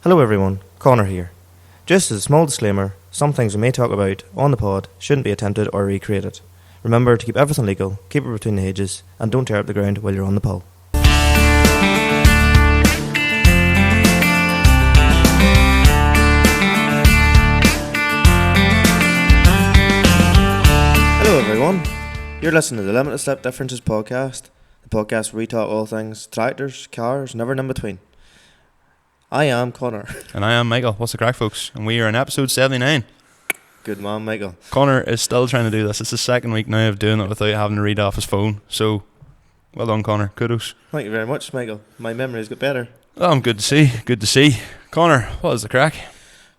Hello everyone, Conor here. Just as a small disclaimer, some things we may talk about on the pod shouldn't be attempted or recreated. Remember to keep everything legal, keep it between the hedges, and don't tear up the ground while you're on the pull. Hello everyone, you're listening to the Limited Slip Differences podcast, the podcast where we talk all things tractors, cars, and everything in between. I am Conor. And I am Michael. What's the crack, folks? And we are in episode 79. Good man, Michael. Conor is still trying to do this. It's the second week now of doing it without having to read off his phone. So, well done, Conor. Kudos. Thank you very much, Michael. My memory's got better. Oh, I'm good to see. Good to see. Conor, what is the crack?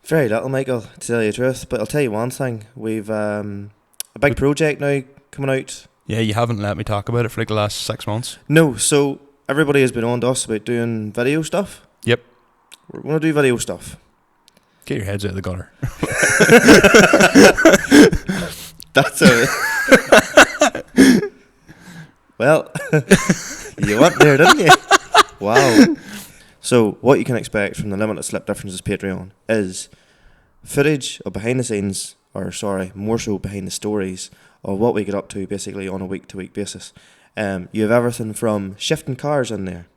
Very little, Michael, to tell you the truth. But I'll tell you one thing. We've a big project now coming out. Yeah, you haven't let me talk about it for like the last 6 months. No, so everybody has been on to us about doing video stuff. Yep. We're going to do video stuff. Get your heads out of the gutter. That's it. Well, you went there, didn't you? Wow. So, what you can expect from the Limited Slip Differences Patreon is footage of behind the scenes, more so behind the stories of what we get up to basically on a week-to-week basis. You have everything from shifting cars in there.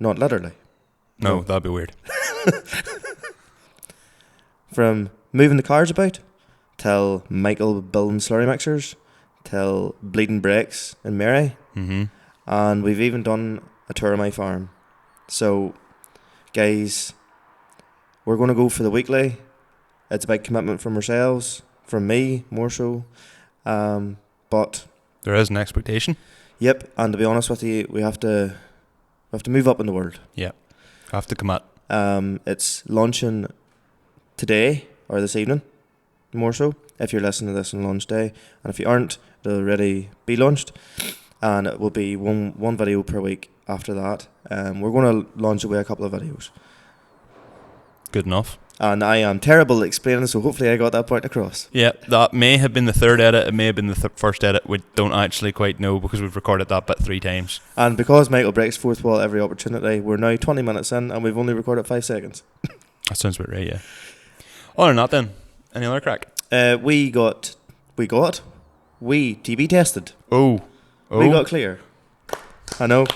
Not literally. No, that'd be weird. From moving the cars about, till Michael building slurry mixers, till bleeding brakes in Mary, and we've even done a tour of my farm. So, guys, we're going to go for the weekly. It's a big commitment from ourselves, from me more so, but there is an expectation. Yep, and to be honest with you, we have to move up in the world. Yeah, have to commit. It's launching today or this evening, more so, if you're listening to this on launch day. And if you aren't, it'll already be launched. And it will be one video per week after that. We're going to launch away a couple of videos. Good enough. And I am terrible at explaining, so hopefully I got that point across. Yeah, that may have been the third edit, it may have been the first edit. We don't actually quite know because we've recorded that bit 3 times. And because Michael breaks fourth wall every opportunity, we're now 20 minutes in and we've only recorded 5 seconds. That sounds about right, yeah. Other than that then, any other crack? We TB tested. Oh. We got clear. I know.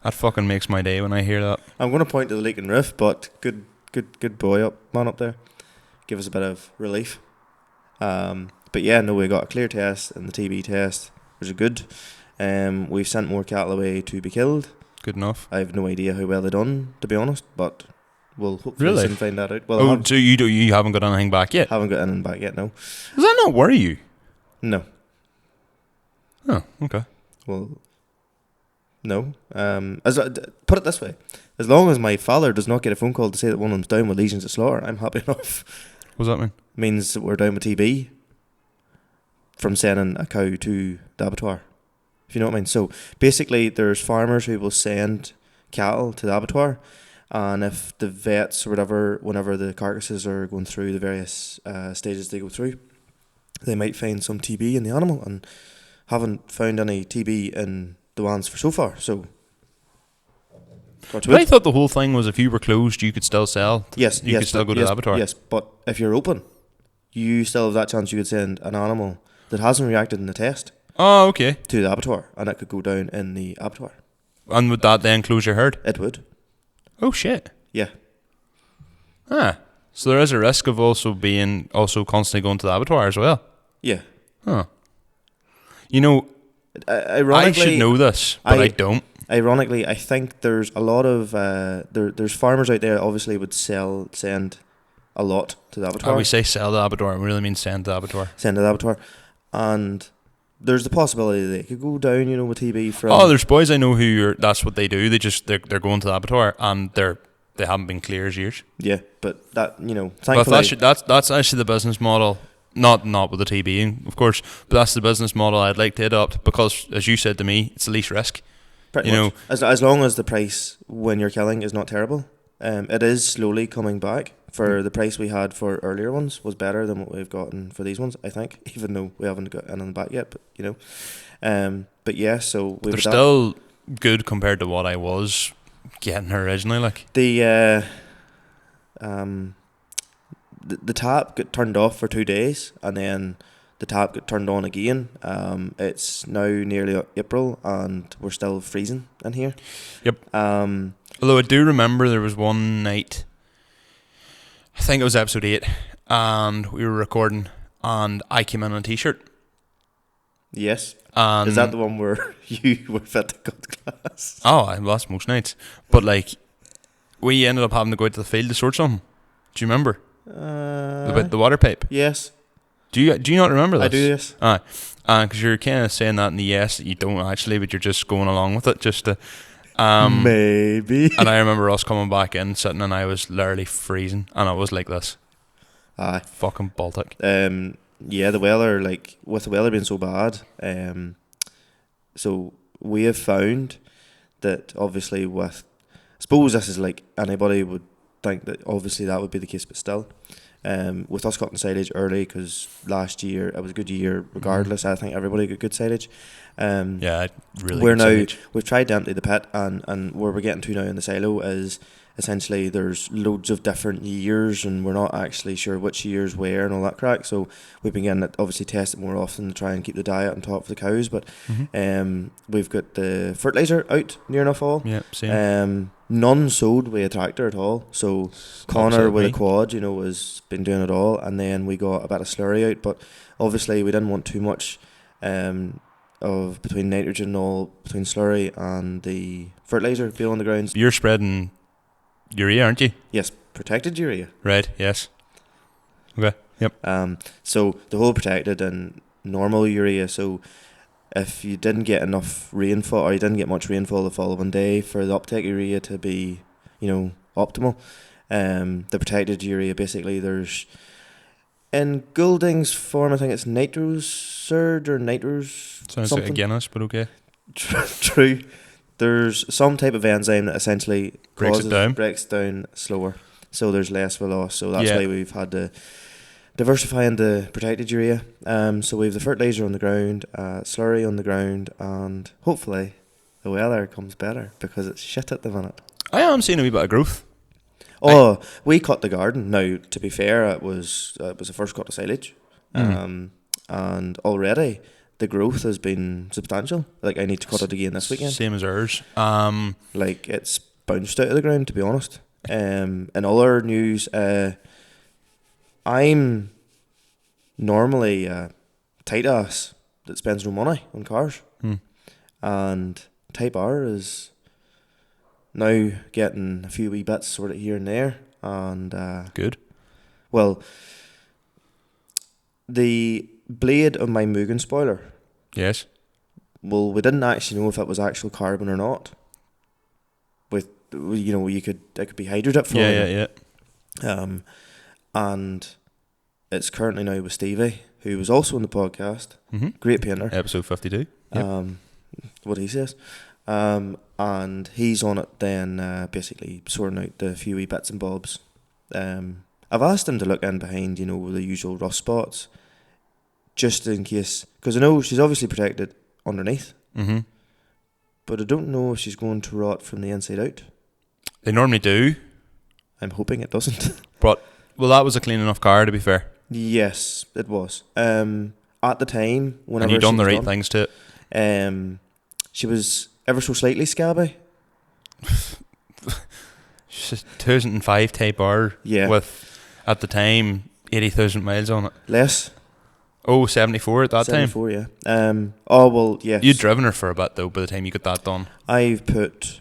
That fucking makes my day when I hear that. I'm going to point to the leaking roof, but good boy man up there. Give us a bit of relief. But yeah, no, we got a clear test and the TB test, which is good. We've sent more cattle away to be killed. Good enough. I have no idea how well they've done, to be honest, but we'll hopefully soon find that out. Well, so you haven't got anything back yet? Haven't got anything back yet, no. Does that not worry you? No. Oh, okay. Well, no. Put it this way: as long as my father does not get a phone call to say that one of them's down with lesions of slaughter, I'm happy enough. What does that mean? It means that we're down with TB from sending a cow to the abattoir. If you know what I mean. So basically, there's farmers who will send cattle to the abattoir, and if the vets or whatever, whenever the carcasses are going through the various stages they go through, they might find some TB in the animal, and haven't found any TB in the ones for so far. So, I thought the whole thing was if you were closed, you could still sell. Yes, you could still go to the abattoir. Yes, but if you're open, you still have that chance. You could send an animal that hasn't reacted in the test. Oh, okay. To the abattoir, and it could go down in the abattoir. And would that then close your herd? It would. Oh shit. Yeah. So there is a risk of also constantly going to the abattoir as well. Yeah. Huh. You know, I should know this, but I don't. Ironically, I think there's a lot of there's farmers out there obviously would send a lot to the abattoir. We say sell to the abattoir, we really mean send to the abattoir. Send to the abattoir, and there's the possibility they could go down, with TB from. Oh, there's boys I know that's what they do. They're going to the abattoir and they haven't been clear as years. Yeah, but that thankfully that's actually the business model. Not with the TB, of course, but that's the business model I'd like to adopt because, as you said to me, it's the least risk. Pretty much. As long as the price when you're killing is not terrible, it is slowly coming back. For the price we had for earlier ones was better than what we've gotten for these ones, I think, even though we haven't got anything back yet. But but yeah, so they're still good compared to what I was getting her originally, like. The the tap got turned off for 2 days, and then the tap got turned on again. It's now nearly April, and we're still freezing in here. Yep. Although I do remember there was one night, I think it was episode 8, and we were recording, and I came in a t-shirt. Yes. And is that the one where you were fit to cut class? Oh, well, that's most nights. But like, we ended up having to go out to the field to sort something. Do you remember? About the water pipe. Yes. Do you not remember this? I do, yes. Because you're kind of saying that in the yes that you don't actually, but you're just going along with it just to. Maybe. And I remember us coming back in, sitting, and I was literally freezing, and it was like this. Aye. Fucking Baltic. Yeah, the weather, like, with the weather being so bad, so we have found that obviously I suppose this is like anybody would think that obviously that would be the case, but still, with us cutting silage early, because last year it was a good year regardless. I think everybody got good silage. Yeah, really. We're good now silage. We've tried to empty the pit, and where we're getting to now in the silo is essentially there's loads of different years, and we're not actually sure which year's where and all that crack. So we've been getting it obviously tested more often to try and keep the diet on top of the cows. But we've got the fertilizer out near enough all. Yeah, same. None sowed with a tractor at all. So Conor with a quad, has been doing it all, and then we got a bit of slurry out. But obviously we didn't want too much of between nitrogen and all, between slurry and the fertilizer being on the ground. You're spreading urea, aren't you? Yes, protected urea. Right, yes. Okay, yep. So the whole protected and normal urea. So if you didn't get enough rainfall, or you didn't get much rainfall the following day for the uptake urea to be, optimal, the protected urea, basically there's, in Goulding's form, I think it's nitroserd or nitros. Sounds something. like a Guinness, but okay. True. There's some type of enzyme that essentially breaks down slower, so there's less of a loss. So that's why we've had to diversify into protected urea. So we have the fertilizer on the ground, slurry on the ground, and hopefully the weather comes better, because it's shit at the minute. I am seeing a wee bit of growth. We cut the garden. Now, to be fair, it was the first cut of silage, and already the growth has been substantial. Like, I need to cut it again this weekend. Same as ours. Like, it's bounced out of the ground, to be honest. In other news, I'm normally a tight ass that spends no money on cars, and Type R is now getting a few wee bits sorted here and there, and good. Well, the blade of my Mugen spoiler. Yes. Well, we didn't actually know if it was actual carbon or not. With it could be hydro dip for Yeah. And it's currently now with Stevie, who was also on the podcast. Great painter. Episode 52. Yep. What he says. And he's on it then, basically sorting out the few wee bits and bobs. I've asked him to look in behind, the usual rough spots, just in case, because I know she's obviously protected underneath, but I don't know if she's going to rot from the inside out. They normally do. I'm hoping it doesn't. But, well, that was a clean enough car, to be fair. Yes, it was. At the time, whenever and you done the right things to it. She was ever so slightly scabby. She's 2005 Type R. Yeah. With, at the time, 80,000 miles on it. Less. 74 at that 74, time. Yeah. Yes. You'd driven her for a bit though. By the time you got that done, I've put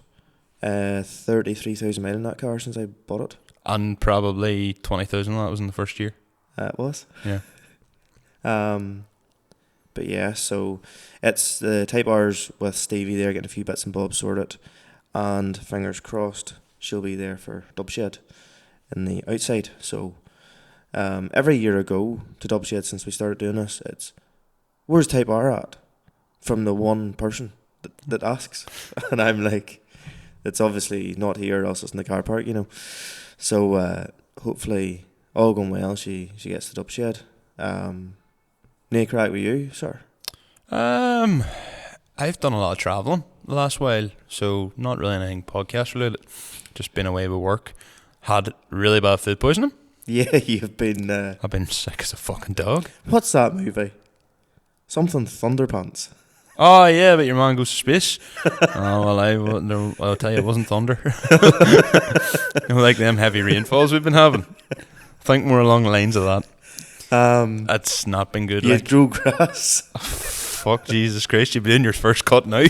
33,000 miles in that car since I bought it. And probably 20,000 of that was in the first year. It was. Yeah. But yeah, so it's the Type R's with Stevie there, getting a few bits and bobs sorted, and fingers crossed she'll be there for Dubshed in the outside. So every year I go to Dubshed since we started doing this, it's, where's Type R at? From the one person that asks. And I'm like, it's obviously not here, or else it's in the car park, So hopefully, all going well, she gets to Dubshed. Nae crack with you, sir? I've done a lot of travelling the last while, so not really anything podcast related. Just been away with work. Had really bad food poisoning. Yeah, you've been... I've been sick as a fucking dog. What's that movie? Something Thunderpants. Oh yeah, but your man goes to space. Oh well, I'll tell you, it wasn't thunder. Like them heavy rainfalls we've been having. Think more along the lines of that. That's not been good. You Like, grew grass. fuck Jesus Christ, you've been in your first cut now.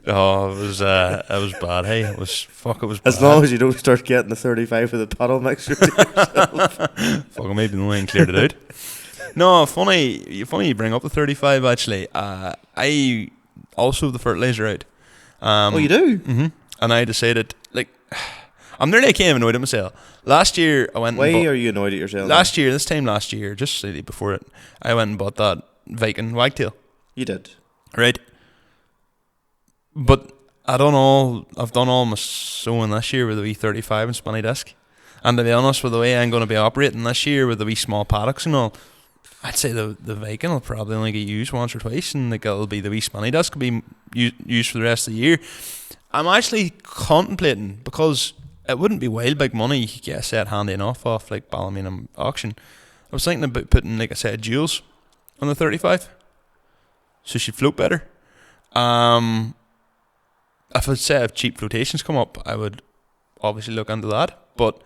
Oh, it was bad. Hey, it was bad. As long as you don't start getting the 35 with the paddle mixture to yourself. Fuck, maybe the line cleared it out. No, funny you bring up the 35 actually. I also have the fertilizer out. Oh, you do? Mm-hmm. And I decided, like, I'm nearly kind of annoyed at myself. Last year I went Why are you annoyed at yourself? Last year, just slightly before it, I went and bought that Viking wagtail. You did. Right. But I've done all my sowing this year with a wee 35 and spinny disc. And to be honest, with the way I'm going to be operating this year with the wee small paddocks and all, I'd say the Viking will probably only get used once or twice, and like it'll be the wee spinny disc will be used for the rest of the year. I'm actually contemplating, because it wouldn't be wild big money. You could get a set handy enough off like Ballymena auction. I was thinking about putting like a set of jewels on the 35, so she'd float better. If a set of cheap flotations come up, I would obviously look into that. But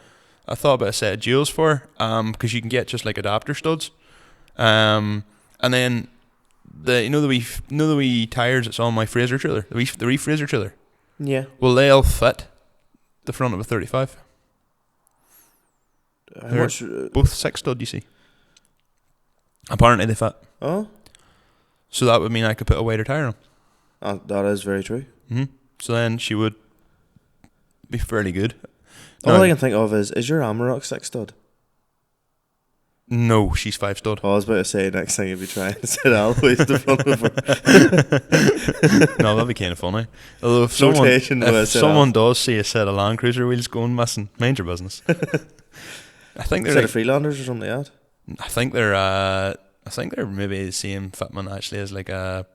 I thought about a set of jewels for her, because you can get just like adapter studs. And then the wee tires that's on my Fraser trailer, the wee Fraser trailer. Yeah. Well, they'll fit the front of a 35. How much? Both 6 stud, you see. Apparently they fit. Oh. So that would mean I could put a wider tire on. That is very true. Mm-hmm. So then she would be fairly good. All I can think of is your Amarok 6 stud? No, she's 5 stud. Oh, I was about to say, next thing you'd be trying to sit always the front of her. No, that'd be kind of funny. Although if someone does see a set of Land Cruiser wheels going missing, mind your business. I think they're set of Freelanders or something like that. I think they're maybe the same fitment actually as like a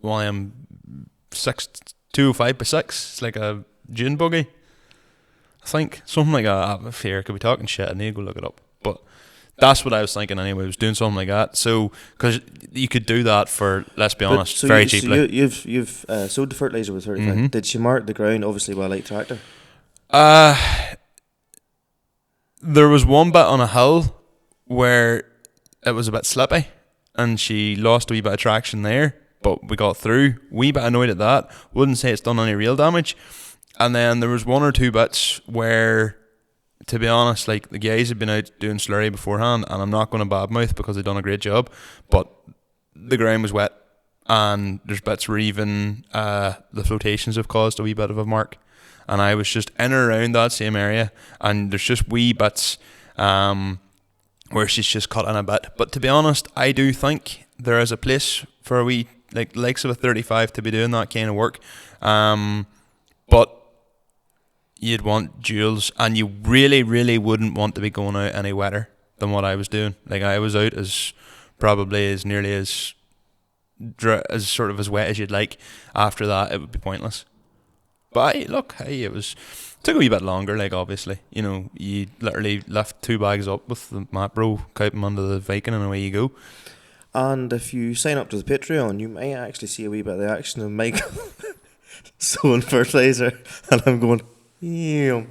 one of them 205 by 6. It's like a June buggy. I think something like that. Here, could be talking shit. I need to go look it up. But that's what I was thinking anyway. I was doing something like that. So, because you could do that for, let's be honest, so very cheaply. So you've sowed the fertilizer with 35. Mm-hmm. Did she mark the ground obviously by a light tractor? There was one bit on a hill where it was a bit slippy, and she lost a wee bit of traction there. But we got through. Wee bit annoyed at that. Wouldn't say it's done any real damage. And then there was 1 or 2 bits where, to be honest, like the guys had been out doing slurry beforehand, and I'm not going to badmouth because they've done a great job, but the ground was wet, and there's bits where even the flotations have caused a wee bit of a mark, and I was just in or around that same area, and there's just wee bits where she's just cut in a bit. But to be honest, I do think there is a place for a wee like likes of a 35 to be doing that kind of work, but you'd want duals, and you really, really wouldn't want to be going out any wetter than what I was doing. Like I was out as probably as nearly as sort of as wet as you'd like. After that, it would be pointless. But it took a wee bit longer. Like obviously, you literally lift 2 bags up with the mat bro, count them under the Viking, and away you go. And if you sign up to the Patreon, you may actually see a wee bit of the action of Michael sowing fertilizer, and I'm going. Yeah.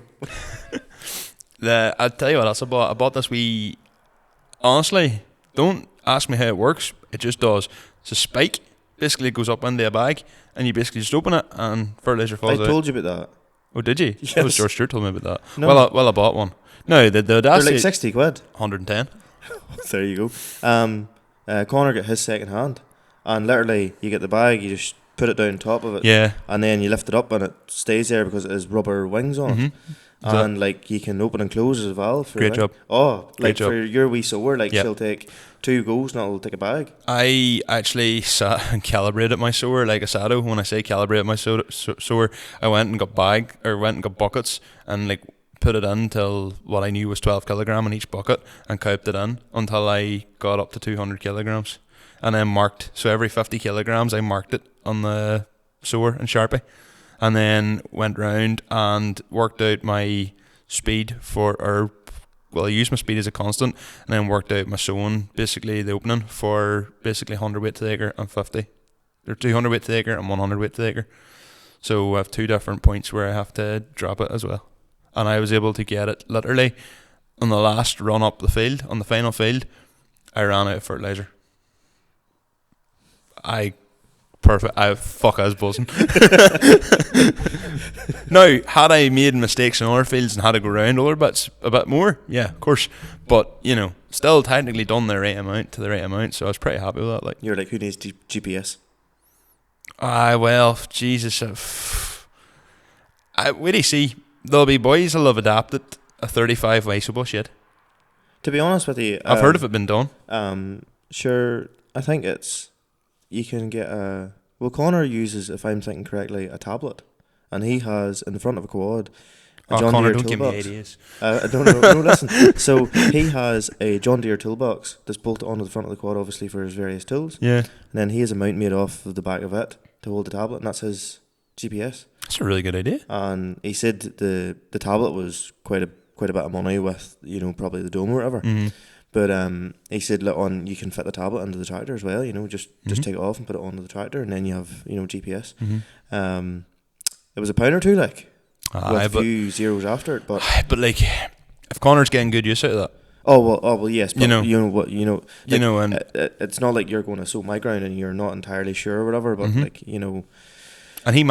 I'll tell you what else I bought. I bought this wee. Honestly, don't ask me how it works. It just does. It's a spike. Basically, it goes up into a bag, and you basically just open it, and fertilizer falls out. I told you about that. Oh, did you? Yes. That was George Stewart told me about that. No. Well, I bought one. No, they're like 60 quid. 110. There you go. Conor got his second hand, and literally you get the bag, you just put it down on top of it, yeah, and then you lift it up and it stays there because it has rubber wings on it. And like you can open and close as a valve. Great job. Oh, Great job. For your wee sower, she'll take 2 goes and it'll take a bag. I actually sat and calibrated my sower like a Sado. When I say calibrate my sower, I went and got buckets and like put it in till what I knew was 12 kilogram in each bucket, and coped it in until I got up to 200 kilograms, and then marked. So every 50 kilograms I marked it on the sower and Sharpie, and then went round and worked out my speed I used my speed as a constant, and then worked out my sowing, basically the opening for basically 100 weight to the acre and 50, or 200 weight to the acre and 100 weight to the acre. So I have 2 different points where I have to drop it as well, and I was able to get it literally on the last run up the field, on the final field. I ran out of fertilizer. I was buzzing. Now, had I made mistakes in other fields and had to go around other bits a bit more, yeah, of course. But, still technically done the right amount to the right amount, so I was pretty happy with that. You're like, who needs GPS? Well, Jesus. Wait do you see? There'll be boys who'll have adapted a 35 isobus shit. To be honest with you, I've heard of it been done. Sure, I think you can get Conor uses, if I'm thinking correctly, a tablet, and he has in the front of a quad a John Conor, Deere don't toolbox. give me ideas. I don't know. No, listen. So he has a John Deere toolbox that's bolted onto the front of the quad, obviously for his various tools. Yeah. And then he has a mount made off of the back of it to hold the tablet, and that's his GPS. That's a really good idea. And he said the tablet was quite a bit of money with probably the dome or whatever. Mm-hmm. But he said, you can fit the tablet into the tractor as well. Just take it off and put it onto the tractor, and then you have GPS. Mm-hmm. It was £1 or £2 with a but few zeros after it. But if Conor's getting good use out of that, oh well, yes. But and it's not like you're going to sow my ground and you're not entirely sure or whatever. But mm-hmm. And he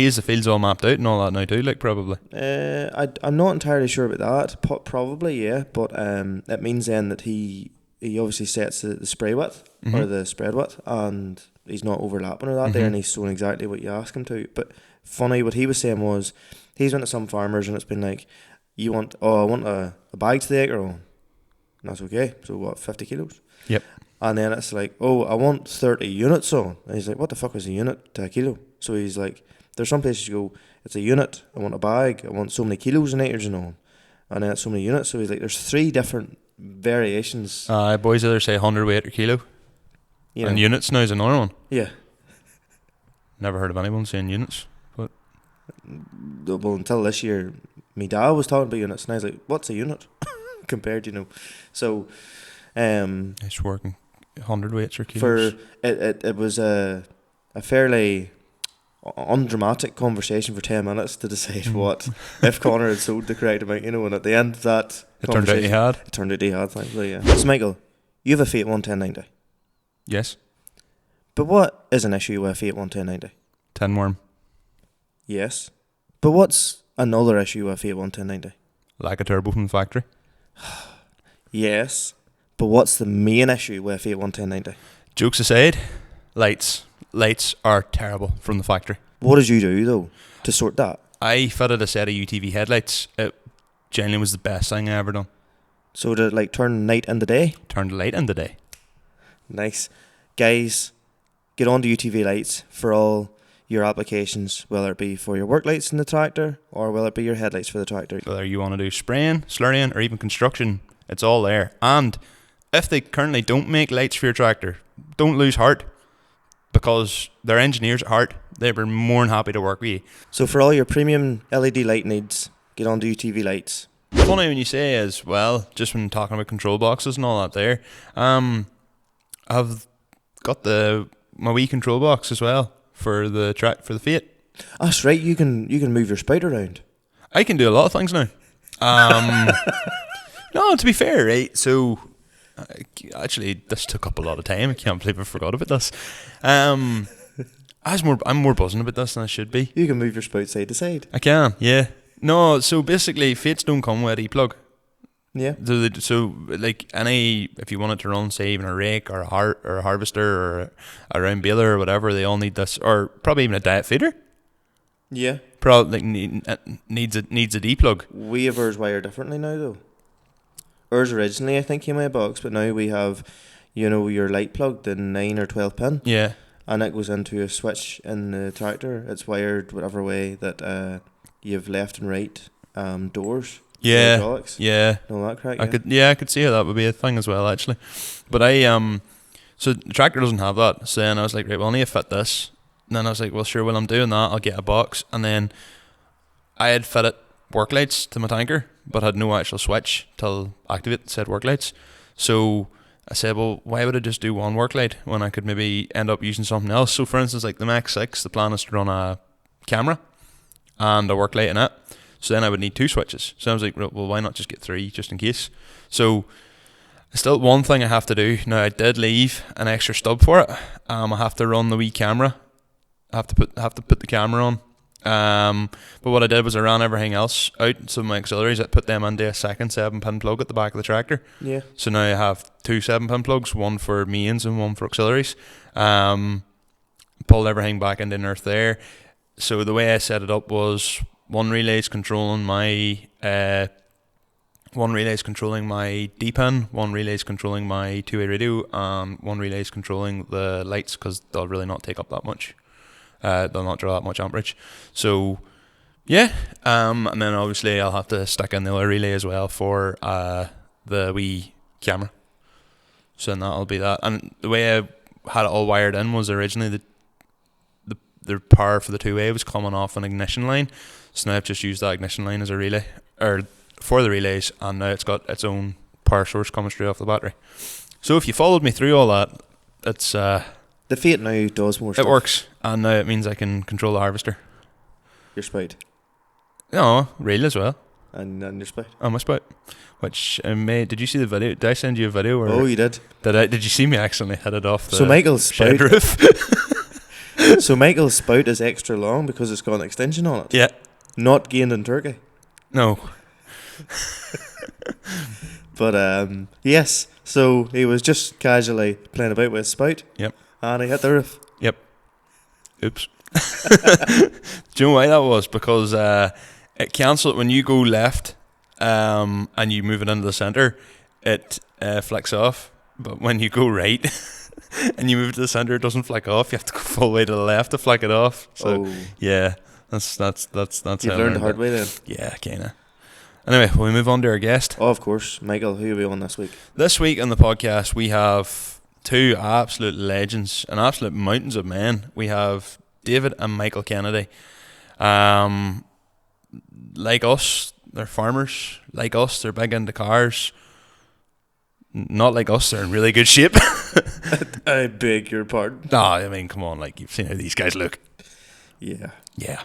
has the fields all mapped out and all that now too, probably. I'm not entirely sure about that. Probably, yeah. But it means then that he obviously sets the spray width mm-hmm. or the spread width, and he's not overlapping or that mm-hmm. there, and he's sowing exactly what you ask him to. But funny, what he was saying was he's went to some farmers and it's been like, I want a bag to the acre on. And that's okay. So what, 50 kilos? Yep. And then it's like, I want 30 units on. And he's like, what the fuck is a unit to a kilo? So he's like, there's some places you go, it's a unit, I want a bag, I want so many kilos of nitrogen on. And then it's so many units. So he's like, there's 3 different variations. Boys either say 100 weight or kilo. And units now is another one. Yeah. Never heard of anyone saying units. But well, until this year, my dad was talking about units, and I was like, what's a unit? Compared, So it's working 100 weights or kilos. It was a fairly undramatic conversation for 10 minutes to decide what if Conor had sold the correct amount, and at the end of that it turned out he had. It turned out he had, thankfully, yeah. So Michael, you have a Fiat 11090. Yes. But what is an issue with a Fiat 11090? Tin worm. Yes. But what's another issue with a Fiat 11090? Lack of turbo from the factory. Yes. But what's the main issue with a Fiat 11090? Jokes aside, lights are terrible from the factory. What did you do though to sort that? I fitted a set of UTV headlights. It genuinely was the best thing I ever done. So to turn night into day? Turned light into day. Nice. Guys, get on to UTV lights for all your applications, whether it be for your work lights in the tractor or whether it be your headlights for the tractor. Whether you want to do spraying, slurrying, or even construction, it's all there. And if they currently don't make lights for your tractor, don't lose heart, because they're engineers at heart. They'd be more than happy to work with you. So for all your premium LED light needs, get on to UTV lights. Funny when you say as well, just when talking about control boxes and all that there, I've got my wee control box as well for the Fiat. That's right, you can move your spout around. I can do a lot of things now. No, to be fair, right, so actually this took up a lot of time. I can't believe I forgot about this. I'm more buzzing about this than I should be. You can move your spout side to side. I can, yeah. No, so basically Fiats don't come with a plug. Yeah. So if you want it to run, say, even a rake or a harvester or a round baler or whatever, they all need this, or probably even a diet feeder. Yeah. Probably needs a D-plug. We have ours wired differently now though. Ours originally I think came in a box, but now we have, your light plug, the 9 or 12 pin. Yeah. And it goes into a switch in the tractor. It's wired whatever way that you have left and right doors. Yeah. Hydraulics. Yeah. All that crack. I could see how that would be a thing as well, actually. But so the tractor doesn't have that. So then I was like, right, well, I need to fit this then I was like, well, sure, while I'm doing that, I'll get a box. And then I had fitted work lights to my tanker, but had no actual switch till activate said work lights. So I said, well, why would I just do one work light when I could maybe end up using something else? So for instance, like the Max 6, the plan is to run a camera and a work light in it. So then I would need 2 switches. So I was like, well, why not just get 3 just in case? So still one thing I have to do. Now I did leave an extra stub for it. I have to run the wee camera. I have to put the camera on. But what I did was I ran everything else out. So my auxiliaries, I put them into a second 7-pin plug at the back of the tractor. Yeah. So now I have 2 7-pin plugs, one for mains and one for auxiliaries. Pulled everything back into the earth there. So the way I set it up was one relay's controlling my D-pin, one relay's controlling my 2-way radio, and one relay's controlling the lights, because they'll really not take up that much. They'll not draw that much amperage. So yeah, and then obviously I'll have to stick in the other relay as well for the wee camera. So then that'll be that. And the way I had it all wired in was originally the power for the 2-way was coming off an ignition line. So now I've just used that ignition line as a relay, or for the relays, and now it's got its own power source coming straight off the battery. So if you followed me through all that, it's the Fate now does more stuff. It works, and now it means I can control the harvester. Your spout. No, reel as well. And your spout. Oh, my spout. Which did you see the video? Did I send you a video? Or oh, you did. Did you see me accidentally hit it off the so Michael's spout shed roof? So Michael's spout is extra long because it's got an extension on it. Yeah. Not gained in Turkey. No. But yes, so he was just casually playing about with his spout. Yep. And he hit the roof. Yep. Oops. Do you know why that was? Because it cancelled when you go left and you move it into the centre, it flicks off. But when you go right and you move it to the centre, it doesn't flick off. You have to go full way to the left to flick it off. So yeah, that's You've learned the hard way then. Yeah, kinda. Anyway, will we move on to our guest? Oh, of course. Michael, who are we on this week? This week on the podcast we have 2 absolute legends and absolute mountains of men. We have David and Michael Kennedy. Like us, they're farmers. Like us, they're big into cars. Not like us, they're in really good shape. I beg your pardon. No, I mean, come on, like, you've seen how these guys look. Yeah. Yeah.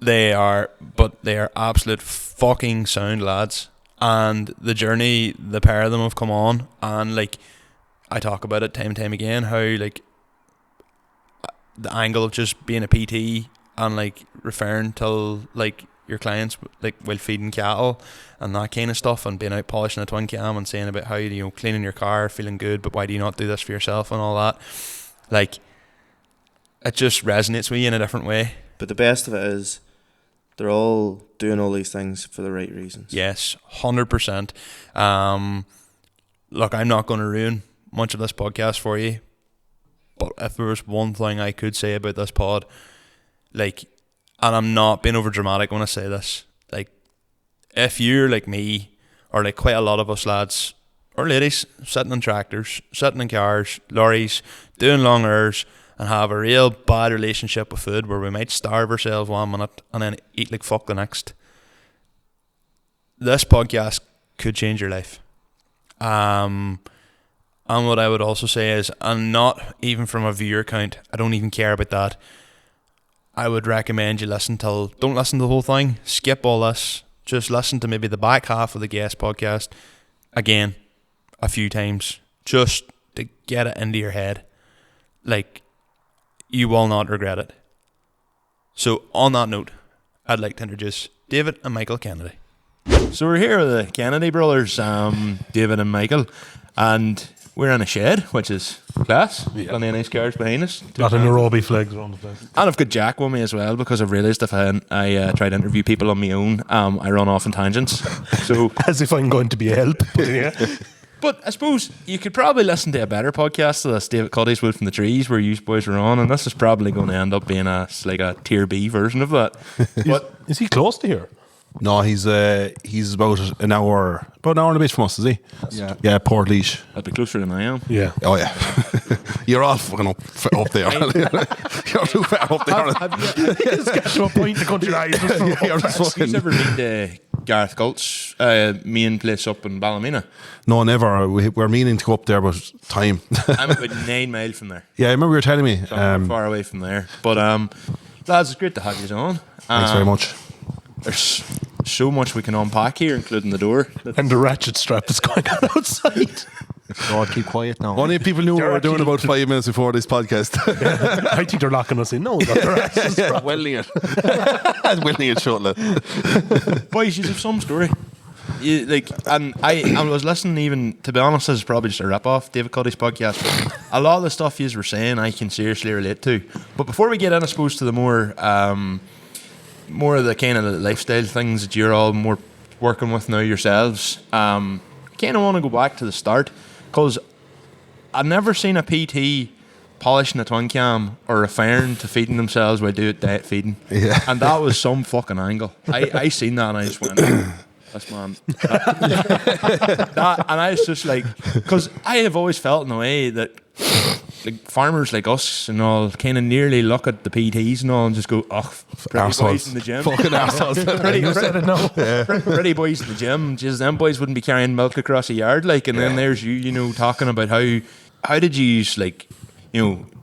They are absolute fucking sound lads. And the journey the pair of them have come on, and like, I talk about it time and time again, how like the angle of just being a PT and like referring to like your clients like while feeding cattle and that kind of stuff, and being out polishing a twin cam and saying about how, you know, cleaning your car, feeling good, but why do you not do this for yourself and all that. Like, it just resonates with you in a different way. But the best of it is they're all doing all these things for the right reasons. Yes, 100%. Look, I'm not going to ruin much of this podcast for you, but if there was one thing I could say about this pod, like, and I'm not being over dramatic when I say this, like, if you're like me, or like quite a lot of us lads or ladies, sitting in tractors, sitting in cars, lorries, doing long hours, and have a real bad relationship with food where we might starve ourselves 1 minute and then eat like fuck the next, this podcast could change your life. And what I would also say is, and not even from a viewer count, I don't even care about that, I would recommend you don't listen to the whole thing, skip all this, just listen to maybe the back half of the guest podcast again a few times, just to get it into your head. Like, you will not regret it. So on that note, I'd like to introduce David and Michael Kennedy. So we're here with the Kennedy brothers, David and Michael, and we're in a shed, which is class. Yeah. Plenty of nice cars behind us. Got a Nairobi flags around the place. And I've got Jack with me as well, because I've realised if I try to interview people on my own, I run off in tangents. So As if I'm going to be a help. But yeah. But I suppose you could probably listen to a better podcast of this, David Cuddy's Wood from the Trees, where you boys were on, and this is probably going to end up being like a tier B version of that. But Is he close to here? No, he's about an hour and a bit from us, is he? Yeah. Yeah, Port Leash. That'd be closer than I am. Yeah. Oh yeah, you're all fucking up there. You're too far up there. Just get to a point in the country that You're just You fucking. ever been to Gareth Galt's main place up in Ballymena? No, never. We're meaning to go up there, but time. I'm about 9 miles from there. Yeah, I remember you were telling me. So I'm far away from there. But lads, it's great to have you on. Thanks very much. There's so much we can unpack here, including the door. And the ratchet strap is going on outside. God, keep quiet now. Only people knew we were doing about 5 minutes before this podcast. I think they're locking us in. No, we've got the ratchet strap. Welding it. Welding it shortly. Boys, you have some story. I was listening, even to be honest, this is probably just a rip off David Cuddy's podcast, but a lot of the stuff you were saying I can seriously relate to. But before we get in, I suppose, to the more of the kind of lifestyle things that you're all more working with now yourselves, kind of want to go back to the start, because I've never seen a PT polishing a twin cam or referring to feeding themselves while doing diet feeding. Yeah. And that was some fucking angle. I seen that and I just went, that's man. And I was just like, because I have always felt in a way that like farmers like us and all kind of nearly look at the PTs and all and just go, oh, pretty boys in the gym. Fucking arseholes. Pretty boys in the gym. Just them boys wouldn't be carrying milk across a yard, like. And then there's you, talking about how did you use, like,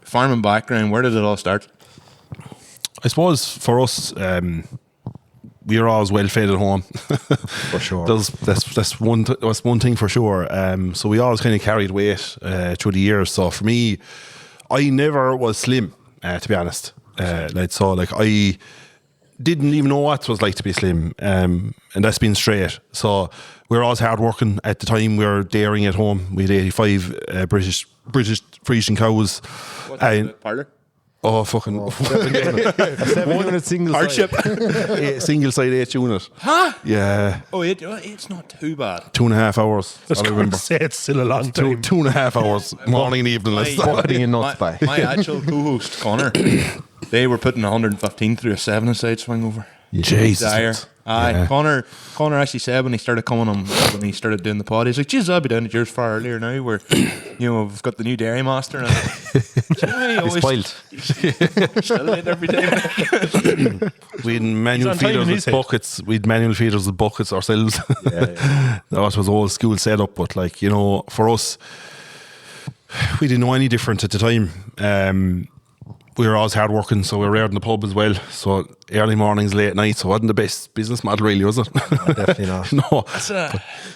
farming background? Where did it all start? I suppose for us, we were always well fed at home. For sure. That's one thing for sure. So we always kind of carried weight through the years. So for me, I never was slim, to be honest. I didn't even know what it was like to be slim, and that's been straight. So we were always hard working. At the time, we were dairying at home. We had 85 British Friesian cows. What's parlour? Oh, fucking. 7-unit single Hardship. Single side 8 unit. Huh? Yeah. Oh, it's not too bad. 2.5 hours. I was all I going remember. to say it's still a long time. 2.5 hours. Morning and evening. My actual co-host, Conor, they were putting 115 through a 7-a-side swing over. Jesus. Dire. Aye, Yeah. Connor actually said when he started coming on, when he started doing the pod, he's like, "Geez, I'll be down at yours far earlier now. Where, we've got the new dairy master." And He's spoiled. Still late every day. We had manual on time feeders in with his buckets. We had manual feeders with buckets ourselves. That was old school setup. But for us, we didn't know any different at the time. We were always hard working, so we were out in the pub as well. So early mornings, late nights. So it wasn't the best business model, really, was it? Definitely not. No.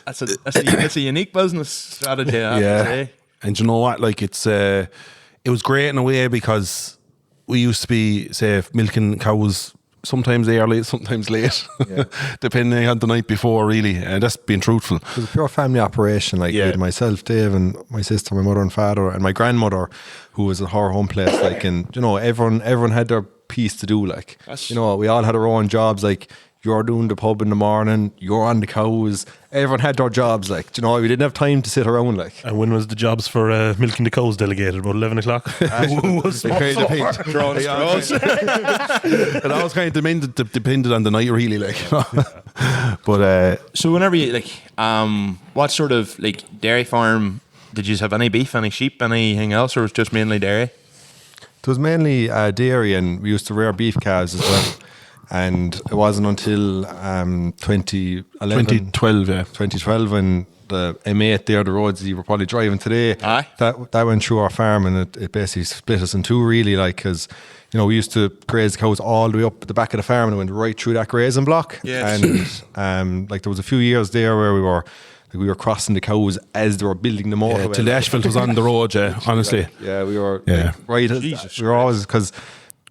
That's a unique business strategy. I have to say. And you know what? It was great in a way because we used to be, say, milking cows sometimes early, sometimes late, depending on the night before, really. And that's being truthful. It was a pure family operation, like with myself, Dave, and my sister, my mother and father, and my grandmother, who was at her home place. And everyone had their piece to do. We all had our own jobs. Like, you're doing the pub in the morning, you're on the cows. Everyone had their jobs. We didn't have time to sit around. And when was the jobs for milking the cows delegated? About 11 o'clock? Who was Drawing straws. It always kind of depended on the night, really. But So whenever you what sort of dairy farm did you have? Any beef, any sheep, anything else, or was it just mainly dairy? It was mainly dairy, and we used to rear beef calves as well. And it wasn't until 2012 when the M8 there, the roads you were probably driving today, that went through our farm, and it basically split us in two, really, because we used to graze the cows all the way up the back of the farm, and it went right through that grazing block. Yes. And there was a few years there where we were crossing the cows as they were building the motorway. till the asphalt was on the road, honestly. We were Yeah. Jesus. We were always, because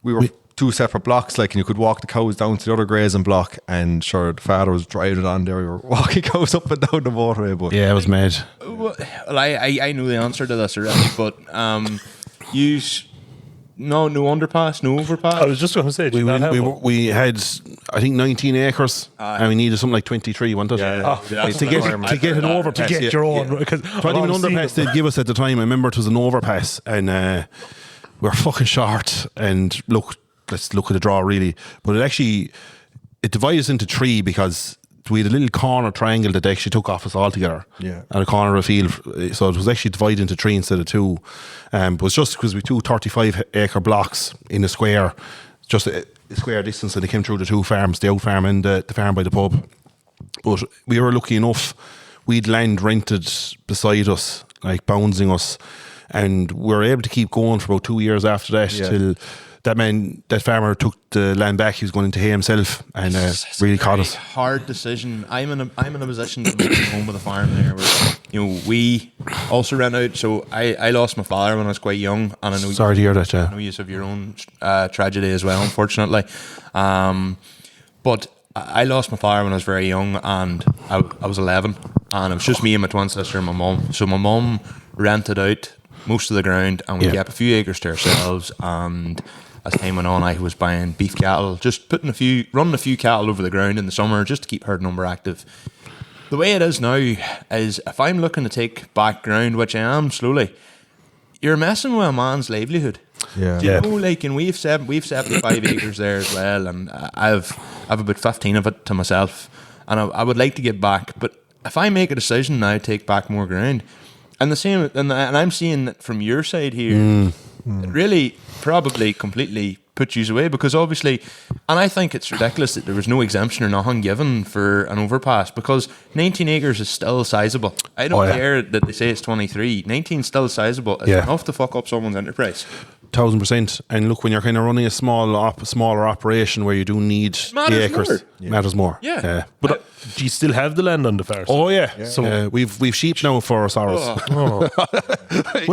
we were two separate blocks, and you could walk the cows down to the other grazing block, and sure, the father was driving it on there. We were walking cows up and down the motorway. But yeah, it was mad. Well, I know the answer to this already, but no underpass, no overpass. I was just going to say, We had, I think, 19 acres, and we needed something like 23, wasn't it? To get an overpass. To get your own. Because Not even underpass they'd give us at the time. I remember it was an overpass, and we were fucking short. And let's look at the draw, really. But it it divided into three because we had a little corner triangle that they actually took off us all together. Yeah. And a corner of a field. So it was actually divided into three instead of two. But it was just because we 2 35-acre blocks in a square, just a square distance, and they came through the two farms, the out farm and the farm by the pub. But we were lucky enough, we'd land rented beside us, like bouncing us, and we were able to keep going for about 2 years after that till that farmer took the land back. He was going into hay himself and really caught us. Hard decision. I'm in a position to make home with a farm there. Where, we also ran out. So I lost my father when I was quite young, and I know. Sorry to hear that. I know you have your own tragedy as well, unfortunately. But I lost my father when I was very young, and I was 11, and it was just me and my twin sister and my mum. So my mum rented out most of the ground, and we kept a few acres to ourselves. And as time went on, I was buying beef cattle, just running a few cattle over the ground in the summer just to keep herd number active. The way it is now is if I'm looking to take back ground, which I am slowly, you're messing with a man's livelihood. Yeah. Do you know, like, and we've 75 acres there as well, and I've about 15 of it to myself, and I would like to get back. But if I make a decision now to take back more ground, and the same, and I'm seeing that from your side here, it really probably completely puts you away, because obviously, and I think it's ridiculous that there was no exemption or nothing given for an overpass, because 19 acres is still sizable. I don't care that they say it's 23. 19 is still sizable. It's enough to fuck up someone's enterprise. 1000%. And look, when you're kind of running a smaller operation where you do need the acres, matters more. Yeah. But do you still have the land on the far side? Oh yeah. So we've sheep now for our sorrows. Well,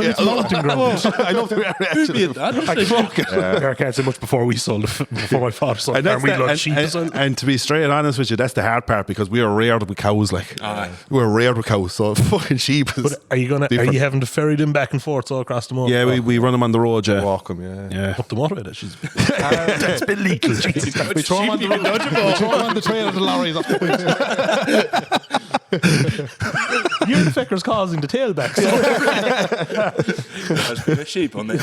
it's mountain ground. I don't think we I can't say much before we sold before my father sold it, and we got sheep. And to be straight honest with you, that's the hard part, because we are reared with cows. Like we're reared with cows, so fucking sheep is. But are you having to ferry them back and forth all across the moor? Yeah, we run them on the road. Walk them, up the motorway. That's been legal. We throw them on the trail of the lorries off the wheels. You're the feckers causing the tailbacks. There's been a sheep on the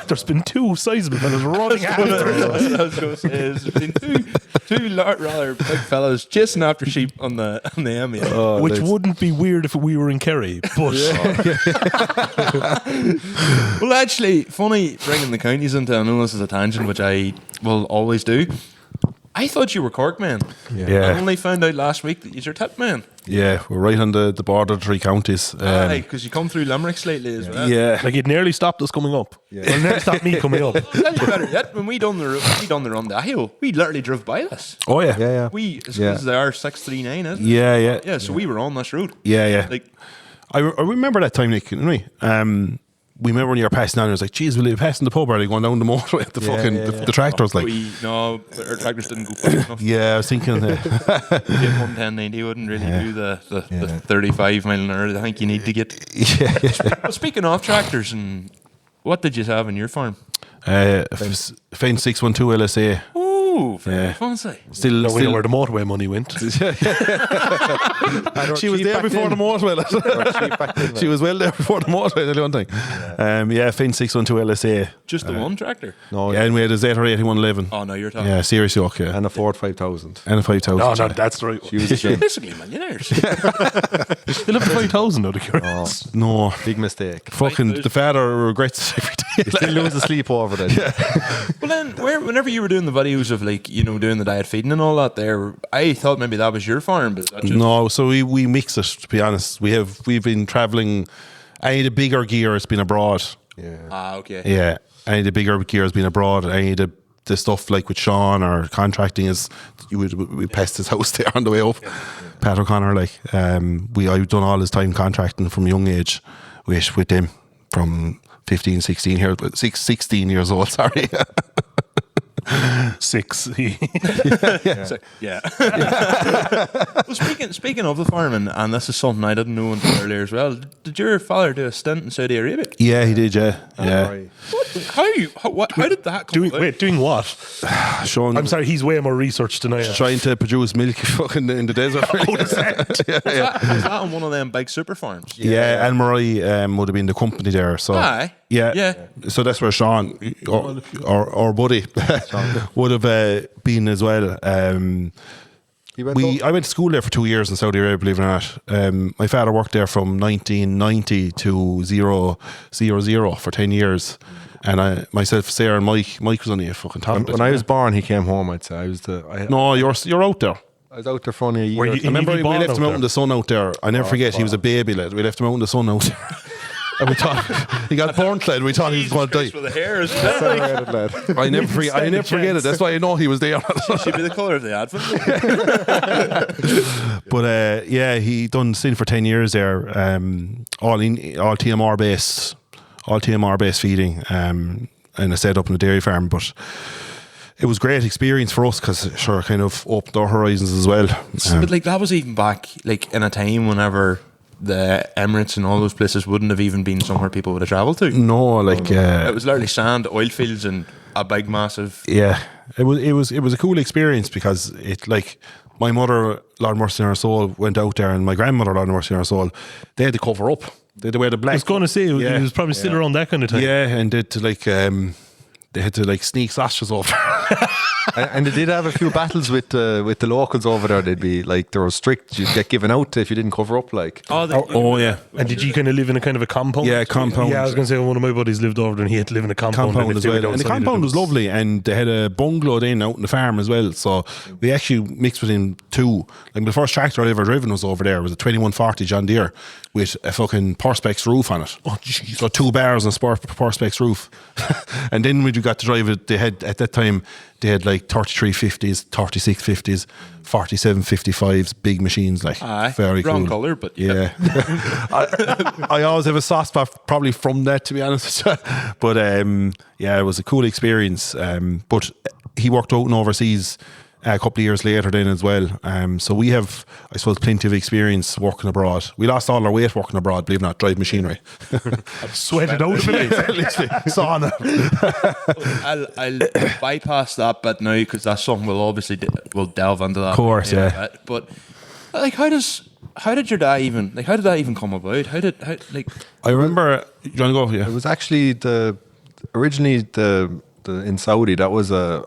There's been two sizable fellas running after us. I was going to say, there's been two rather big fellas chasing after sheep on the M8. Which wouldn't be weird if we were in Kerry, but well, actually, funny bringing the counties into, I know this is a tangent, which I will always do. I thought you were Cork, man. Yeah. I only found out last week that you're Tip, man. Yeah, we're right on the border of 3 counties. Because you come through Limerick lately as well. Yeah. like it nearly stopped us coming up. Well, it nearly stopped me coming up. I'll tell you better yet, when we done the run to Ahio, we literally drove by this. Oh yeah. Yeah. This is the R639, isn't it? Yeah. Yeah, so we were on this road. Yeah. Like, I remember that time, Nick, didn't we? We remember when you were passing down, it was like, geez, will you be passing the pub, or are they going down the motorway? The tractors, like. No, our tractors didn't go fast enough. Yeah, I was thinking. 110-90 wouldn't really do the 35 mile an hour. I think you need to get. Well, speaking of tractors, and what did you have in your farm? Fine 612 LSA. Ooh, very fancy. Still, We know where the motorway money went. she was there before the motorway. She was well there before the motorway. That's one thing. Fine 612 LSA. Just the one tractor? No, and we had a Zeta 8111. Oh, no, you're talking. Yeah, serious York, yeah. and a Ford 5000. And a 5000. No, that's the right one. She was a shame. Basically millionaires. Still have 5,000 out of curiosity. No. Big mistake. Fucking the father regrets every day. You still lose the sleep over then. Well, then, whenever you were doing the videos of, like, doing the diet feeding and all that there, I thought maybe that was your farm, but that's just... No, so we mix it, to be honest. We've been travelling. Any of the bigger gear has been abroad. Yeah. Okay. Yeah. Any of the bigger gear has been abroad. Any of the stuff like with Sean or contracting is we passed his house there on the way up. Pat O'Connor, like I've done all his time contracting from a young age with them from 16 years old, sorry. 6. Yeah. Well, speaking of the farming, and this is something I didn't know until earlier as well. Did your father do a stint in Saudi Arabia? Yeah, he did. Yeah. Right. How did that come about? Doing what? Sean, I'm sorry, he's way more research than I am. trying to produce milk fucking in the desert. Was that on one of them big super farms? Yeah, Anne Marie would have been the company there. So Aye. yeah. So that's where Sean, our buddy, would have been as well. I went to school there for 2 years in Saudi Arabia, believe it or not. My father worked there from 1990 to 000 for 10 years. And myself, Sarah, and Mike was only a fucking top. When I was born, he came home. I'd say No, you're out there. I was out there for only a year. I remember we left him out in the sun out there. I never forget, he was a baby lad. We left him out in the sun out there. And we thought he got burnt lad. We thought he was going to die. With the hair as well. I never forget it. That's why I know he was there. Should be the colour of the advert. But he done stint for 10 years there. All TMR based feeding, and a set up in a dairy farm. But it was great experience for us because it sure kind of opened our horizons as well. But like that was even back like in a time whenever the Emirates and all those places wouldn't have even been somewhere people would have travelled to. No, like it was literally sand, oil fields, and a big massive. Yeah, it was a cool experience because it like my mother, Lord mercy on her soul, went out there, and my grandmother, Lord mercy on her soul, they had to cover up. They had to wear the black. I was going to say it was probably still around that kind of time. Yeah, and they had to like sneak sausages over. And they did have a few battles with the locals over there. They'd be like, they were strict. You'd get given out if you didn't cover up. Like, yeah. And did you kind of live in a kind of a compound? Yeah, compound. Yeah, I was going to say one of my buddies lived over there, and he had to live in a compound as well. And the compound was lovely, and they had a bungalow then out in the farm as well. So we actually mixed within two. Like the first tractor I ever driven was over there. It was a 2140 John Deere with a fucking Perspex roof on it. Oh, jeez. So 2 bars and a Perspex roof. And then when you got to drive it, they had at that time. They had like 3350s, 3650s, 4755s, big machines, like very wrong cool. colour, but yeah. I always have a soft spot probably from that, to be honest. But it was a cool experience. But he worked out in overseas a couple of years later then as well. So we have, I suppose, plenty of experience working abroad. We lost all our weight working abroad, believe it or not, drive machinery. Sweated out of it. Literally, sauna. I'll bypass that bit now because that's something we'll obviously we'll delve into that. Of course, yeah. But like, how did your dad even how did that even come about? I remember. You want to go? Yeah. it was actually originally in Saudi, that was a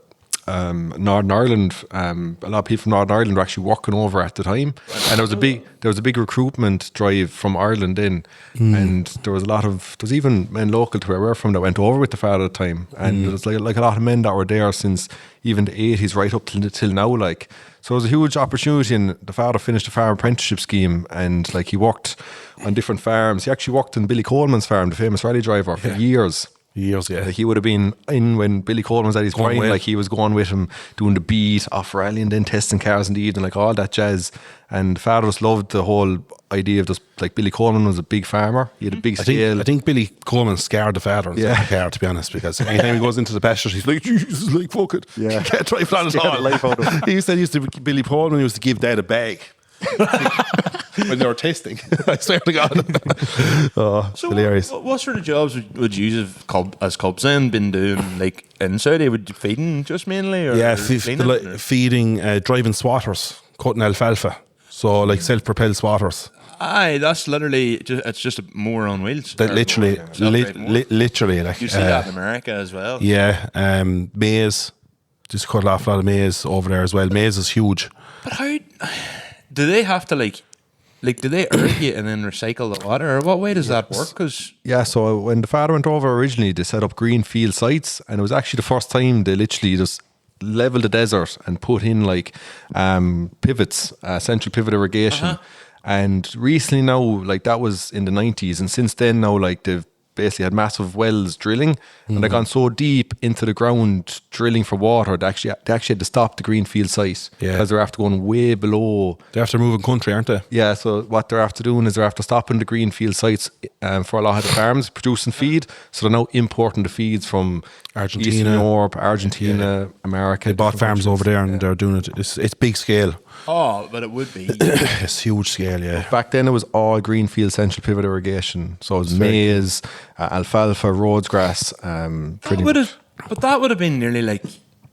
Northern Ireland. A lot of people from Northern Ireland were actually working over at the time, and there was a big recruitment drive from Ireland in, and there was even men local to where we're from that went over with the father at the time, and there was like a lot of men that were there since even the 80s right up till now, like. So it was a huge opportunity, and the father finished a farm apprenticeship scheme, and like he worked on different farms. He actually worked in Billy Coleman's farm, the famous rally driver, for years. Yeah. Like he would have been in when Billy Coleman was at his prime. Like he was going with him, doing the beat, off rallying, then testing cars in the evening, like all that jazz. And the father just loved the whole idea of just like Billy Coleman was a big farmer. He had a big scale. I think Billy Coleman scared the father in the car, to be honest, because anytime he goes into the pasture, he's like, Jesus, like fuck it. Yeah. He can't drive that at all. He used to Billy Coleman used to give Dad a bag. When they were testing. I swear to God. So hilarious. What sort of jobs would you have as cubs then been doing, like in Saudi? Would you feeding just mainly? Or feeding, driving swatters, cutting alfalfa. So like self-propelled swatters. Aye, that's literally it's just more on wheels. That literally, like you see that in America as well. Yeah, maize. Just cut off a lot of maize over there as well. Maize is huge. But how do they have to like do they irrigate and then recycle the water, or what way does that work? So when the father went over originally, they set up greenfield sites, and it was actually the first time they literally just leveled the desert and put in like pivots, central pivot irrigation. And recently now, like that was in the 90s, and since then now, like they've basically had massive wells drilling, and they've gone so deep into the ground drilling for water, they actually had to stop the greenfield site because they're after going way below. They're after moving country, aren't they? Yeah, so what they're after doing is they're after stopping the greenfield sites for a lot of the farms producing feed, so they're now importing the feeds from Argentina, Eastern Europe, Argentina, America. They bought farms over there, and they're doing it. It's big scale. Oh, but it would be. It's huge scale, yeah. Back then it was all greenfield central pivot irrigation. So it was maize, alfalfa, Rhodes grass. But that would have been nearly like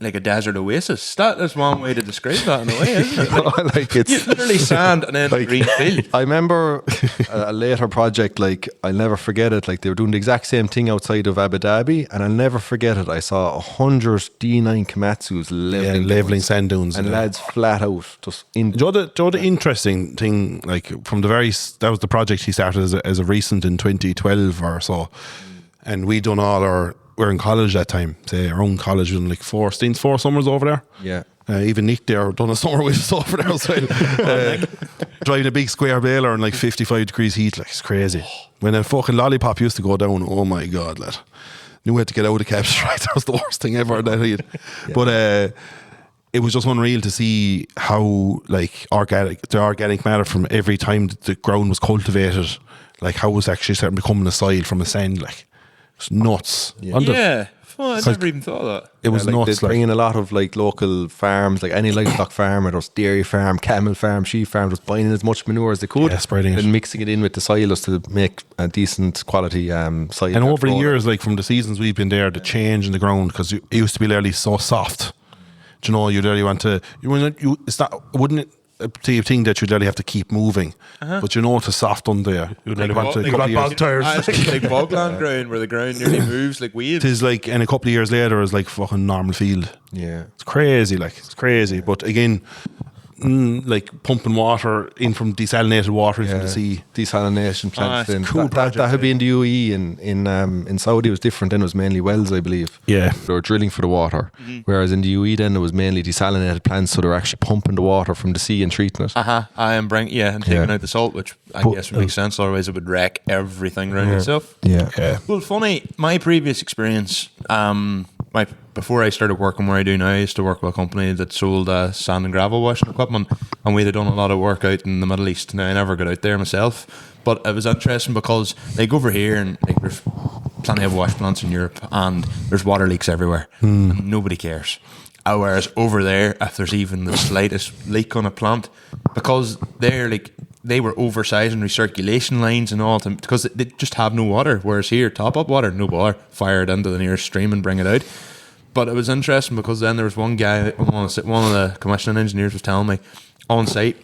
like a desert oasis. That is one way to describe that in a way, isn't it? Like it's It's literally sand and then a green field. I remember a later project, like I'll never forget it. Like they were doing the exact same thing outside of Abu Dhabi, and I'll never forget it. I saw 100 D9 Komatsus leveling sand dunes. and lads flat out just in. Do you know the interesting thing, like from the that was the project he started as a recent in 2012 or so, and we done we're in college that time, say our own college, we done like 4 summers over there. Yeah. Even Nick there done a summer with us over there as well. Driving a big square baler in like 55 degrees heat, like it's crazy. When a fucking lollipop used to go down, oh my god, lad. Knew we had to get out of the cabs, right? That was the worst thing ever that heat. Yeah. But it was just unreal to see how like the organic matter from every time the ground was cultivated, like how it was actually starting becoming a soil from a sand, like it's nuts. Yeah. Well, I never even thought of that. It was like nuts. They bring in a lot of like local farms, like any livestock farm, or there's dairy farm, camel farm, sheep farm, just buying in as much manure as they could, spreading it, and mixing it in with the soil just to make a decent quality soil. And over the years, like from the seasons we've been there, the change in the ground, because it used to be literally so soft. Do you know, you really want to? It's not. Wouldn't it? A thing that you'd really have to keep moving, but you know it's soft under there. You'd really want to. bog tires. It's like bogland ground where the ground nearly moves like waves. It is like, and a couple of years later, it's like fucking normal field. Yeah, it's crazy. Like it's crazy, but again, like pumping water in from desalinated water from the sea. Desalination plants. Cool that had been the UAE in Saudi. It was different. Then it was mainly wells, I believe. Yeah, they were drilling for the water, whereas in the UAE then it was mainly desalinated plants. So they're actually pumping the water from the sea and treating it. I am bringing and taking out the salt, which I guess would make sense. Otherwise, it would wreck everything around itself. Yeah. Well, funny. My previous experience, before I started working where I do now, I used to work with a company that sold sand and gravel washing equipment, and we'd have done a lot of work out in the Middle East. Now I never got out there myself, but it was interesting because like over here and like there's plenty of wash plants in Europe, and there's water leaks everywhere. And nobody cares. Whereas over there, if there's even the slightest leak on a plant, because they were oversizing recirculation lines and all, because they just have no water. Whereas here, top up water, no bother, fire it into the nearest stream and bring it out. But it was interesting because then there was one guy, one of the commissioning engineers was telling me on site,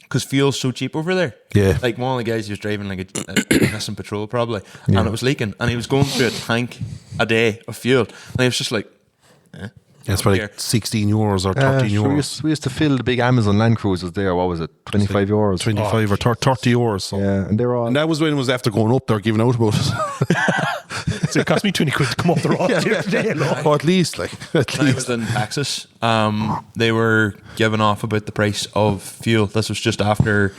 because fuel's so cheap over there. Yeah. Like one of the guys, he was driving like a Nissan Patrol probably, and it was leaking, and he was going through a tank a day of fuel, and he was just like, it's probably like 16 euros or 13 euros. We used to fill the big Amazon Land Cruisers there. What was it? 25 euros? 25 or 30 euros. So. Yeah, and they're all. And that was when it was after going up, they're giving out about it. So it cost me 20 quid to come off the road today. Oh, at least. When I was in Texas, they were giving off about the price of fuel. This was just after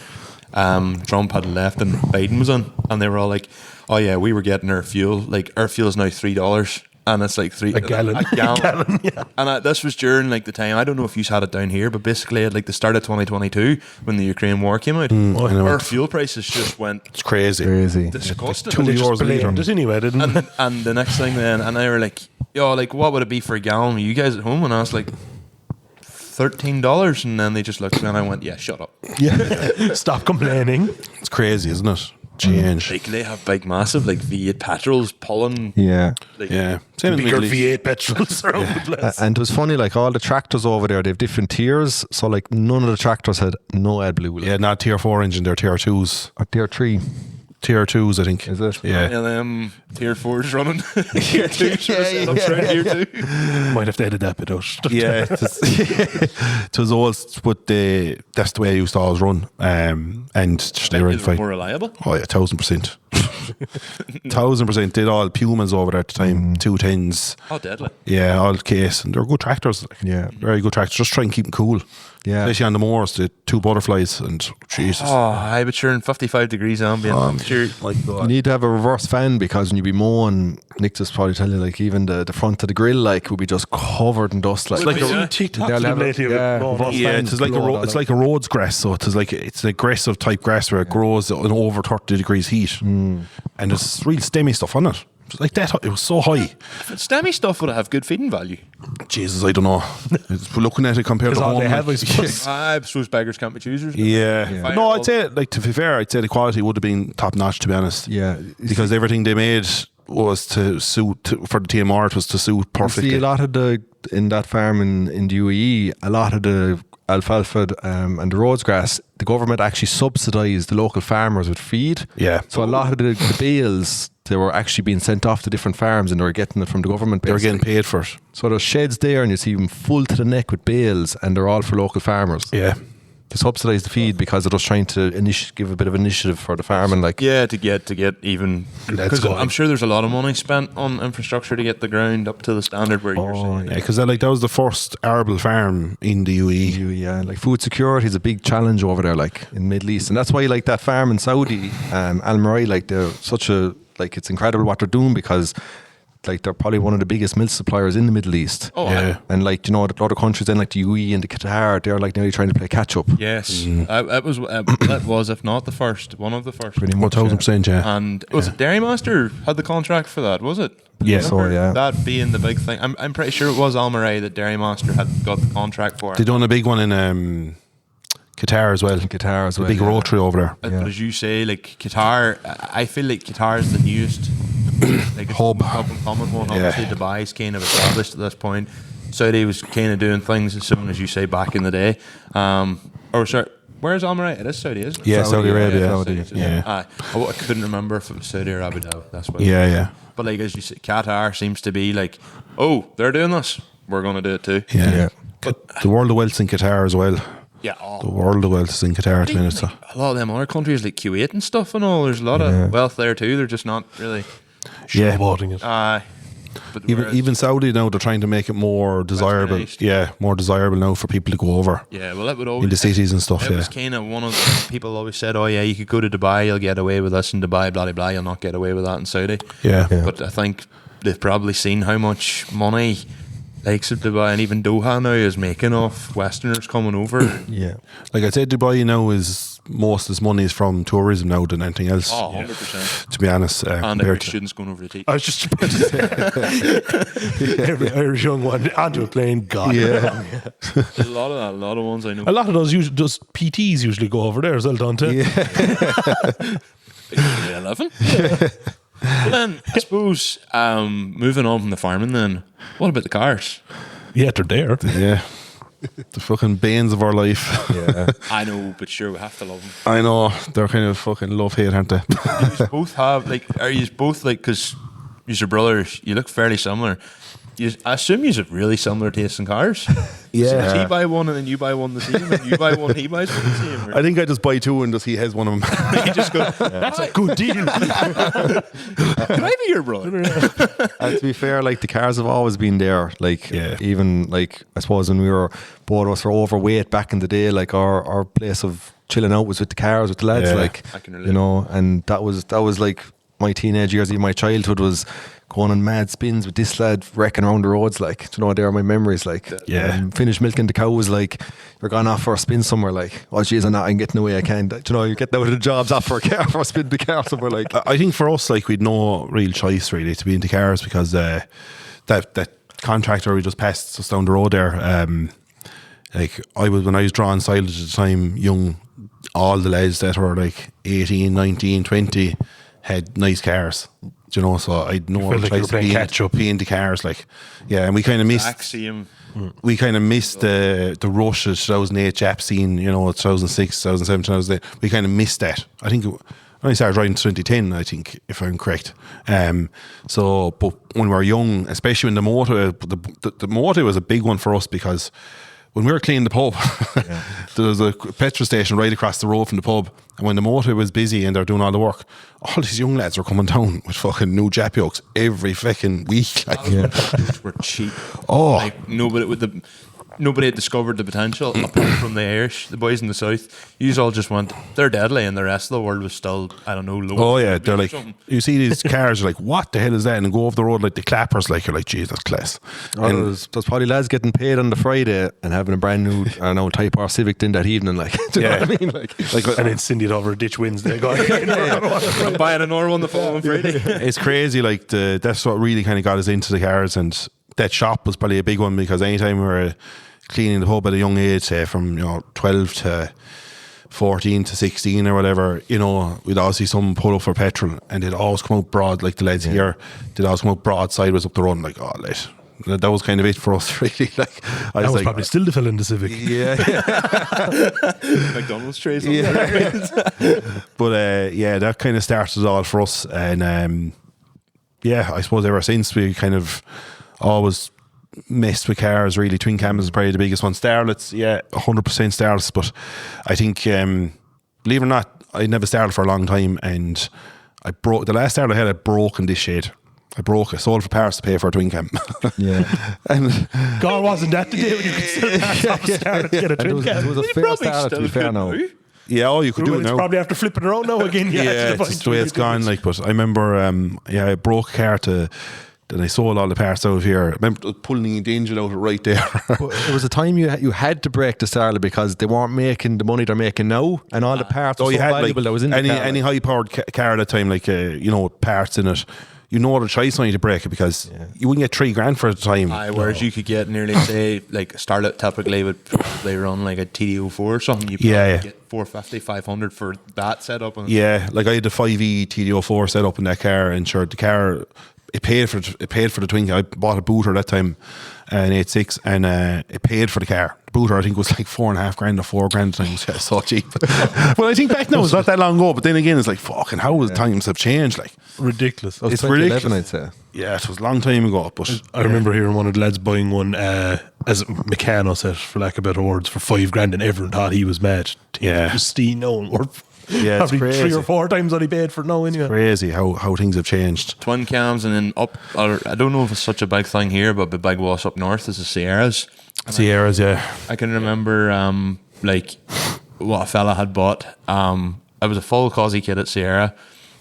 Trump had left and Biden was on, and they were all like, "Oh yeah, we were getting our fuel. Like our fuel is now $3." And it's like a gallon. A gallon. Yeah. And this was during like the time, I don't know if you had it down here, but basically at like the start of 2022 when the Ukraine war came out, our fuel prices just went, it's crazy. disgusting. €2 a litre. Anyway, didn't and the next thing then, and they were like, yo, like what would it be for a gallon with you guys at home? And I was like, $13. And then they just looked at me and I went, yeah, shut up. Yeah. Stop complaining. It's crazy, isn't it? Change. Like they have big massive like V8 petrols pulling. Yeah. Like, Yeah. Same in the Bigger Middle East. V8 petrols around the place. And it was funny, like all the tractors over there, they have different tiers. So like none of the tractors had no AdBlue. Like, Yeah, not tier 4 engine, they're tier 2s. or tier 3. Tier 2s, I think. Is it? Yeah. and tier 4's running. Tier 2 tier 2. Might have to edit that bit out. Yeah, it was always, but that's the way I used to always run. And they were fine. More reliable. Oh yeah, 1000%. 1000%. Did all Pumas over there at the time, 210s. Oh, deadly. Yeah, all case, and they're good tractors. Like, Yeah. very good tractors. Just try and keep them cool. Yeah. Especially on the moors, the 2 butterflies, and Jesus. Oh, I but sure in 55 degrees ambient. I'm sure. My You God. need to have a reverse fan because when you be mowing, Nick just probably tell you, like even the front of the grill like will be just covered in dust. Like, like Yeah. they'll have it- reverse Yeah, fans it's like blow it's that like a Rhodes grass, so it's an aggressive type grass where it grows in over 30 degrees heat, and there's real stemmy stuff on it. It was like that. It was so high. Stemmy stuff would have good feeding value. Jesus, I don't know. It's- looking at it compared Because to all home, they have, I like- suppose. I suppose beggars can't be choosers. Yeah. But No, I'd say, like, to be fair, I'd say the quality would have been top notch, to be honest. Yeah. Because everything they made was to suit for the TMR. It was to suit perfectly. See, a lot of in that farm in the UAE, a lot of the alfalfa and the Rhodes grass, the government actually subsidised the local farmers with feed. Yeah. So a lot of the bales, they were actually being sent off to different farms and they were getting it from the government. They were getting paid for it. So there's sheds there and you see them full to the neck with bales and they're all for local farmers. Yeah. To subsidise the feed because they're just trying to give a bit of initiative for the farming. Like, Yeah, to get even, because go. I'm sure there's a lot of money spent on infrastructure to get the ground up to the standard where you're saying. Yeah, because that was the first arable farm in the UAE. yeah, like food security is a big challenge over there, like in Middle East, and that's why like that farm in Saudi, Al Marai, like they're such a it's incredible what they're doing because like they're probably one of the biggest milk suppliers in the Middle East. Oh, Yeah. And like the other countries then like the UAE and the Qatar, they're like nearly trying to play catch up. Yes, that was, if not the first, one of the first. Pretty much. 1000%, yeah. And was it Dairymaster had the contract for that? Was it? Yeah. So, yeah. That being the big thing. I'm pretty sure it was Al Marai that Dairymaster had got the contract for. They done a big one in Qatar as well. In Qatar as well. Big yeah. rotary over there. But as you say, like Qatar, I feel like Qatar is the newest like it's Hub. up and coming one. Yeah. Obviously, Dubai's kind of established at this point. Saudi was kind of doing things as soon as you say back in the day. Or sorry, where's Al Marai? It is Saudi, isn't it? Yeah, Saudi Arabia. Saudi, yeah. I couldn't remember if it was Saudi or Abu Dhabi. That's what. Yeah, yeah. But like as you say, Qatar seems to be like, oh, they're doing this, we're going to do it too. Yeah. Yeah. But the world of wealth's in Qatar as well. Yeah. The world of wealth is in Qatar at the minute. So. A lot of them other countries like Kuwait and stuff and all, there's a lot of wealth there too. They're just not really. Yeah. Showboating it. But Even Saudi now, they're trying to make it more desirable. Westernized. Yeah, more desirable now for people to go over yeah, well, that would always in the cities and stuff. It Yeah. was kind of one of the people always said, "Oh yeah, you could go to Dubai, you'll get away with this in Dubai, blah blah blah. You'll not get away with that in Saudi." Yeah. But I think they've probably seen how much money likes of Dubai and even Doha now is making off Westerners coming over. Yeah. Like I said, Dubai now is most of its money is from tourism now than anything else. Oh, 100%. To be honest, And compared Irish to students going over to teach. I was just about to say, every Irish young one onto a plane, God. Yeah. A lot of that, a lot of ones I know. A lot of those PTs usually go over there as well, don't they? Yeah. 11. Well then, I suppose moving on from the farming, then what about the cars? Yeah, they're there. Yeah. The fucking banes of our life. Yeah. I know, but sure, we have to love them. I know. They're kind of fucking love hate, aren't they? You both have are you both like, because you're brothers, you look fairly similar. I assume you have really similar tastes in cars. Yeah. So does he buy one and then you buy one the same, and you buy one, he buys one the same. Or? I think I just buy two and just he has one of them. You just go, That's a good deal. can I be your brother? And to be fair, like the cars have always been there. Like Yeah. even like I suppose when we were both of us were overweight back in the day, like our place of chilling out was with the cars with the lads. Yeah. Like I can relate. you know, and that was like my teenage years, even my childhood was going on mad spins with this lad wrecking around the roads. Like, you know, they are my memories. Like, Yeah. Finish milking the cows. Like, you're gone off for a spin somewhere. Like, oh jeez, I'm getting away. I can't. You know, you're getting out of the jobs off for a car for a spin the car somewhere. Like, I think for us, like, we'd no real choice really to be into cars because that contractor we just passed just down the road there. Like when I was drawing silage at the time, young, all the lads that were like 18, 19, 20 had nice cars. Do you know, so I'd no felt like you were choice playing to catch up. be into cars, like, yeah, and we kind of missed. Same. We kind of missed the rush of 2008 Jap scene, you know, 2006, 2007, 2008. We kind of missed that. I think when I started riding 2010, I think, if I'm correct. So, but when we were young, especially when the motor was a big one for us because when we were cleaning the pub, there was a petrol station right across the road from the pub. And when the motor was busy and they're doing all the work, all these young lads were coming down with fucking new Jap yokes every fucking week. Like, Were cheap. oh, Like nobody had discovered the potential apart from the Irish, the boys in the south. You all just went, they're deadly, and the rest of the world was still, I don't know, low. oh yeah, they're like, Something. you see these cars, you're like, what the hell is that? And go off the road like the clappers, like, you're like, geez, that's class. And there's probably lads getting paid on the Friday and having a brand new, I don't know, Type R Civic in that evening. Like, do you know what I mean? Like, And then Cindy it over a ditch Wednesday. I'm buying another one the following Friday. it's crazy, like, that's what really kind of got us into the cars. And that shop was probably a big one because anytime we were cleaning the pub at a young age, say from 12 to 14 to 16 or whatever, you know, we'd always see someone pull up for petrol and they'd always come out broad, like the lads here, they'd always come out broad sideways up the run, like, oh, late. That was kind of it for us, really. Like, I That was like, probably still the fella in the Civic. yeah. McDonald's trays. But yeah, that kind of started it all for us. And yeah, I suppose ever since we kind of always messed with cars, really. Twin cams is probably the biggest one. Starlets, yeah, 100% Starlets. But I think, believe it or not, I never started for a long time, and I broke the last Starlet I had a broken this shade. I broke it, sold for parts to pay for a twin cam. Yeah. And God, wasn't that the day when you could still pass off a Star to get a twin cam? It was a fair start, to be fair now. yeah, oh, you could do Well, it it's now. probably after flipping around now again. Yeah, it's just the way it's gone. Like, but I remember, yeah, I broke a car to. Then I sold all the parts out of here. I remember pulling the engine out right there. It was a time you had to break the Starlet because they weren't making the money they're making now, and all the parts were so valuable that was in the car. Any high powered car at that time, like you know, parts in it. You know what a choice on you to break it because you wouldn't get $3,000 for the time. Whereas you could get nearly, say, like a Starlet typically would probably run like a TD04 or something. You probably get 450, 500 for that setup. And yeah, like I had the 5E TD04 set up in that car, and sure, the car it paid for the twin car. I bought a booter that time, an 8.6, and it paid for the car. The booter I think was like $4,500 or $4,000 at the time. It was so cheap. Well, I think back now it's not that long ago, but then again it's like fucking how the times have changed. Like Ridiculous. it's 2011, ridiculous. I'd say. Yeah, it was a long time ago, but I remember hearing one of the lads buying one as a mechano set, for lack of better words, for $5,000, and everyone thought he was mad. Yeah. Pristine, no one worth. Yeah, it's probably crazy. 3 or 4 times what he paid for it now anyway. crazy how things have changed. twin cams, and then up, or I don't know if it's such a big thing here, but the big was up north is the Sierras. Sierras, yeah. I can remember like what a fella had bought. It was a full Causey kit at Sierra.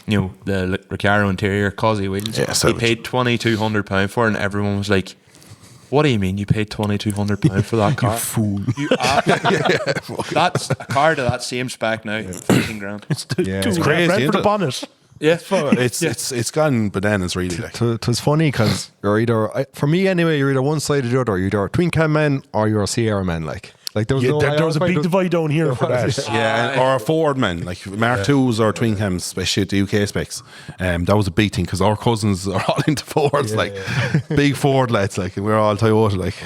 You know, the Recaro interior, Causey wheels. Yeah, he savage. paid £2,200 for it, and everyone was like, "What do you mean you paid £2,200 for that car? You fool. That's a car to that same spec now, £15,000." It's it's crazy, for isn't the it? bonnet. Yeah, It's gone bananas, really. Like. It was funny because you're either, for me anyway, you're either one side or the other. You're either a twin cam man or you're a Sierra man. Like there was Yeah, no. there was a big divide down here for that. Yeah, or a Ford man, like Mark IIs or twin cams, especially at the UK specs. That was a big thing because our cousins are all into Fords, big Ford lads, like, and we're all Toyota, like.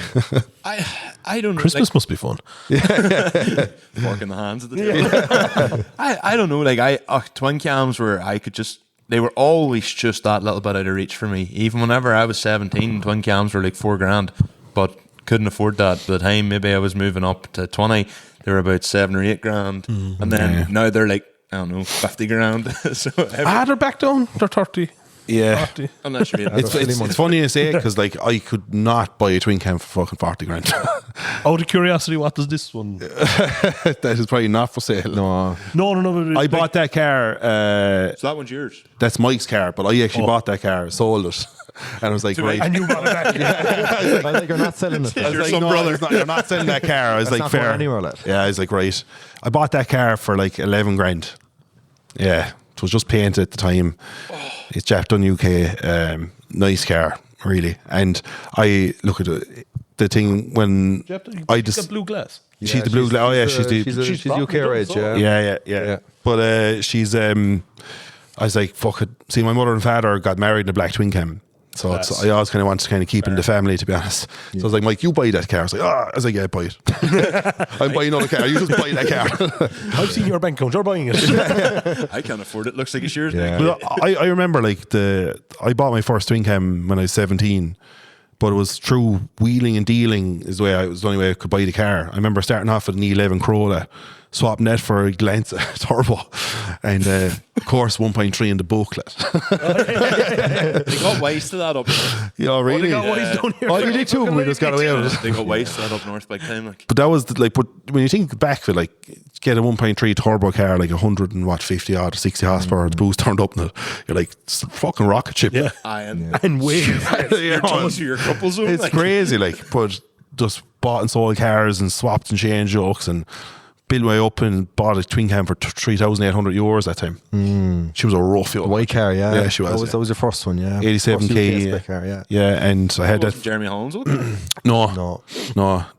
I don't know. Christmas must be fun. Fork in the hands at the table. I don't know. Like twin cams were, I could just, they were always just that little bit out of reach for me. Even whenever I was 17, twin cams were like $4,000, but couldn't afford that. By the time maybe I was moving up to 20, they were about $7,000 or $8,000, and then now they're like, I don't know, $50,000. So They're back down. They're 30. Yeah, 40. I'm not sure. it's funny to say because like I could not buy a twin cam for fucking $40,000. Out of curiosity, what does this one? That is probably not for sale. No. No. I bought that car. So that one's yours. That's Mike's car, but I actually bought that car, sold it, and I was like, right. And you brought it back. I think you're not selling it. I was like, no, you're not selling that car. I was like, not going fair. anywhere, lad. Yeah, I was like, right. I bought that car for like $11,000. Yeah, it was just painted at the time. It's Jack Dunn UK, nice car, really. And I look at the thing when I She's just got blue glass. she's the blue. Oh yeah, she's UK rage. Yeah. yeah. But she's I was like, fuck it. See, my mother and father got married in a black twin cam. So it's, I always kind of want to kind of keep in the family, to be honest. So I was like, Mike, you buy that car. I was like, I was like, yeah, buy it. I'm buying another car. You just buy that car. I've seen your bank account. You're buying it. I can't afford it. Looks like it's yours. Yeah. Now. But I remember like I bought my first twin cam when I was 17, but it was through wheeling and dealing is the only way I could buy the car. I remember starting off with an E11 Corolla, swapping that for a Glance turbo, and of course 1.3 in the booklet. They got wasted that up north. Yeah, really. They got ways down here. Oh, you did too, but we just got away with it. They got wasted that up north big time. Like. But that was but when you think back of it, like get a 1.3 turbo car, like 150 odd, 60 horsepower, the boost turned up, and you're like, it's a fucking rocket ship. Yeah. And ways. You're jealous of your couple zone. It's like. crazy, like, but just bought and sold cars and swapped and changed yokes and built my way up and bought a twin cam for €3,800 that time. She was a rough yoke. White car, yeah. Yeah, she was. That was your first one, yeah. 87k. First UK car, yeah. Yeah, and I had that. Jeremy Holmes with it? No.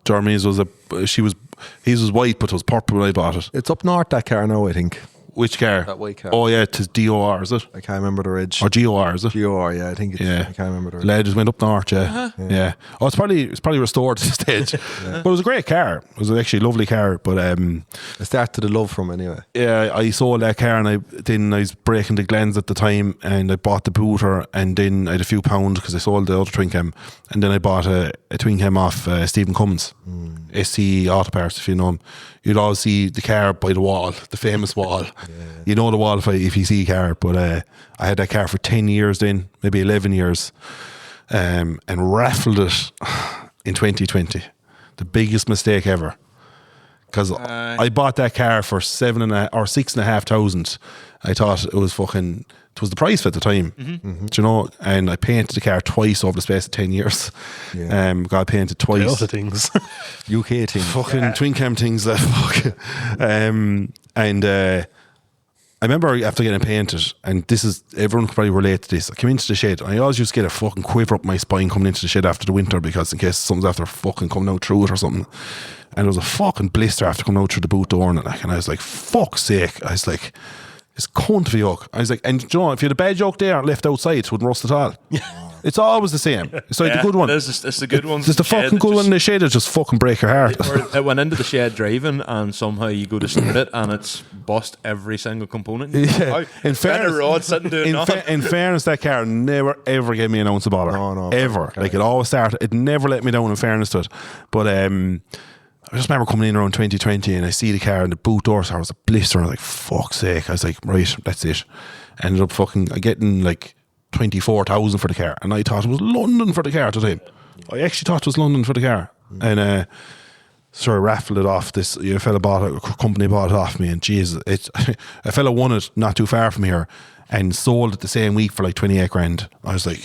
Germany's was she was his was white, but it was purple when I bought it. It's up north, that car now, I think. Which car? That white car. Oh yeah, it is DOR, is it? I can't remember the reg. Or GOR, is it? GOR, yeah, I think it's, Yeah. I can't remember the reg. Led just went up north, yeah. Yeah. Oh, it's probably restored at this stage. But it was a great car. It was actually a lovely car. But I started the love from anyway. yeah, I sold that car and I was breaking the Glens at the time, and I bought the booter, and then I had a few pounds because I sold the other twin cam, and then I bought a twin cam off Stephen Cummins, SC Auto Parts, if you know him. You'd always see the car by the wall, the famous wall. You know the wall if you see a car. But I had that car for 10 years then, maybe 11 years, and raffled it in 2020. The biggest mistake ever. Because I bought that car for 6,500. I thought it was it was the price at the time, do you know? And I painted the car twice over the space of 10 years. Got painted twice. The other things. UK thing. Fucking twin cam things that fuck. I remember after getting painted, and this is, everyone could probably relate to this. I came into the shed, and I always used to get a fucking quiver up my spine coming into the shed after the winter, because in case something's after fucking coming out through it or something. And there was a fucking blister after coming out through the boot door, and I was like, fuck's sake. I was like, it's cunt of a yoke. I was like, and you know, if you had a bad yoke there left outside, it wouldn't rust at all. It's always the same. It's like the good one. It's the good ones. It's the fucking good one in the shed that just fucking break your heart. Or it went into the shed driving, and somehow you go to start it, and it's bust every single component. Yeah. In fairness, rod sitting doing nothing. in fairness, that car never ever gave me an ounce of bother. No, ever. okay. Like, it always started. It never let me down. In fairness to it, but I just remember coming in around 2020, and I see the car and the boot door, so I was a blister. And I was like, fuck's sake. I was like, right, that's it. Ended up fucking getting like 24,000 for the car, and I thought it was London for the car at the time. I actually thought it was London for the car, and sort of raffled it off. This fella company bought it off me, and Jesus, a fella won it not too far from here, and sold it the same week for like 28 grand. I was like,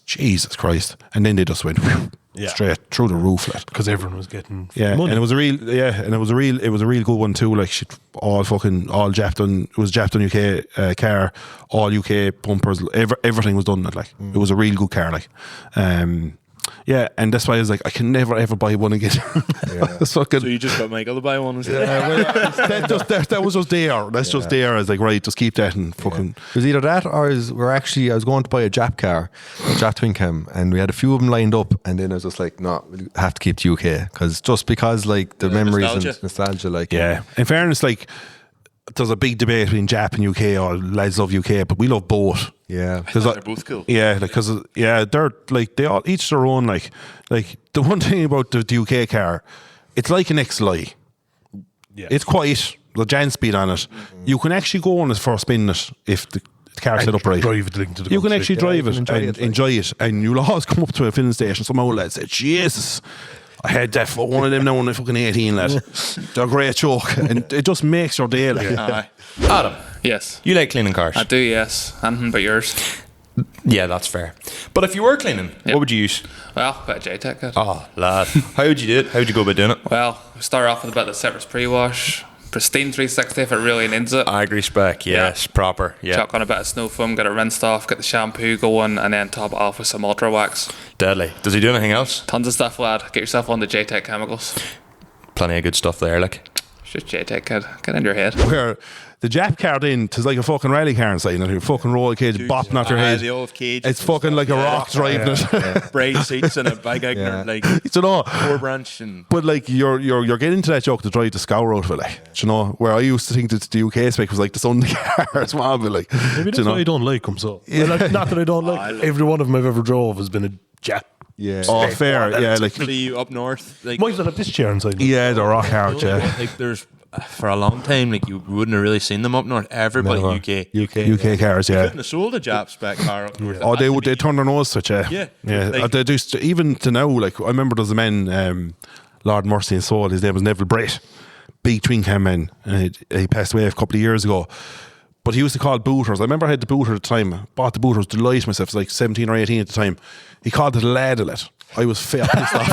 Jesus Christ! And then they just went straight through the roof, like. Because everyone was getting Yeah, money. and it was a real good one too. Like, all Japton. It was Japton UK car, all UK bumpers. Everything was done. Like, it was a real good car. Like, yeah, and that's why I was like, I can never ever buy one again. It's fucking. So you just got Michael to buy one instead? That was just there. That's just there. I was like, right, just keep that and fucking. It was either that, or I was going to buy a Jap car, a Jap twin cam, and we had a few of them lined up, and then I was just like, no, we'll have to keep the UK, because like the memories and nostalgia, like. Yeah. In fairness, like, there's a big debate between Jap and UK, or lads love UK, but we love both. Yeah, They're both cool. Yeah, because they're like, they all each their own. Like the one thing about the UK car, it's like an XLI. Yeah. It's quiet. The giant speed on it. You can actually go on it for a spin it if the car's set up right. Drive it into the You can country. actually drive it enjoy and it, like. enjoy it, and you'll always come up to a filling station. Some old lad said, Jesus, I had that for one of them now when I'm fucking 18, lad. They're a great joke, and it just makes your day. Like. Aye. Adam, Yes. you like cleaning cars? I do, yes. Anything but yours. Yeah, that's fair. But if you were cleaning, what would you use? Well, a bit of JTech good. Oh, lad. How would you do it? How would you go about doing it? Well, we start off with a bit of citrus pre-wash. Pristine 360 if it really needs it. Agri spec, yes, proper. Yeah. Chuck on a bit of snow foam, get it rinsed off, get the shampoo going, and then top it off with some ultra wax. Deadly. Does he do anything else? Tons of stuff, lad. Get yourself on the JTech chemicals. Plenty of good stuff there, like. It's just JTech, kid. Get in your head. Where the Jap car in, it's like a fucking rally car inside, and you fucking roller cage bopping off your head. The old cage. It's fucking like a rock driving it. Braid seats and a big ignorant, like, You know, 4-branch and. but like you're getting into that joke to drive the scour out of it, like, do you know, where I used to think that the UK spec was like the Sunday cars, man, but like, Maybe do that's why I don't like them. So not that I don't like. Every one of them I've ever drove has been a Jap. Yeah. oh, fair, yeah, like, See you up north, like, Might have this chair inside. yeah, the rock hard, yeah. like there's for a long time, like, you wouldn't have really seen them up north. Everybody UK. UK cars, yeah. Couldn't have sold a Jap spec car up north. Oh, they turn their nose to it, yeah. Yeah. Like- They do even to now. Like, I remember there's a man, Lord Mercy and Soul. His name was Neville Brett, big twin cam man, and he passed away a couple of years ago. But he used to call it booters. I remember I had the booter at the time. Bought the booters, delighted myself. It was like 17 or 18 at the time. He called it a lad a lot. I was pissed off.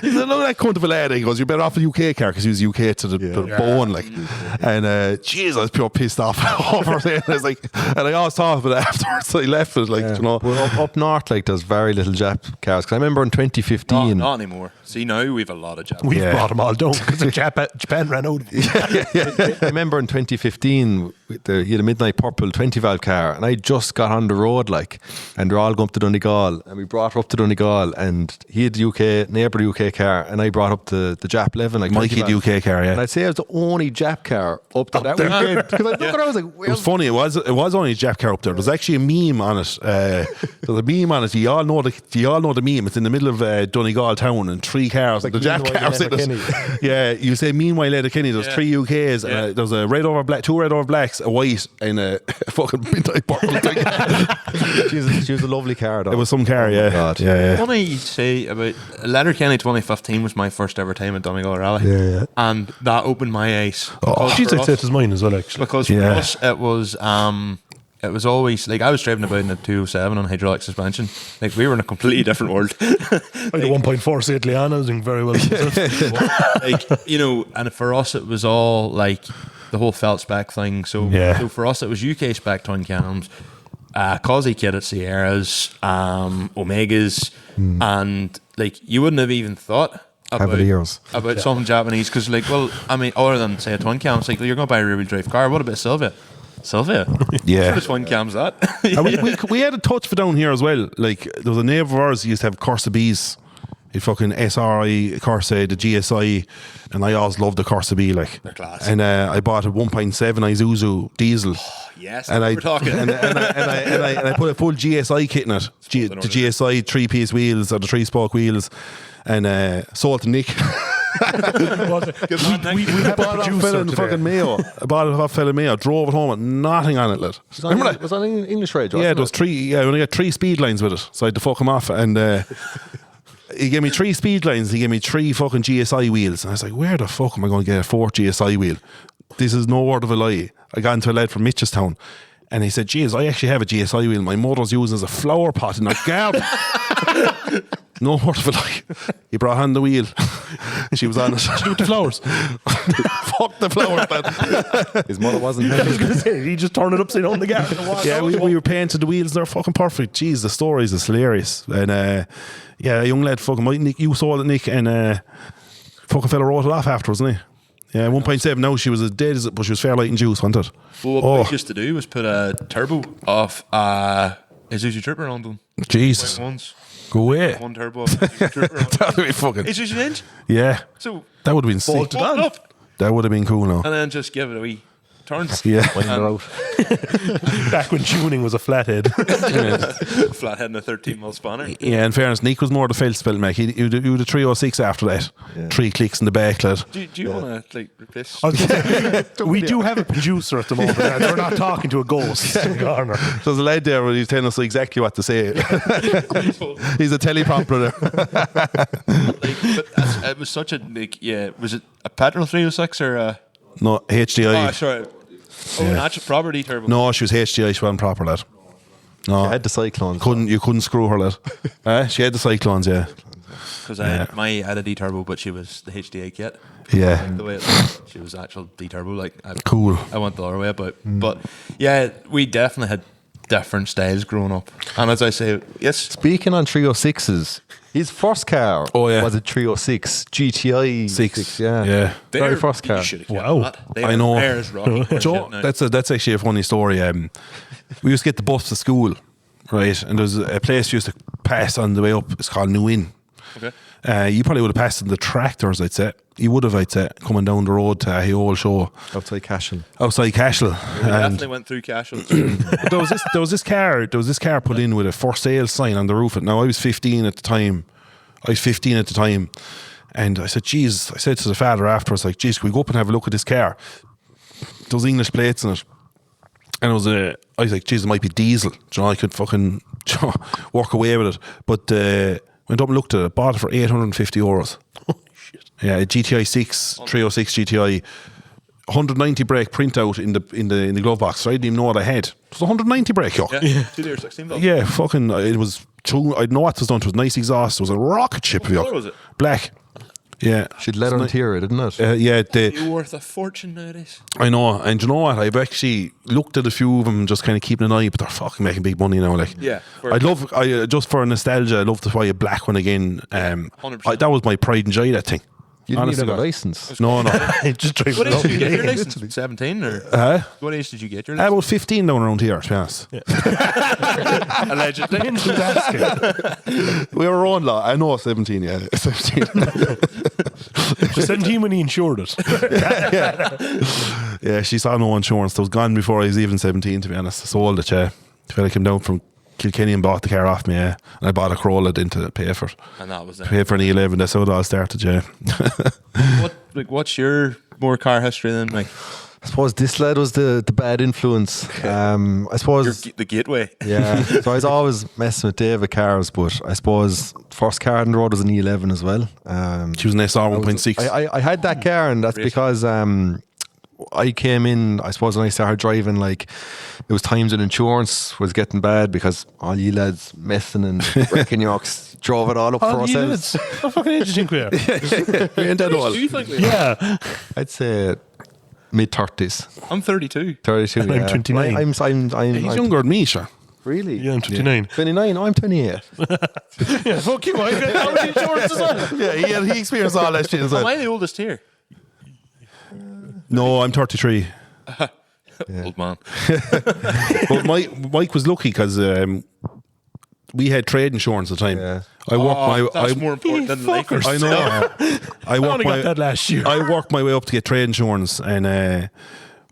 He said, look at that cunt of a lad. He goes, you're better off a UK car because he was UK to the bone. Like. And jeez, I was pure pissed off over there. I was like, and I always thought about it afterwards. So I left it, like, you know. Well, up north, like, there's very little Jap cars. Because I remember in 2015. Not anymore. See, now we've a lot of Japanese. We've brought them all down because Japan ran out. I remember in 2015, he had a Midnight Purple 20 valve car, and I just got on the road, like, and they're all going up to Donegal, and we brought her up to Donegal, and he had the neighbour UK car, and I brought up the Jap 11, like Mikey had the UK car, yeah. And I'd say I was the only Jap car up to that weekend. Because I looked at it, I was like, it was funny. It was only a Jap car up there. There's actually a meme on it. There's a meme on it. You all know the meme. It's in the middle of Donegal town, and 3 cars. Like the Jap cars in it. Yeah, you say meanwhile Letterkenny. There's 3 UKs. There's a red over black, 2 red over blacks, a white, and a fucking midnight purple thing. She was a lovely car, though. It was some car, yeah. Funny you say about Letterkenny 2015 was my first ever time at Donegal Rally. Yeah. And that opened my eyes. She's exact as mine as well, actually. Because for us, it was always, like, I was driving about in a 207 on hydraulic suspension. Like, we were in a completely different world. I had a 1.4 St. Leanna doing very well. Like, you know, and for us, it was all, like, the whole felt spec thing. So for us, it was UK spec twin cams, Causey kit at Sierras, Omegas, and, like, you wouldn't have even thought about something Japanese, because, like, well, I mean, other than, say, a twin cam, it's like, you're going to buy a rear-wheel drive car. What about Sylvia? Yeah. Which one cams that? we had a touch for down here as well. Like, there was a neighbour of ours who used to have Corsa Bs. He fucking SRI, Corsa, the GSI, and I always loved the Corsa B, like. They're class. And I bought a 1.7 Isuzu diesel. Oh, yes, and we're talking. And I put a full GSI kit in it. The GSI 3-piece wheels, or the 3-spoke wheels, and sold to Nick. we had bought it off fella in fucking Mayo. I bought it off fella in Mayo. Drove it home with nothing on it. Like. Remember that? Was on English radio? Yeah, there was 3. Yeah, I only got 3 speed lines with it, so I had to fuck him off. And he gave me 3 speed lines. He gave me 3 fucking GSI wheels. And I was like, where the fuck am I going to get a 4th GSI wheel? This is no word of a lie. I got into a lad from Mitchelstown, and he said, "Geez, I actually have a GSI wheel. My mother's using as a flower pot in a garden." No word of a lie. He brought on the wheel. She was on it. She with the flowers. Fuck the flowers, man. His mother wasn't. I was going to say, he just turned it upside down the garden. Yeah, we were painted the wheels. They're fucking perfect. Jeez, the stories is hilarious. And yeah, a young lad, fucking Nick, you sold it, Nick, and fucking fella wrote it off afterwards, didn't he? Yeah, 1.7. Now she was as dead as it, but she was fair light and juice, wasn't it? Well, what we used to do was put a turbo off Isuzu Trooper on them. Jesus. Go away. 1 turbo. That would be fucking. Isuzu engine. Yeah. So that would have been sick. That would have been cool now. And then just give it a wee turn. Yeah. Back when tuning was a flathead. Flathead and a 13mm spanner. Yeah, in fairness, Nick was more the felt spell, mate. He would a 306 after that. Yeah. 3 clicks in the back, lad. Do you want to, like, replace? We do have a producer at the moment. We're not talking to a ghost in the corner. There's a lad there where he's telling us exactly what to say. He's a teleprompter there. But it was such a, like, was it a petrol 306 or a... No, HDI. Oh, sorry. Natural property turbo. No, she was HDI. She wasn't proper, lad. No, she had the Cyclones. You couldn't screw her, lad. She had the Cyclones, yeah. Because I had a D turbo, but she was the HDI kit. Yeah. Like the way it was, she was actual D turbo. Like cool. I went the other way about, but yeah, we definitely had different styles growing up. And as I say, yes. Speaking on 306s, his first car was a 306 GTI 6. Yeah. Very first car. Wow. I know. Joe, that's actually a funny story. We used to get the bus to school, right? And there's a place we used to pass on the way up. It's called New Inn. Okay. You probably would have passed in the tractors, I'd say. You would have, I'd say, coming down the road to a whole show. Outside Cashel. We definitely went through Cashel. there was this car put in with a for sale sign on the roof. Now I was 15 at the time. And I said, geez, I said to the father afterwards, like, geez, can we go up and have a look at this car? There was English plates in it. And I was like, geez, it might be diesel. You know, I could fucking walk away with it. But went up and looked at it, bought it for €850. Oh, shit. Yeah, a GTI 6, 306 GTI. 190 brake printout in the glove box. So I didn't even know what I had. It was 190 brake, yo. Yeah. 2 litre 16 valve. Yeah, fucking, it was true. I didn't know what was done. It was nice exhaust. It was a rocket ship, What colour was it? Black. Yeah. She'd leather interior, didn't it? Yeah, You're worth a fortune nowadays. I know. And you know what? I've actually looked at a few of them, just kind of keeping an eye, but they're fucking making big money now. Like, Yeah. just for nostalgia, I'd love to buy a black one again. 100%. That was my pride and joy, that thing. You didn't Honestly, even have a God. license. No. Just drive What it age up. did you get your license? 17 or? What age did you get your license? About 15 down around here, to be honest. Allegedly. We were on lot. I know 17, yeah. 17. Just 17 when he insured it. Yeah, she saw no insurance. It was gone before I was even 17, to be honest. I sold it, yeah. I came down from Kilkenny and bought the car off me, yeah. And I bought a Corolla then to pay for it. And that was it. Pay for an E11. That's how it all started, yeah. What's your more car history then? Like I suppose this lad was the bad influence. I suppose the gateway. Yeah. So I was always messing with Dave with cars, but I suppose first car on the road was an E11 as well. She was an SR 1.6. I had that car, and that's because I came in, I suppose, when I started driving, like, it was times when insurance was getting bad because all you lads messing and wrecking yokes drove it all up for ourselves. What fucking age do you think we are? We ain't that old. Do you think we are? Yeah. I'd say mid-30s. I'm 32. 32, And I'm 29. He's younger than me, sure. Really? Yeah, I'm 29. 29, I'm 28. Yeah, fuck you. I got out of insurance as well. Yeah, he experienced all that shit as Am well. I the oldest here? No, I'm 33. Old man. But Mike was lucky because we had trade insurance at the time. Yeah. That's more important than life. I know. I only got that last year. I worked my way up to get trade insurance, and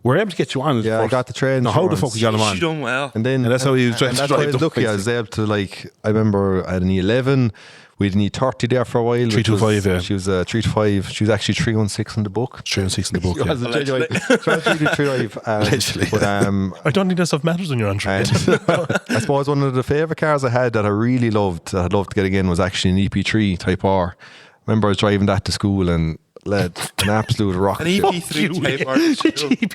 we're able to get you on. Yeah, I got the trade Now, how the insurance. fuck we got him on? You done well. And then And that's how he was trying and to that's why I drive was the lucky. I was able to, like, I remember I had an E11. We had an E30 there for a while. 325, yeah. She was 325. She was actually 316 in the book. 306 in the book. She was Yeah. a genuine 325. Allegedly. But I don't think that stuff matters when you're on train. I suppose one of the favourite cars I had that I really loved, that I'd love to get again, was actually an EP3 Type R. Remember I was driving that to school and led an absolute rocket An ship. EP3 Type R.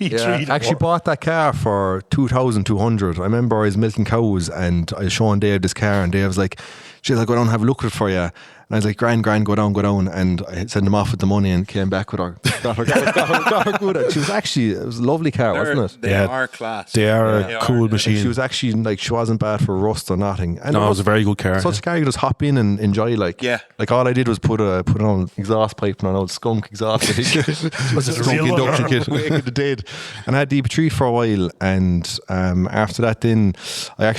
Yeah, I actually bought that car for 2,200. I remember I was milking cows and I was showing Dave this car, and Dave was like, "Geez, I'll go down and have a look at it for you." And I was like, grand, go down. And I sent him off with the money and came back with her. Got her good. And she was actually, it was a lovely car, wasn't it? They Yeah. are class. They are They a are. cool And machine. she was actually, like, she wasn't bad for rust or nothing. And No, it was a very good car. such a car you just hop in and enjoy, like. Yeah. Like, all I did was put on exhaust pipe and an old skunk exhaust. Was it a Skunk real one? induction kit. It did. And I had the EP3 for a while, and after that then I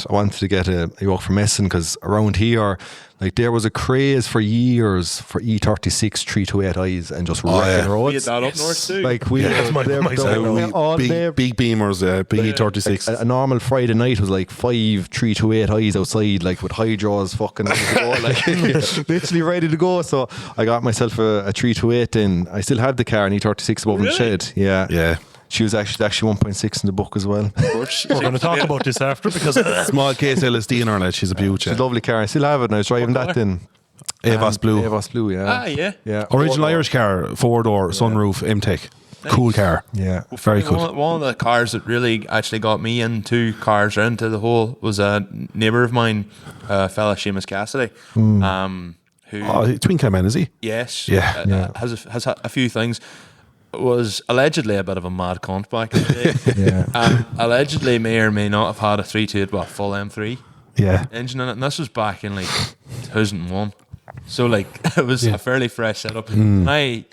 wanted to get a yoke from Essen, because around here, like, there was a craze for years for E36 328Is and just wrecking yeah. We had roads. that up north too. Like, we that's my side. all day. Big beamers, big E36. A normal Friday night was like 5 328Is outside, like, with hydros fucking ready to go, like, literally ready to go. So I got myself a 328 then. I still have the car, an E36 above in the shed. Yeah. Yeah. She was actually 1.6 in the book as well. We're going to talk about this after because Small case LSD in her, like, she's a beauty. She's a lovely car. I still have it, and I was driving that then. Avos Blue. Avos Blue, yeah. Ah, yeah. Yeah. Original Irish car, 4-door, sunroof, M-Tech. Cool car. Yeah. Very cool. One of the cars that really actually got me into cars or into the whole was a neighbour of mine, a fella Seamus Cassidy, who Twin cam man, is he? yes, Yeah. has a few things. Was allegedly a bit of a mad cunt back in the day. Yeah. Allegedly may or may not have had a 3.2 full M3 Yeah. engine in it, and this was back in like 2001. So like it was a fairly fresh setup. And I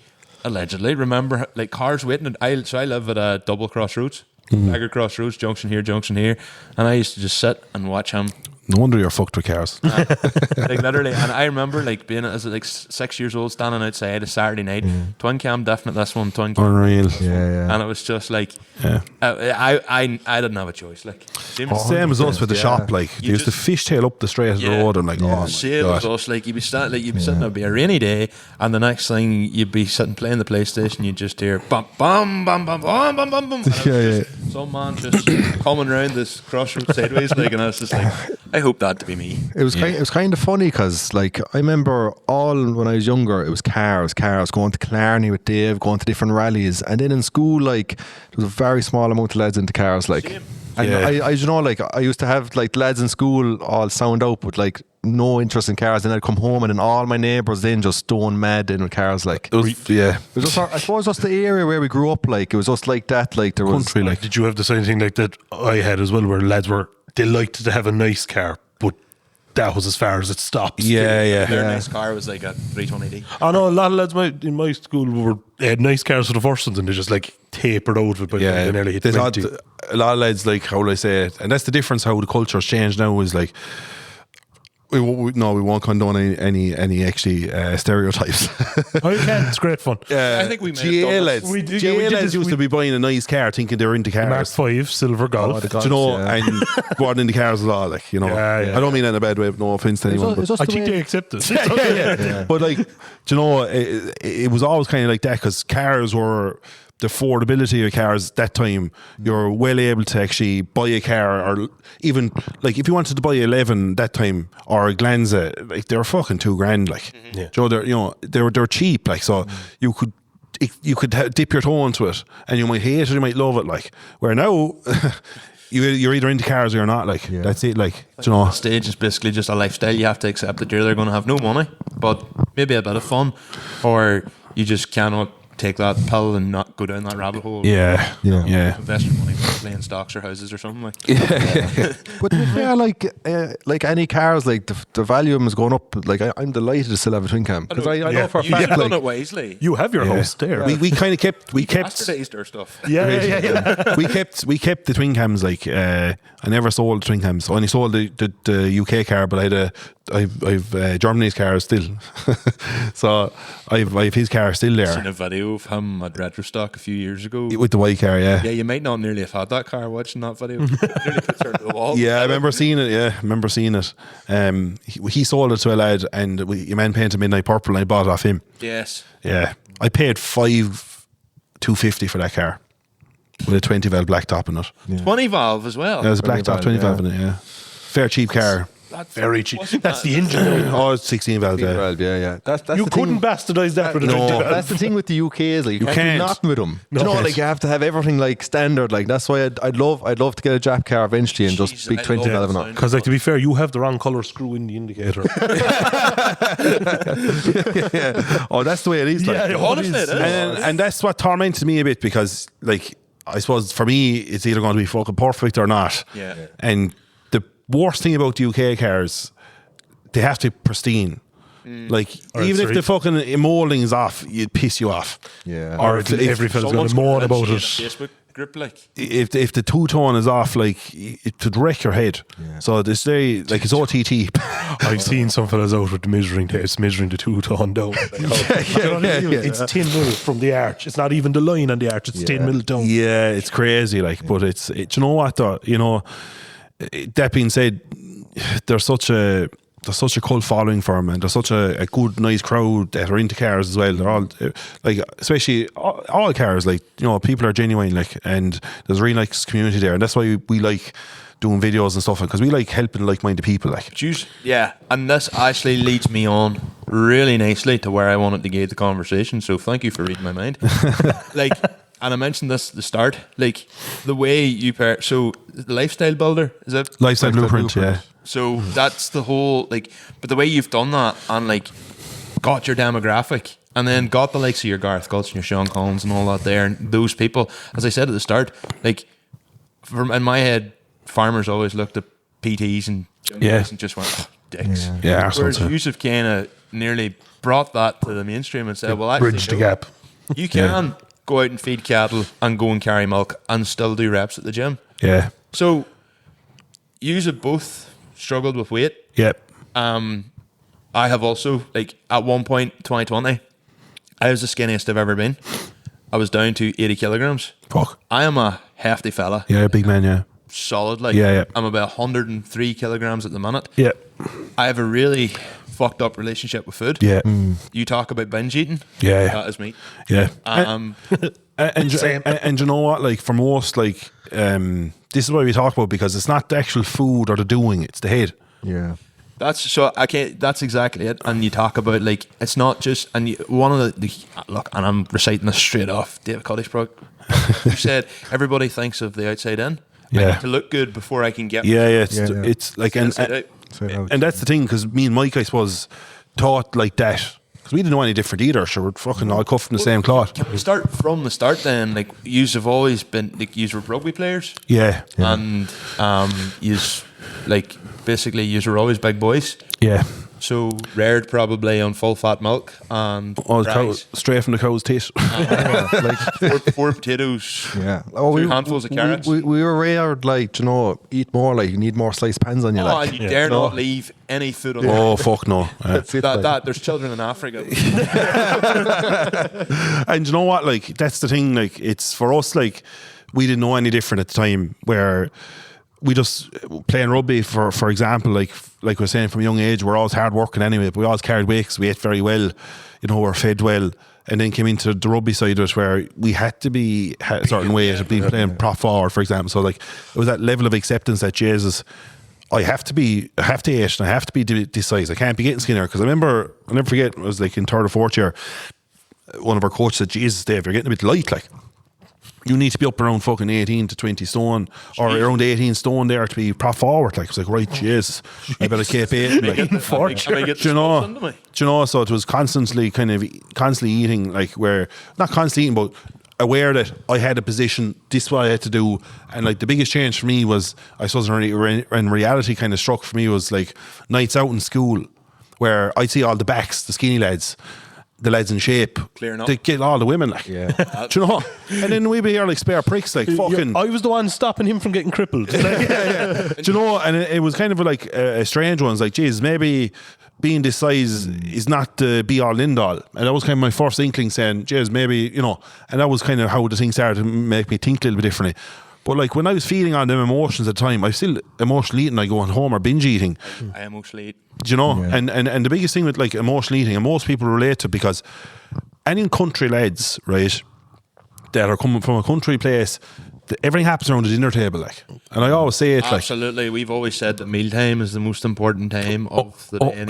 allegedly remember like cars waiting. I live at a double crossroads, Beggar Crossroads, junction here, and I used to just sit and watch him. No wonder you're fucked with cars. Like literally, and I remember like being as like 6 years old, standing outside a Saturday night, twin cam, definite this one, twin cam, Unreal. Yeah. and it was just like, Yeah. I didn't have a choice. Like, Same as us with the shop, like, You they used to just- fishtail up the straight road and like, oh my Same as God. us. Like you'd be sitting there, be a rainy day, and the next thing you'd be sitting playing the PlayStation, you'd just hear bum bum bum bum bum bum bum bum. And it was just some man just coming around this crossroad sideways, like, and I was just like, I hope that to be me. It was kind of funny because, like, I remember when I was younger, it was cars, going to Killarney with Dave, going to different rallies, and then in school, like, there was a very small amount of lads into cars, like. Same. And I you know, like, I used to have, like, lads in school all sound out with, like, no interest in cars, and I'd come home and then all my neighbours then just stone mad in with cars, like. It was, yeah. It was just, I suppose, just the area where we grew up, like, it was just like that, like, there was. Country, like. Did you have the same thing like that I had as well, where lads were delighted to have a nice car, but that was as far as it stopped? Their next car was like a 320D. I know a lot of lads in my school had nice cars for the first ones, and they just like tapered out of it, but they nearly hit 20. A lot of lads, like, how will I say it, and that's the difference how the culture's changed now, is like, we won't condone any actually stereotypes. Oh, you can. It's great fun. I think we may GA have done lads, We did- GA we did lads this- used to be buying a nice car thinking they were into Mark cars. 5 silver golf. Do you know, and weren't into cars at all, like, you know. Yeah. I don't mean that in a bad way, no offence to anyone. It's But, just I the think way- they accept it. but like, do you know, it was always kind of like that, because cars were, the affordability of cars that time, you're well able to actually buy a car, or even like if you wanted to buy 11 that time, or a Glanza, like, they were fucking $2,000, like. Yeah. They were cheap, like, so you could dip your toe into it, and you might hate it, you might love it, like. Where now, you're either into cars or you're not, like. That's it, like. Do you know? Stage is basically just a lifestyle. You have to accept that you're either going to have no money, but maybe a bit of fun, or you just cannot take that pill and not go down that rabbit hole. Yeah. Invest your money playing stocks or houses or something like. But to be fair, like any cars, like the volume is going up. Like I'm delighted to still have a twin cam, because I know for a You've fact, done like, it wisely. You have your house there. We kind of kept Bastardized our stuff. Yeah. we kept the twin cams, like. I never sold the twin cams. I only sold the UK car, but I've Germany's car still. So I've his car still there. Seen a video of him at Retrostock a few years ago. With the white car, yeah. Yeah, you might not nearly have had that car watching that video. Nearly puts her to the wall. Yeah, I remember seeing it. Yeah, I remember seeing it. He sold it to a lad, and your man painted midnight purple, and I bought it off him. Yes. Yeah, I paid $250 for that car with a 20 valve black top in it. 20 valve as well. Yeah, there's a black top, 20 valve in it. Yeah, fair cheap car. That's Very cheap. wasn't That's that- the engine. Oh, it's 16 valve. Yeah. yeah. That's You the couldn't thing. bastardize that with a No. 20 valve. That's the thing with the UK, is like you can't can't. do nothing with them. No. Do you know, Yes. like you have to have everything like standard. Like that's why I'd love to get a Jap car eventually and Jeez, just big I 20 love valve that on it. sound. Because, like, to be fair, you have the wrong colour screw in the indicator. Yeah. Oh, that's the way it is. Like. Yeah, Honestly, it is. And that's what tormented me a bit, because, like, I suppose for me it's either going to be fucking perfect or not. Yeah. And the worst thing about the UK cars, they have to be pristine. Like, Or even it's if the fucking moulding is off, it'd piss you off. Yeah. Or Or if, every fella's going Someone's to moan gonna about it. change Facebook group, like. if the two-tone is off, like, it could wreck your head. So this day, like, it's OTT. I've seen some fellas out with the measuring tape, it's measuring the two-tone down. It's 10 mil from the arch. It's not even the line on the arch, it's 10 mil down. Yeah, it's crazy, like, but it's you know what though, you know, that being said, there's such a cult following for them, and there's such a good, nice crowd that are into cars as well. They're all like, especially all cars, like, you know, people are genuine, like, and there's a really nice community there, and that's why we like doing videos and stuff, because we like helping like-minded people, like. Yeah, and this actually leads me on really nicely to where I wanted to get the conversation. So thank you for reading my mind. Like, and I mentioned this at the start, like the way you pair. So the lifestyle builder, is it? Lifestyle blueprint, yeah. So that's the whole, like, but the way you've done that and like got your demographic and then got the likes of your Garth Guts and your Sean Collins and all that there, and those people, as I said at the start, like, from in my head, farmers always looked at PTs and Yeah. and just went, oh, dicks. Yeah, Whereas arseholes, Yusuf kind of nearly brought that to the mainstream and said, well, actually, Bridge the no, gap. you can go out and feed cattle and go and carry milk and still do reps at the gym. Yeah. So yous have both struggled with weight. Yep. I have also, like, at one point, 2020, I was the skinniest I've ever been. I was down to 80 kilograms. Fuck. I am a hefty fella. Yeah, big man, yeah. Solid, like, Yeah. I'm about 103 kilograms at the minute. Yeah. I have a really fucked up relationship with food. Yeah. You talk about binge eating. Yeah. That is me. Yeah. Um, And you know what, like, for most, like, this is what we talk about, because it's not the actual food or the doing, it's the head. Yeah. That's exactly it. And you talk about like it's not just one of the look, and I'm reciting this straight off David Cuddiesbrook. You said everybody thinks of the outside in. I Yeah. need to look good before I can get. It's like Inside out. and that's the thing, because me and Mike, I suppose, thought like that, because we didn't know any different either. So we're fucking all cut from the same cloth. Can we start from the start then? Like, yous have always been like yous were rugby players, Yeah, and yous like basically yous were always big boys. yeah. So reared probably on full fat milk and All the cow, rice, straight from the cow's teeth. four potatoes, Yeah. two handfuls of carrots. We were reared like, you know, eat more, like you need more sliced pans on you. Oh, Like. and you dare not leave any food on Oh fuck no! That's it. like. that. There's children in Africa. And you know what? Like, that's the thing. Like, it's for us. Like, we didn't know any different at the time. Where we just playing rugby, for example, like we were saying, from a young age, we're always hard working anyway. But we always carried weight 'cause we ate very well. You know, we're fed well. And then came into the rugby side of it, where we had to be a certain way to be playing prop forward, for example. So like, it was that level of acceptance that Jesus, I have to eat and I have to be this size. I can't be getting skinnier. Because I'll never forget, it was like in 3rd or 4th year, one of our coaches said, Jesus, Dave, you're getting a bit light. Like, you need to be up around fucking 18 to 20 stone, or around 18 stone there to be prop forward. Like, it's like, right, Jesus, I better keep eating. Like, do you know? So it was constantly eating, like, where, not constantly eating, but aware that I had a position, this is what I had to do. And like, the biggest change for me was, I suppose in reality kind of struck for me, was like nights out in school, where I'd see all the backs, the skinny lads, the lads in shape, Clearing up. they get all the women, like, Yeah. do you know? And then we'd be here like spare pricks, like fucking. I was the one stopping him from getting crippled. Do you know? And it was kind of like a strange one. It's like, geez, maybe being this size is not the be all end all. And that was kind of my first inkling, saying, geez, maybe, you know. And that was kind of how the thing started to make me think a little bit differently. But like, when I was feeding on them emotions at the time, I was still emotional eating. I go on home or binge eating. I emotionally eat. Do you know? Yeah. And the biggest thing with like emotional eating, and most people relate to, because any country lads, right, that are coming from a country place, everything happens around the dinner table, like. And I always say it, absolutely. We've always said that mealtime is the most important time of the day.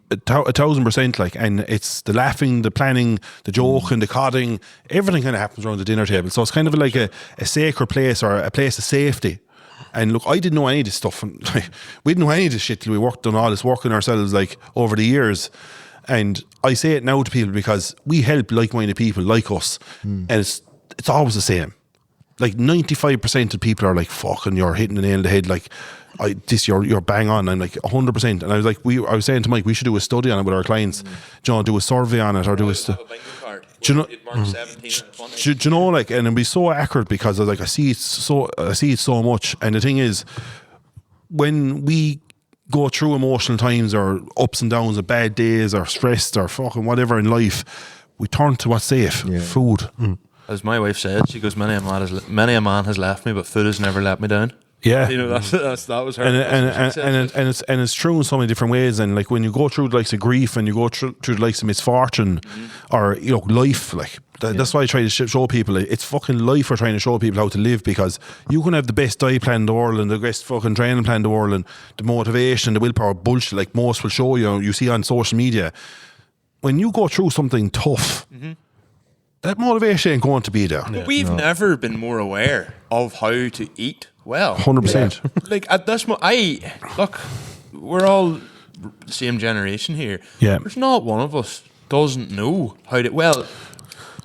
1,000%, like. And it's the laughing, the planning, the joking, the codding, everything kind of happens around the dinner table. So it's kind of like a sacred place, or a place of safety. And look, I didn't know any of this stuff. And, like, we didn't know any of this shit till we worked on all this work on ourselves, like, over the years. And I say it now to people because we help like-minded people like us, and it's always the same. Like 95% of people are like, fucking, you're hitting the nail on the head, like, you're bang on. I'm like 100%. And I was like, I was saying to Mike, we should do a study on it with our clients. Do you know, do a survey on it, or do a do you know, like, and it'd be so accurate, because I was like, I see it so much. And the thing is, when we go through emotional times, or ups and downs, or bad days, or stressed, or fucking whatever in life, we turn to what's safe. Food. As my wife said, she goes, many a man has left me, but food has never let me down. Yeah, you know, that was her. And it's true in so many different ways. And like, when you go through the likes of grief, and you go through the likes of misfortune, or, you know, life, like, that's why I try to show people, it's fucking life. We're trying to show people how to live, because you can have the best diet plan in the world, and the best fucking training plan in the world, and the motivation, the willpower bullshit, like most will show you see on social media. When you go through something tough, that motivation ain't going to be there. But we've never been more aware of how to eat well. 100%. Like, at this moment, look, we're all the same generation here. Yeah. There's not one of us doesn't know how to, well,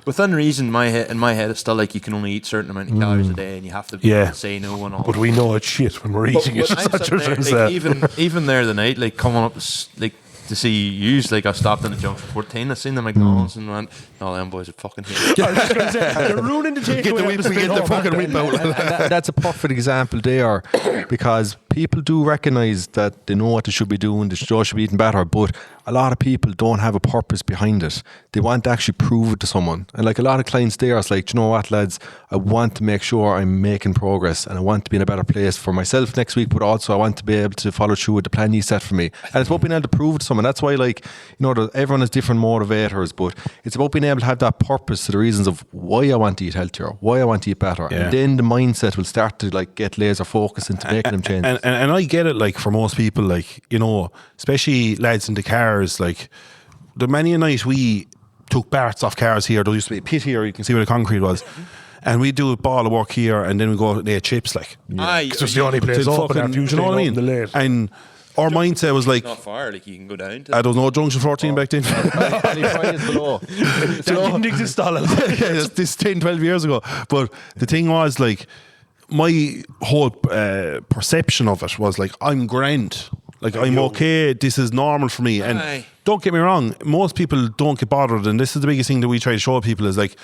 within reason, in my head, it's still like you can only eat a certain amount of calories a day, and you have to be able to say no and all. But we know it's shit when we're eating it. Even there the night, like, coming up, like, to see yous, like, I stopped in the Junction 14, I seen the McDonald's and went, no, them boys are fucking here. I was just going to say, they're ruining the takeaway. That's a perfect example there, because people do recognise that they know what they should be doing, they should be eating better, but a lot of people don't have a purpose behind it. They want to actually prove it to someone. And like a lot of clients there, it's like, you know what, lads, I want to make sure I'm making progress and I want to be in a better place for myself next week, but also I want to be able to follow through with the plan you set for me. And it's about being able to prove it to someone. That's why, like, you know, everyone has different motivators, but it's about being able to have that purpose to the reasons of why I want to eat healthier, why I want to eat better. Yeah. And then the mindset will start to like get laser focused into making them change. And I get it, like, for most people, like, you know, especially lads in the cars, like, the many a night we took parts off cars here. There used to be a pit here, you can see where the concrete was. And we do a ball of work here, and then we go to chips, like. Because it's the only place Till open. fucking, you know what I mean? The lane. And our mindset was like, Not far, like you can go down to. I don't know, Junction 14 back then. It didn't exist all along. Yeah, this 10, 12 years ago. But the thing was, like, my whole perception of it was like, I'm grand. Like, I'm okay. This is normal for me. And Aye. don't get me wrong, most people don't get bothered. And this is the biggest thing that we try to show people is like,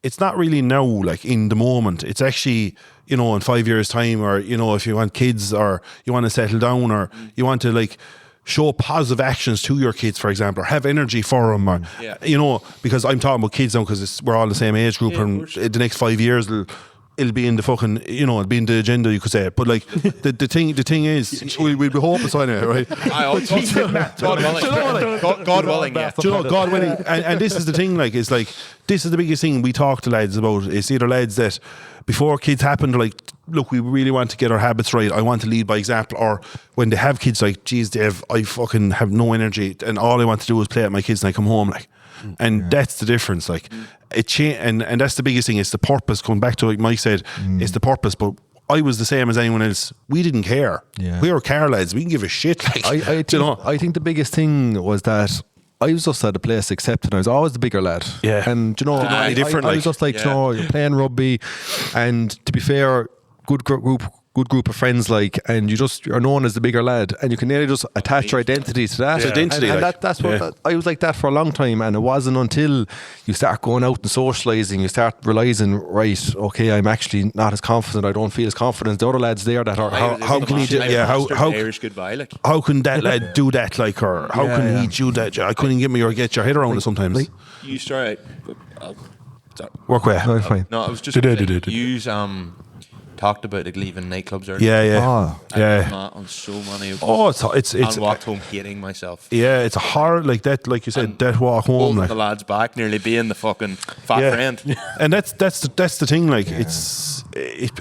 it's not really now, like in the moment. It's actually, you know, in 5 years' time, or, you know, if you want kids or you want to settle down or you want to like show positive actions to your kids, for example, or have energy for them, or, you know, because I'm talking about kids now because we're all the same age group, and the next 5 years it'll be in the fucking, you know, it'll be in the agenda, you could say. But like the thing is, we'll be hoping so anyway, right? God willing, yeah. Do you know, God willing, and this is the thing, like, it's like, this is the biggest thing we talk to lads about. It's either lads that before kids happen, they're like, look, we really want to get our habits right, I want to lead by example. Or when they have kids, like, geez, Dave, I fucking have no energy and all I want to do is play with my kids and I come home, like. And that's the difference, like and that's the biggest thing. It's the purpose. Coming back to like Mike said, it's the purpose. But I was the same as anyone else. We didn't care. We were car lads. We can give a shit. Like, I think the biggest thing was that I was just at a place accepting I was always the bigger lad. Yeah. And you know, I was just like, you know, you're playing rugby, and to be fair, good group of friends, like, and you're known as the bigger lad, and you can nearly just attach your identity to that. And that's what I was like that for a long time. And it wasn't until you start going out and socialising, you start realising, right, okay, I'm actually not as confident, I don't feel as confident as the other lads there that are. How can he do? Yeah, how Irish goodbye, like. How can that lad do that? Like, or how can he do that? I couldn't get your head around it sometimes. Like, You start. Work way. no, fine. No, I was just use talked about like leaving nightclubs early. Yeah. I've done that on so many. It's I walked home hating myself. Yeah, it's a hard, like that, like you said, that walk home, Holding like the lads back, nearly being the fucking fat friend. And that's the thing, like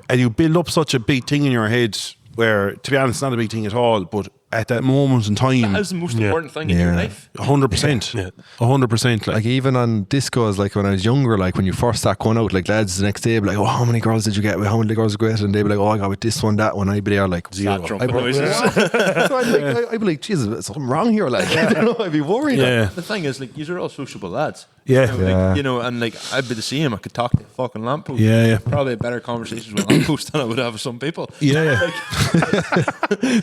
and you build up such a big thing in your head where, to be honest, it's not a big thing at all, but at that moment in time, That is the most important thing in your life. 100%, 100%. Like even on discos, like when I was younger, like when you first start going out, like lads the next day be like, oh, how many girls did you get with? How many girls were great? And they'd be like, oh, I got with this one, that one. I'd be there like zero. Drunk noises. So I'd be like, Jesus, there's something wrong here. Like, I don't know, I'd be worried. Yeah. The thing is, like, you're all sociable lads. Yeah. Like, you know, and like I'd be the same. I could talk to a fucking lamppost. Yeah. Probably better conversations with lamppost than I would have with some people. Yeah.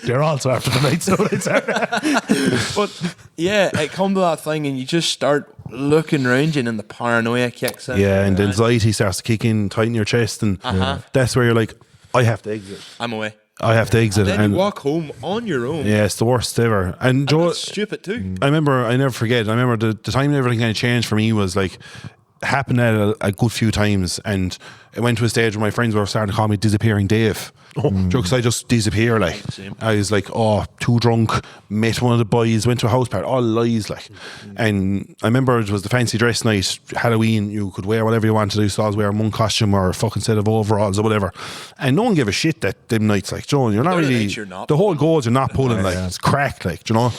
They're also after the night, so it's But yeah, it come to that thing, and you just start looking around you, and the paranoia kicks in. Yeah, and the anxiety starts to kick in, tighten your chest, and that's where you're like, I have to exit. I'm away. I have to exit. And then you walk home on your own. Yeah, it's the worst ever. And Joe, that's stupid too. I never forget. I remember the time everything kind of changed for me was like, happened at a good few times, and it went to a stage where my friends were starting to call me Disappearing Dave. Because I just disappear, like. I was like, too drunk, met one of the boys, went to a house party, all lies, like. And I remember it was the fancy dress night, Halloween, you could wear whatever you wanted to do, so I was wearing one costume or a fucking set of overalls or whatever. And no one gave a shit that them nights, like, Joe, you're not really, the whole goal is you're not pulling, like, it's cracked, like, do you know?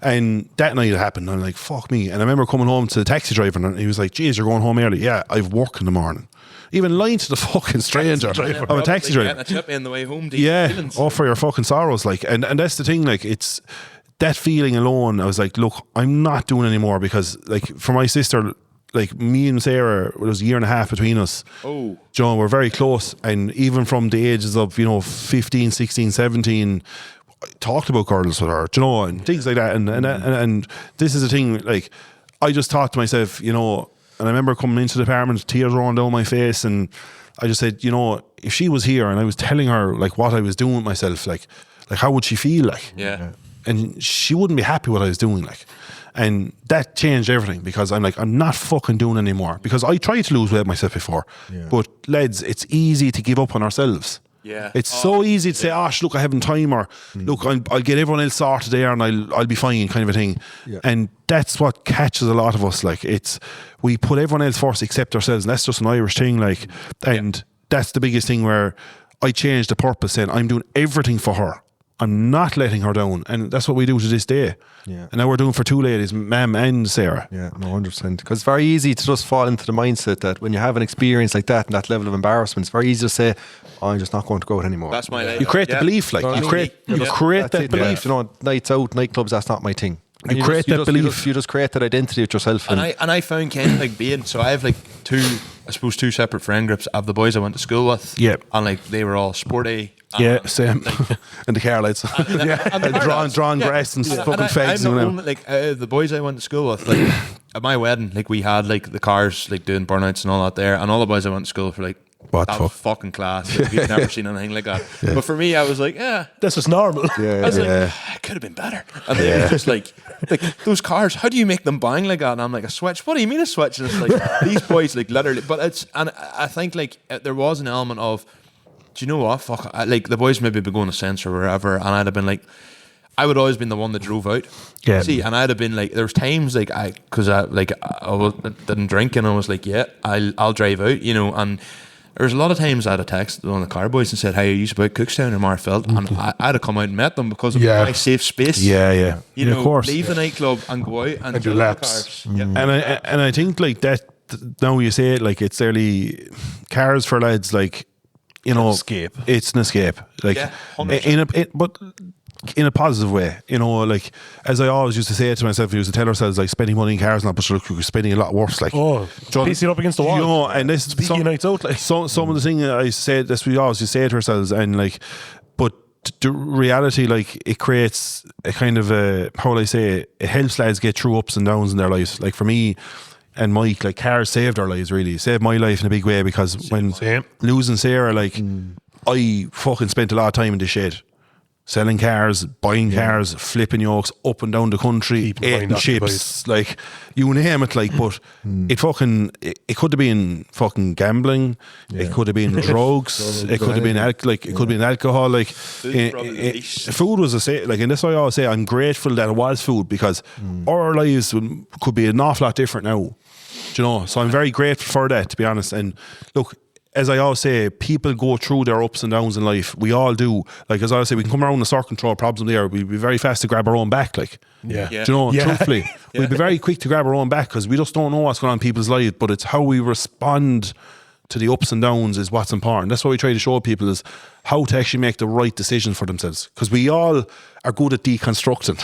And that night it happened, and I'm like, fuck me. And I remember coming home to the taxi driver, and he was like, geez, you're going home early. Yeah, I've work in the morning. Even lying to the fucking stranger. I'm a taxi driver. A chip in the way home. For your fucking sorrows, like, and that's the thing, like, it's that feeling alone. I was like, look, I'm not doing anymore, because, like, for my sister, like, me and Sarah, it was a year and a half between us. John, we're very close, and even from the ages of, 15, 16, 17, I talked about girls with her, and things like that, and this is the thing, like, I just thought to myself, and I remember coming into the apartment, tears rolling down my face, and I just said, if she was here and I was telling her, like, what I was doing with myself, like how would she feel, like? Yeah. And she wouldn't be happy what I was doing, like. And that changed everything because I'm like, I'm not fucking doing anymore. Because I tried to lose weight myself before. Yeah. But lads, it's easy to give up on ourselves. Yeah. It's so easy to say, look, I haven't time, or look, I'll get everyone else sorted there and I'll be fine, kind of a thing. Yeah. And that's what catches a lot of us. Like, we put everyone else first except ourselves, and that's just an Irish thing. Like, and that's the biggest thing where I changed the purpose, saying I'm doing everything for her. I'm not letting her down, and that's what we do to this day. Yeah. And now we're doing for two ladies, Mam and Sarah. Yeah, no, 100%. Because it's very easy to just fall into the mindset that when you have an experience like that and that level of embarrassment, it's very easy to say, I'm just not going to go out anymore. That's my life. You create the belief, like you create That's that it, belief. You know, nights out, nightclubs, that's not my thing. And You create that belief. You just create that identity with yourself. And I found kind of like being, so I have like two separate friend groups. I have the boys I went to school with. Yep. And like they were all sporty. Yeah, same. And the car lights. And drawing grass and fucking fags and whatever. Like the boys I went to school with, like at my wedding, like we had like the cars like doing burnouts and all that there, and all the boys I went to school for like, What that the was fucking class. Like, we've never seen anything like that. But for me, I was like, That's just normal. I was like, it could have been better. And they were just like those cars, how do you make them bang like that? And I'm like, a switch? What do you mean a switch? And it's like, these boys, like, literally, but and I think, like, there was an element of, do you know what? Fuck, like, the boys maybe be going to Sense or wherever, and I'd have been like, I would always been the one that drove out. Yeah. See, and I'd have been like, there was times like I didn't drink, and I was like, yeah, I'll drive out, you know, and there was a lot of times I'd have texted one of the car boys and said, "Hey, are you about Cookstown or Marfeld?" And I'd have come out and met them because of my safe space. Yeah. You know, of course. leave the nightclub and go out and do the laps. cars. Yeah. And I think like that. Now you say it, like, it's early cars for lads, like, you know, Escape. It's an escape, like, Yeah, 100%. but in a positive way, you know, like, as I always used to say to myself, we used to tell ourselves, like, spending money in cars now, but look, we're spending a lot worse, like, Pacing up against the wall. you know, and this Speaking nights out, like. some of the things I said, this we always just say to ourselves, and like, but the reality, like, it creates a kind of a, how will I say it helps lads get through ups and downs in their lives. Like, for me and Mike, like, cars saved our lives, really saved my life in a big way, because when losing Sarah, like, I fucking spent a lot of time in the shed. Selling cars, buying cars, flipping yokes up and down the country, eating chips, like, you name it, like, but it fucking, it could have been fucking gambling, it could have been drugs, it could have been it could have been alcohol, like, food was like, and that's why I always say I'm grateful that it was food, because our lives could be an awful lot different now, do you know? So I'm very grateful for that, to be honest. And look, as I always say, people go through their ups and downs in life. We all do. Like, as I always say, we can come around the circle control problem there. We'd be very fast to grab our own back. Like, do you know, truthfully, we'd be very quick to grab our own back, because we just don't know what's going on in people's lives. But it's how we respond to the ups and downs is what's important. That's what we try to show people, is how to actually make the right decisions for themselves. Because we all are good at deconstructing.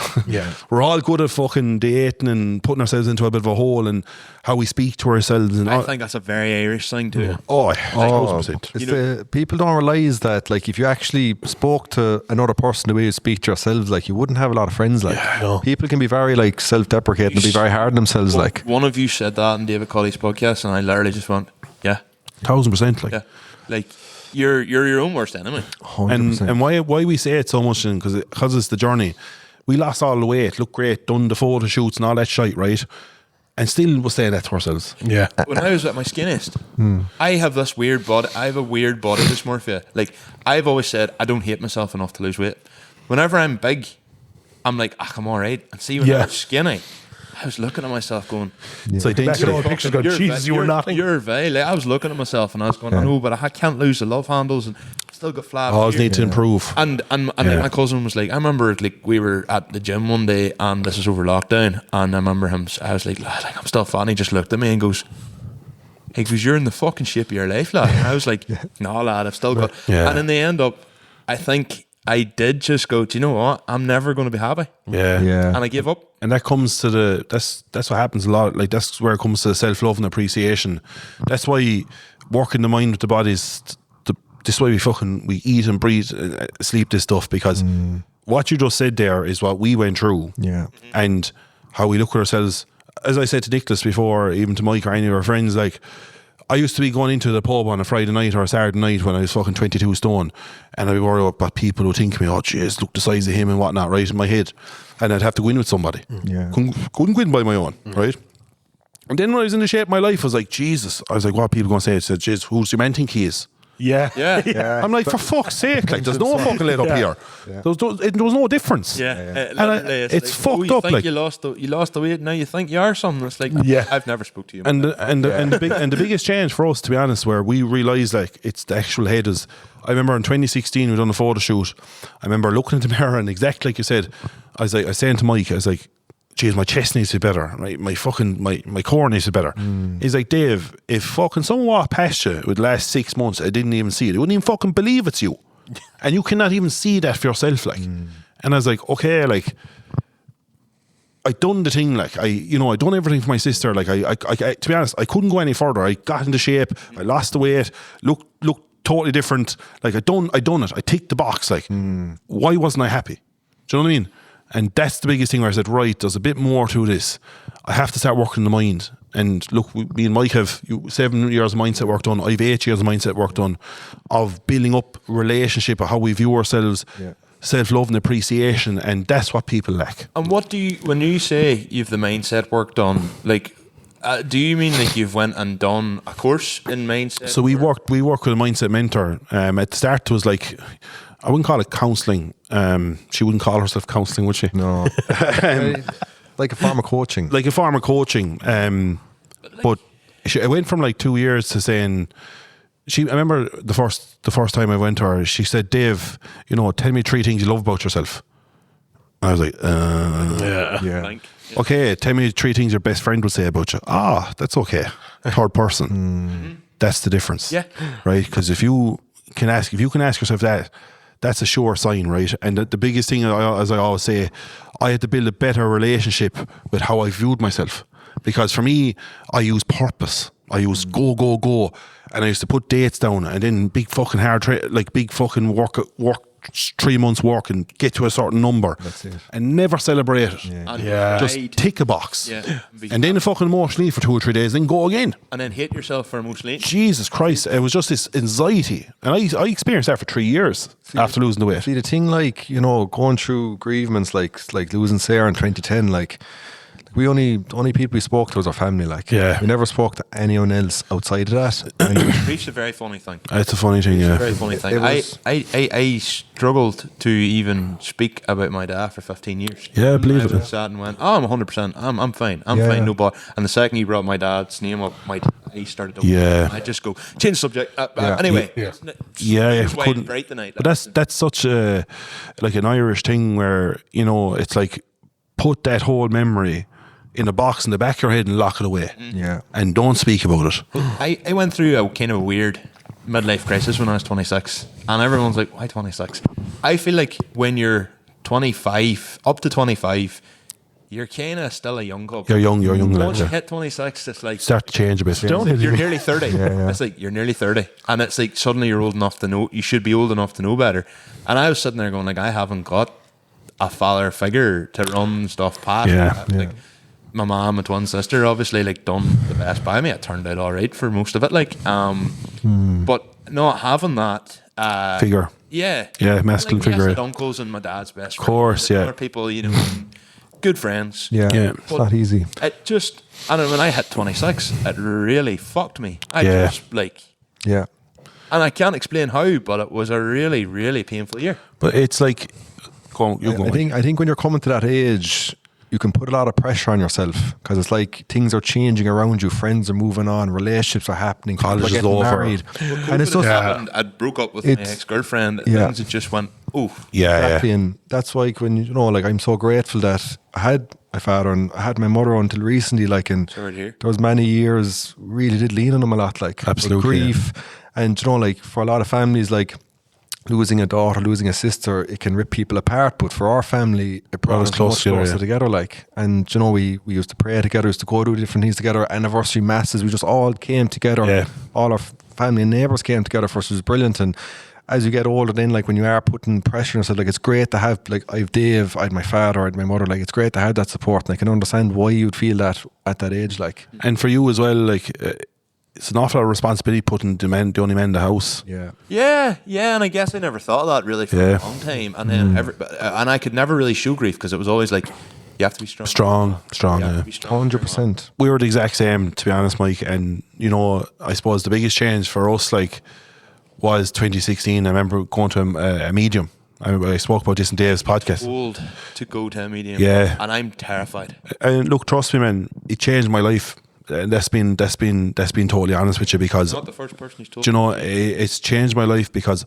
We're all good at fucking dating and putting ourselves into a bit of a hole, and how we speak to ourselves. And I think that's a very Irish thing too. Oh, 100%. It's people don't realise that, like, if you actually spoke to another person the way you speak to yourselves, like, you wouldn't have a lot of friends. Like, people can be very, like, self-deprecating and be very hard on themselves. Like, one of you said that in David Colley's podcast, and I literally just went, 1000%. Like, like, you're your own worst enemy. 100%. and why we say it so much, because it's the journey. We lost all the weight, looked great, done the photo shoots and all that shite, right? And still we're saying that to ourselves. Yeah. When I was at my skinniest, I have this weird body. I have a weird body dysmorphia. Like, I've always said, I don't hate myself enough to lose weight. Whenever I'm big, I'm like, I'm all right. And see, when I was skinny, I was looking at myself going, It's like, Back in old pictures going, Jesus, you were nothing. You're very, like, I was looking at myself and I was going, I know, but I can't lose the love handles and still got flat. always need to improve. And like, my cousin was like, I remember, like, we were at the gym one day, and this was over lockdown, and I remember him, I was like, lad, like, I'm still fat, and he just looked at me and goes, hey, because you're in the fucking shape of your life, lad. And I was like, no, lad, I've still got. And in the end up, I think I did just go, do you know what? I'm never going to be happy. And I gave up. And that comes to that's what happens a lot. Like, that's where it comes to self-love and appreciation. That's why working the mind with the body is this is why we eat and breathe, sleep this stuff, because what you just said there is what we went through. And how we look at ourselves. As I said to Nicholas before, even to Mike or any of our friends, like, I used to be going into the pub on a Friday night or a Saturday night when I was fucking 22 stone, and I'd be worried about people who think of me, oh jeez, look the size of him and whatnot, right, in my head. And I'd have to go in with somebody. Yeah. Couldn't go in by my own, right? And then when I was in the shape of my life, I was like, Jesus. I was like, what are people going to say? I said, jeez, who's your man think he is? Yeah. I'm like, for fuck's sake, like, there's no fucking let up here. Yeah. There was no difference. It's fucked up. Think like, you lost the weight. Now you think you are something. It's like, I've never spoke to you. and the biggest change for us, to be honest, where we realised like it's the actual head is. I remember in 2016 we done a photo shoot. I remember looking in the mirror and exactly like you said, I was saying to Mike, I was like, geez, my chest needs to be better, right? My core needs to be better. He's like, Dave, if fucking someone walked past you with the last 6 months, I didn't even see it. They wouldn't even fucking believe it's you. And you cannot even see that for yourself, like. And I was like, okay, like, I done the thing, like, I done everything for my sister. Like, I to be honest, I couldn't go any further. I got into shape, I lost the weight, looked totally different. Like, I done it. I ticked the box, like, why wasn't I happy? Do you know what I mean? And that's the biggest thing where I said, right, there's a bit more to this. I have to start working the mind. And look, me and Mike have 7 years of mindset work done. I have 8 years of mindset work done of building up relationship, of how we view ourselves, self-love and appreciation. And that's what people lack. And what do you, when you say you've the mindset work done, like, do you mean like you've went and done a course in mindset? So we work with a mindset mentor. At the start, it was like, I wouldn't call it counselling. She wouldn't call herself counselling, would she? No. Like a form of coaching. Like a form of coaching. But I went from like 2 years to saying, I remember the first time I went to her, she said, Dave, tell me 3 things you love about yourself. I was like, Yeah. okay, tell me 3 things your best friend would say about you. That's okay. Third person. That's the difference. Yeah. Right? Because if you can ask yourself that, that's a sure sign, right? And the biggest thing, as I always say, I had to build a better relationship with how I viewed myself. Because for me, I use purpose. I use go. And I used to put dates down and then big fucking big fucking work 3 months work and get to a certain number. That's it. And never celebrate it. Yeah. Just tick a box. Yeah. And then fucking emotionally for 2 or 3 days, then go again. And then hate yourself for emotionally. Jesus Christ, it was just this anxiety. And I experienced that for 3 years after losing the weight. See, the thing, like, going through grievance, like losing Sarah in 2010, like, the only people we spoke to was our family, like. Yeah. We never spoke to anyone else outside of that. Reached a very funny thing. It's a funny thing, yeah. Very funny thing. I struggled to even speak about my dad for 15 years. Yeah, I believe I it. was sat and went, I'm 100%. I'm fine. I'm fine. No bother. And the second you brought my dad's name up, I started to. Yeah. I just go change subject. Anyway. Yeah, couldn't break the night. But that's such a like an Irish thing where it's like put that whole memory in a box in the back of your head and lock it away. Yeah. And don't speak about it. I went through a kind of a weird midlife crisis when I was 26, and everyone's like, why 26? I feel like when you're 25, up to 25, you're kind of still a young cub. You're young. Once you hit 26, it's like start to change a bit. you're nearly 30. It's like you're nearly 30, and it's like suddenly you're old enough to know. You should be old enough to know better. And I was sitting there going, like, I haven't got a father figure to run stuff past. Like, my mom and twin sister obviously like done the best by me. It turned out all right for most of it, like. But not having that figure. Yeah, masculine like, figure. Yes, uncles and my dad's best friend. Of course, Other people, good friends. Yeah. It's not easy. It just, I don't know, when I hit 26, it really fucked me. Yeah. And I can't explain how, but it was a really, really painful year. But it's like, I think when you're coming to that age, you can put a lot of pressure on yourself because it's like things are changing around you. Friends are moving on, relationships are happening, college people are is getting over. married. And it's just happened. I broke up with my ex-girlfriend. Things had just went, exactly. And that's why when like I'm so grateful that I had my father and I had my mother until recently. Like, and there was many years really did lean on them a lot. Like, absolutely, grief, and like for a lot of families, like, losing a daughter, losing a sister, it can rip people apart. But for our family, it brought us closer together. Like, and we used to pray together, used to go do different things together. Anniversary masses, we just all came together. Yeah. All our family and neighbours came together for us. It was brilliant. And as you get older, then like when you are putting pressure on yourself, like it's great to have, like, I've Dave, I had my father, I had my mother. Like, it's great to have that support, and I can understand why you'd feel that at that age. Like, and for you as well, like. it's an awful lot of responsibility putting the only man in the house. Yeah. Yeah, and I guess I never thought of that really for a long time. And then and I could never really show grief because it was always like, you have to be strong. Strong, You have yeah. to be strong. 100%. We were the exact same, to be honest, Mike. And, you know, I suppose the biggest change for us, like, was 2016. I remember going to a medium. I spoke about this in Dave's podcast. Old to go to a medium. Yeah. And I'm terrified. And look, trust me, man, it changed my life. And that's been totally honest with you, because, Not the first person who's told do you know, it's changed my life because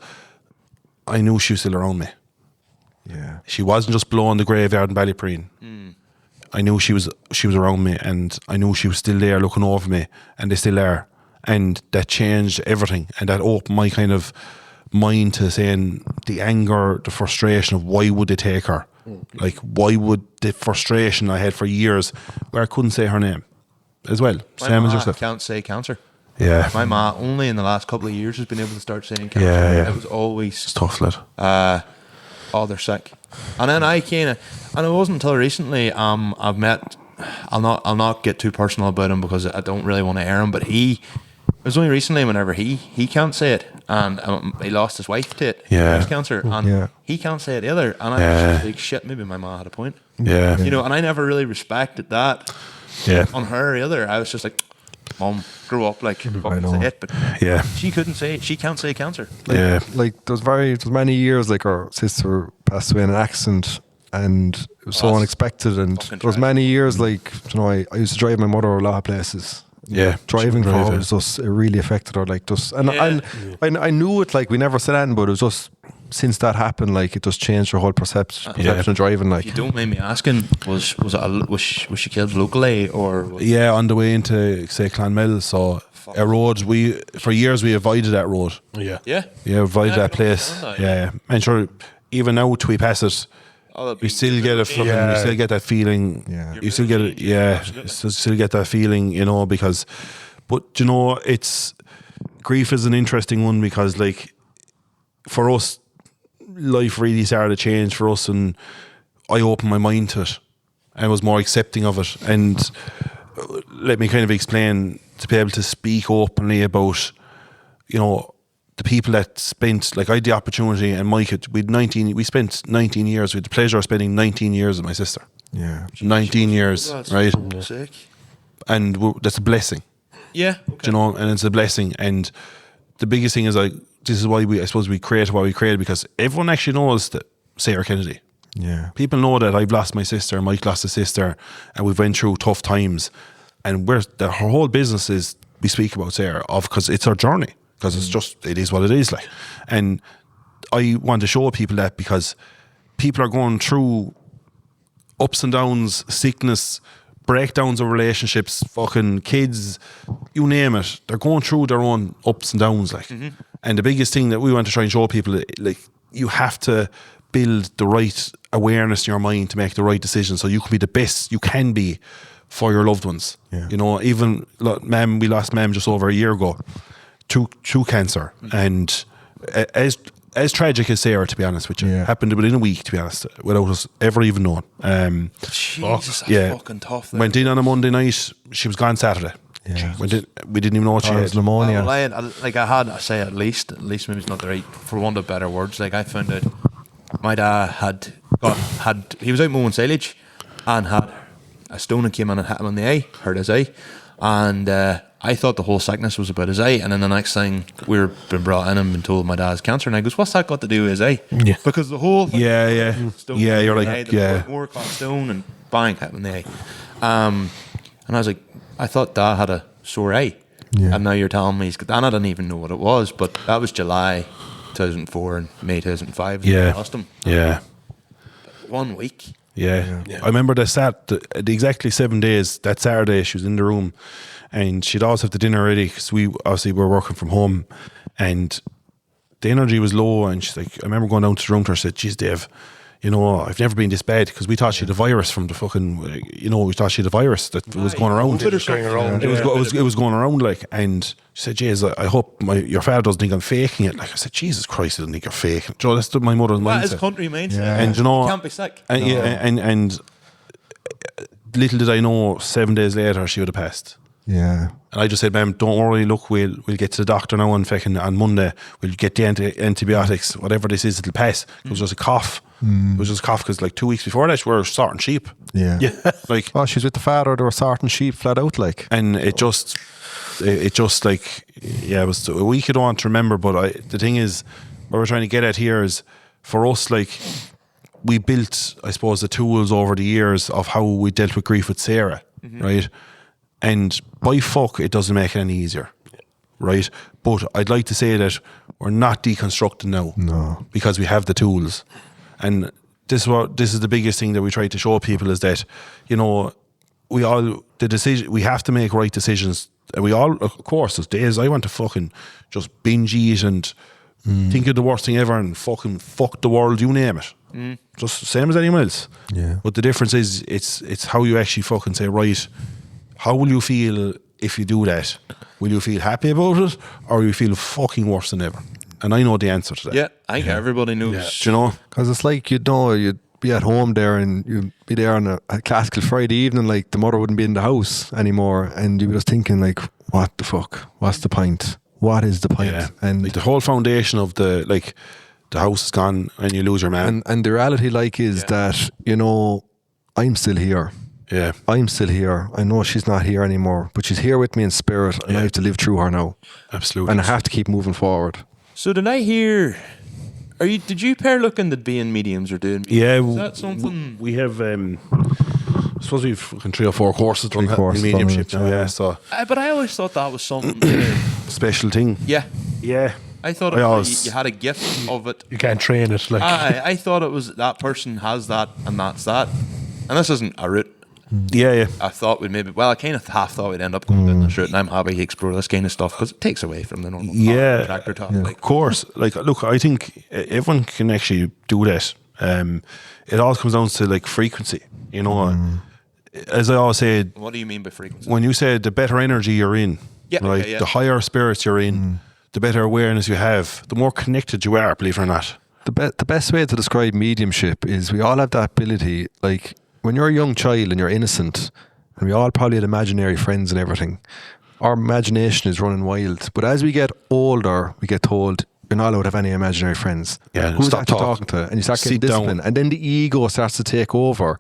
I knew she was still around me. Yeah. She wasn't just blowing the graveyard in Ballypreen. I knew she was around me, and I knew she was still there looking over me, and they still are. And that changed everything, and that opened my kind of mind to saying the anger, the frustration of why would they take her? Like, why would the frustration I had for years where I couldn't say her name as well? My Same as ma yourself. can't say cancer. Yeah. My ma only in the last couple of years has been able to start saying cancer. Yeah. It was always It's tough, lad. oh, they're sick. And then I kind of, and it wasn't until recently I've met, I'll not get too personal about him because I don't really want to air him, but it was only recently whenever he can't say it, and he lost his wife to it, breast cancer, and he can't say it either, and I was just like, shit, maybe my ma had a point. Yeah. You know, and I never really respected that on her either. I was just like, Mom, grew up like fucking say it, but she couldn't say it. She can't say cancer. Like there was many years like our sister passed away in an accident, and it was so unexpected, and there was many years like, you know, I used to drive my mother a lot of places. Yeah, driving for her was just, it really affected her, like, just, and I knew it, like, we never said anything, but it was just, since that happened, like, it just changed her whole perception of driving. Like, if you don't mind me asking, was she killed locally or? Yeah, on the way into, say, Clonmel. So a road, for years we avoided that road. Yeah, avoided that place. Yeah, and sure, even now till we pass it, you still get a fucking, you still get that feeling. Yeah, you still get it. Yeah, you still get that feeling, you know, because, but you know, grief is an interesting one because, like, for us, life really started to change for us, and I opened my mind to it and was more accepting of it. And let me kind of explain, to be able to speak openly about, you know, the people that spent, like, I had the opportunity, and Mike, we spent 19 years, we had the pleasure of spending 19 years with my sister. Yeah. 19 years, right? Sick. And that's a blessing. Yeah. Do you know, and it's a blessing. And the biggest thing is, like, this is why I suppose we create what we created, because everyone actually knows that Sarah Kennedy. Yeah. People know that I've lost my sister, Mike lost a sister, and we've went through tough times. And her whole business is, we speak about Sarah, because it's her journey. Because it's just, it is what it is, like. And I want to show people that, because people are going through ups and downs, sickness, breakdowns of relationships, fucking kids, you name it. They're going through their own ups and downs, like. And the biggest thing that we want to try and show people, like, you have to build the right awareness in your mind to make the right decision, so you can be the best you can be for your loved ones. Yeah. You know, even we lost Mem just over a year ago to cancer, and as tragic as Sarah, to be honest with you, happened within a week, to be honest, without us ever even knowing. Jesus, that's fucking tough. Went in on a Monday night, she was gone Saturday. Yeah. We didn't even know what she had. Pneumonia. I say at least maybe it's not the right, for want of better words. Like, I found out my dad he was out mowing silage and had a stone that came in and hit him in the eye, hurt his eye, and I thought the whole sickness was about his eye, and then the next thing we were being brought in and been told my dad's cancer, and I goes, what's that got to do with his eye? Yeah. Because the whole thing, stone you're like, eye, more caught stone and bang, hit him in the eye. And I was like, I thought Dad had a sore eye, and now you're telling me he's got, and I didn't even know what it was, but that was July 2004 and May 2005. I lost him. Yeah. 1 week. Yeah. I remember the exactly 7 days, that Saturday she was in the room, and she'd always have the dinner ready, because we obviously were working from home, and the energy was low, and she's like, I remember going down to the room to her and said, geez, Dave, you know, I've never been this bad, because we thought she had a virus from the fucking, you know, we thought she had a virus that was going around. It was going around, like, and she said, jeez, I hope your father doesn't think I'm faking it. Like, I said, Jesus Christ, I don't think you're faking it. Joe, that's my mother's mindset. That is country mindset. Yeah. And you know, you can't be sick. And, and little did I know, 7 days later she would have passed. Yeah. And I just said, ma'am, don't worry, look, we'll get to the doctor now on Monday. We'll get the antibiotics, whatever this is, it'll pass. It was just a cough. It was just a cough because like 2 weeks before that, we were sorting sheep. Yeah. Like, oh, she's with the father, they were sorting sheep flat out, like. And it just like, yeah, it was a week I don't want to remember, but the thing is, what we're trying to get at here is, for us, like, we built, I suppose, the tools over the years of how we dealt with grief with Sarah, right? And by fuck, it doesn't make it any easier, right? But I'd like to say that we're not deconstructing now, no, because we have the tools. And this is the biggest thing that we try to show people, is that, you know, we have to make right decisions. And we all, of course, there's days I want to fucking just binge eat and think of the worst thing ever and fucking fuck the world, you name it. Just same as anyone else. Yeah. But the difference is, it's how you actually fucking say, right, how will you feel if you do that? Will you feel happy about it, or will you feel fucking worse than ever? And I know the answer to that. Yeah, I think everybody knows. Yeah. Do you know? Because it's like, you'd be at home there and you'd be there on a classical Friday evening, like the mother wouldn't be in the house anymore, and you'd be just thinking like, what the fuck? What's the point? What is the point? Yeah. And like the whole foundation of the house is gone and you lose your man. And the reality is that, you know, I'm still here. Yeah. I'm still here. I know she's not here anymore, but she's here with me in spirit, and I have to live through her now. Absolutely. And I have to keep moving forward. So did I hear? Did you pair looking at being mediums or doing? Yeah. Is that something? We have. I suppose we've fucking 3 or 4 courses done in mediumship now. Yeah. So. But I always thought that was something special thing. Yeah. Yeah. I thought you had a gift of it. You can't train it. Like, I thought it was that person has that and that's that, and this isn't a route. Yeah. I thought we'd I kind of half thought we'd end up going down this route, and I'm happy to explore this kind of stuff because it takes away from the normal tractor talk. Yeah. Of course. Like, look, I think everyone can actually do that. It all comes down to like frequency, you know. As I always say, what do you mean by frequency? When you say the better energy you're in, the higher spirits you're in, the better awareness you have, the more connected you are, believe it or not. The best way to describe mediumship is, we all have that ability, like, when you're a young child and you're innocent, and we all probably had imaginary friends and everything, our imagination is running wild. But as we get older, we get told, you're not allowed to have any imaginary friends. Yeah, who's that you're talking to? And you start getting disciplined. And then the ego starts to take over,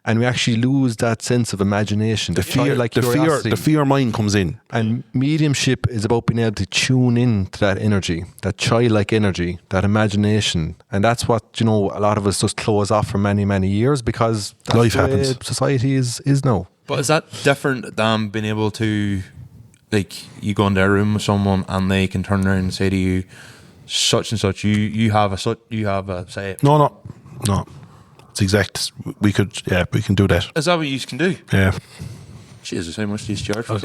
and we actually lose that sense of imagination. The fear mind comes in. And mediumship is about being able to tune in to that energy, that childlike energy, that imagination. And that's what, you know, a lot of us just close off for many, many years, because that's life the way happens. society is now. But is that different than being able to, like, you go in their room with someone and they can turn around and say to you, such and such, you have a say? No. It's exact. We can do that. Is that what you can do? Yeah. Jesus, how much do you charge for what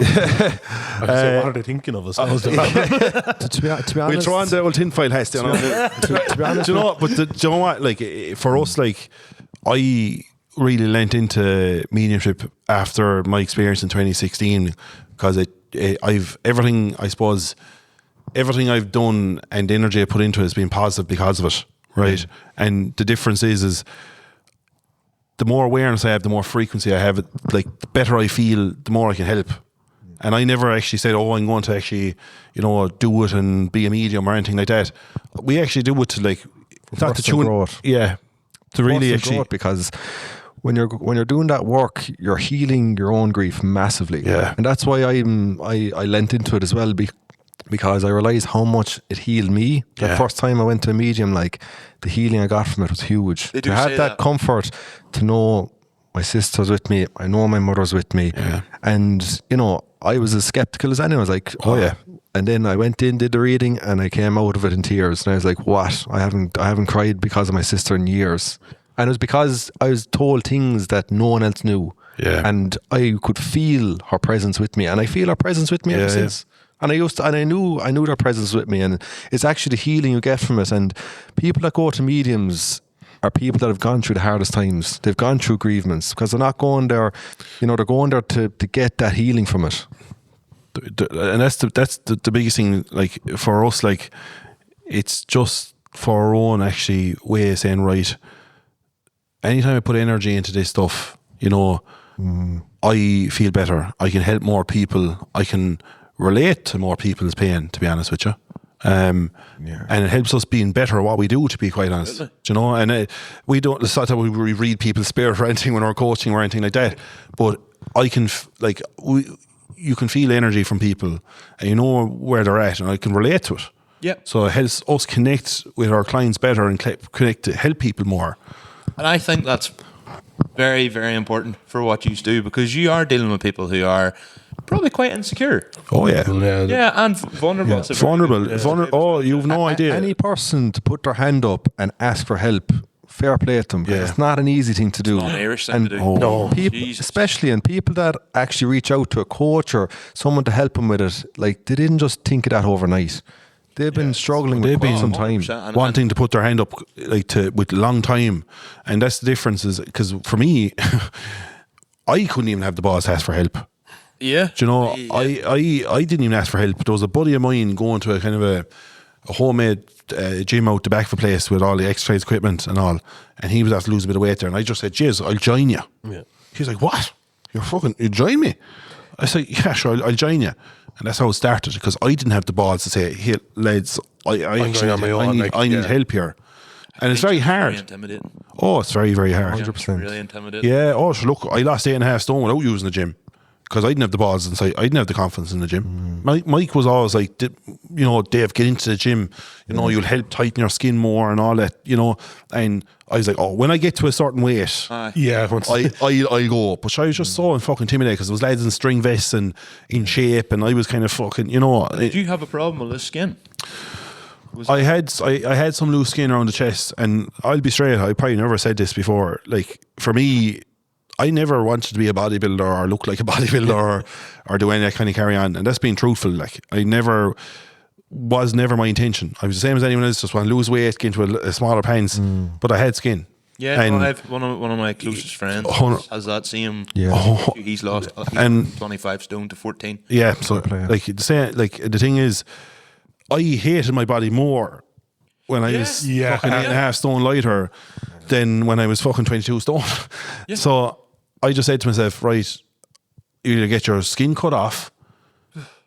are they thinking of us? To be honest, we'll throw on the old tinfoil hat. To be honest, you know, but do you know what? Like, for us, like, I really lent into mediumship after my experience in 2016, because I've everything I've done and the energy I put into it has been positive because of it, right? And the difference is the more awareness I have, the more frequency I have, like, the better I feel, the more I can help. And I never actually said, I'm going to actually, you know, do it and be a medium or anything like that. We actually do it to, like, not to tune growth. Yeah, to really actually growth, because when you're doing that work, you're healing your own grief massively. Yeah, and that's why I lent into it as well, because I realised how much it healed me. The first time I went to a medium, like, the healing I got from it was huge. To have that comfort, to know my sister's with me, I know my mother's with me, and, you know, I was as skeptical as anyone. I was like, oh yeah. And then I went in, did the reading, and I came out of it in tears. And I was like, what? I haven't cried because of my sister in years. And it was because I was told things that no one else knew. Yeah. And I could feel her presence with me, and I feel her presence with me ever since. And I knew their presence with me, and it's actually the healing you get from it. And people that go to mediums are people that have gone through the hardest times. They've gone through grievements, because they're not going there, you know, they're going there to get that healing from it. And that's the biggest thing, like, for us, like, it's just for our own actually way of saying, right, anytime I put energy into this stuff, you know, I feel better. I can help more people. I can relate to more people's pain, to be honest with you. And it helps us being better at what we do, to be quite honest. Do you know, and we don't, it's not that we read people's spirit or anything when we're coaching or anything like that, but I can, you can feel energy from people and you know where they're at, and I can relate to it. Yeah. So it helps us connect with our clients better and connect to help people more. And I think that's very, very important for what you do, because you are dealing with people who are probably quite insecure. Oh yeah. Yeah, and vulnerable. It's a very Vulnerable. Oh, you've no idea. Any person to put their hand up and ask for help, fair play to them. Yeah. It's not an easy thing to do. It's not an Irish thing to do. No. People, especially, and people that actually reach out to a coach or someone to help them with it, like, they didn't just think of that overnight. They've been struggling with it for some time. Wanting to put their hand up with a long time, and that's the difference. Is because for me, I couldn't even have the balls to ask for help. Yeah. Do you know, I didn't even ask for help. There was a buddy of mine going to a kind of a homemade gym out the back of a place with all the exercise equipment and all, and he was after losing a bit of weight there, and I just said, "Jizz, I'll join you." Yeah. He's like, "What? You join me?" I said, "Yeah, sure, I'll join you." And that's how it started, because I didn't have the balls to say, "Hey, lads, I need help here." And it's very hard. Very intimidating. Oh, it's very, very hard. 100%. Really intimidating. Yeah. Oh, so look, I lost 8.5 stone without using the gym, because I didn't have the balls inside. I didn't have the confidence in the gym. Mike was always like, Dave, get into the gym. You know, you'll help tighten your skin more and all that. You know, and I was like, oh, when I get to a certain weight, I'll go. But I was just so fucking intimidated, because there was lads in string vests and in shape, and I was kind of fucking, you know. Did you have a problem with the skin? I had some loose skin around the chest, and I'll be straight, I probably never said this before. Like, for me, I never wanted to be a bodybuilder or look like a bodybuilder or do any of that kind of carry on, and that's being truthful. Like, was never my intention. I was the same as anyone else, just want to lose weight, get into a smaller pants, but I had skin. Yeah, and I have one of my closest friends has that same. Yeah. He's lost and 25 stone to 14. Yeah, so the thing is, I hated my body more when I was fucking 8.5 stone lighter than when I was fucking 22 stone. Yeah. So I just said to myself, right, you either get your skin cut off,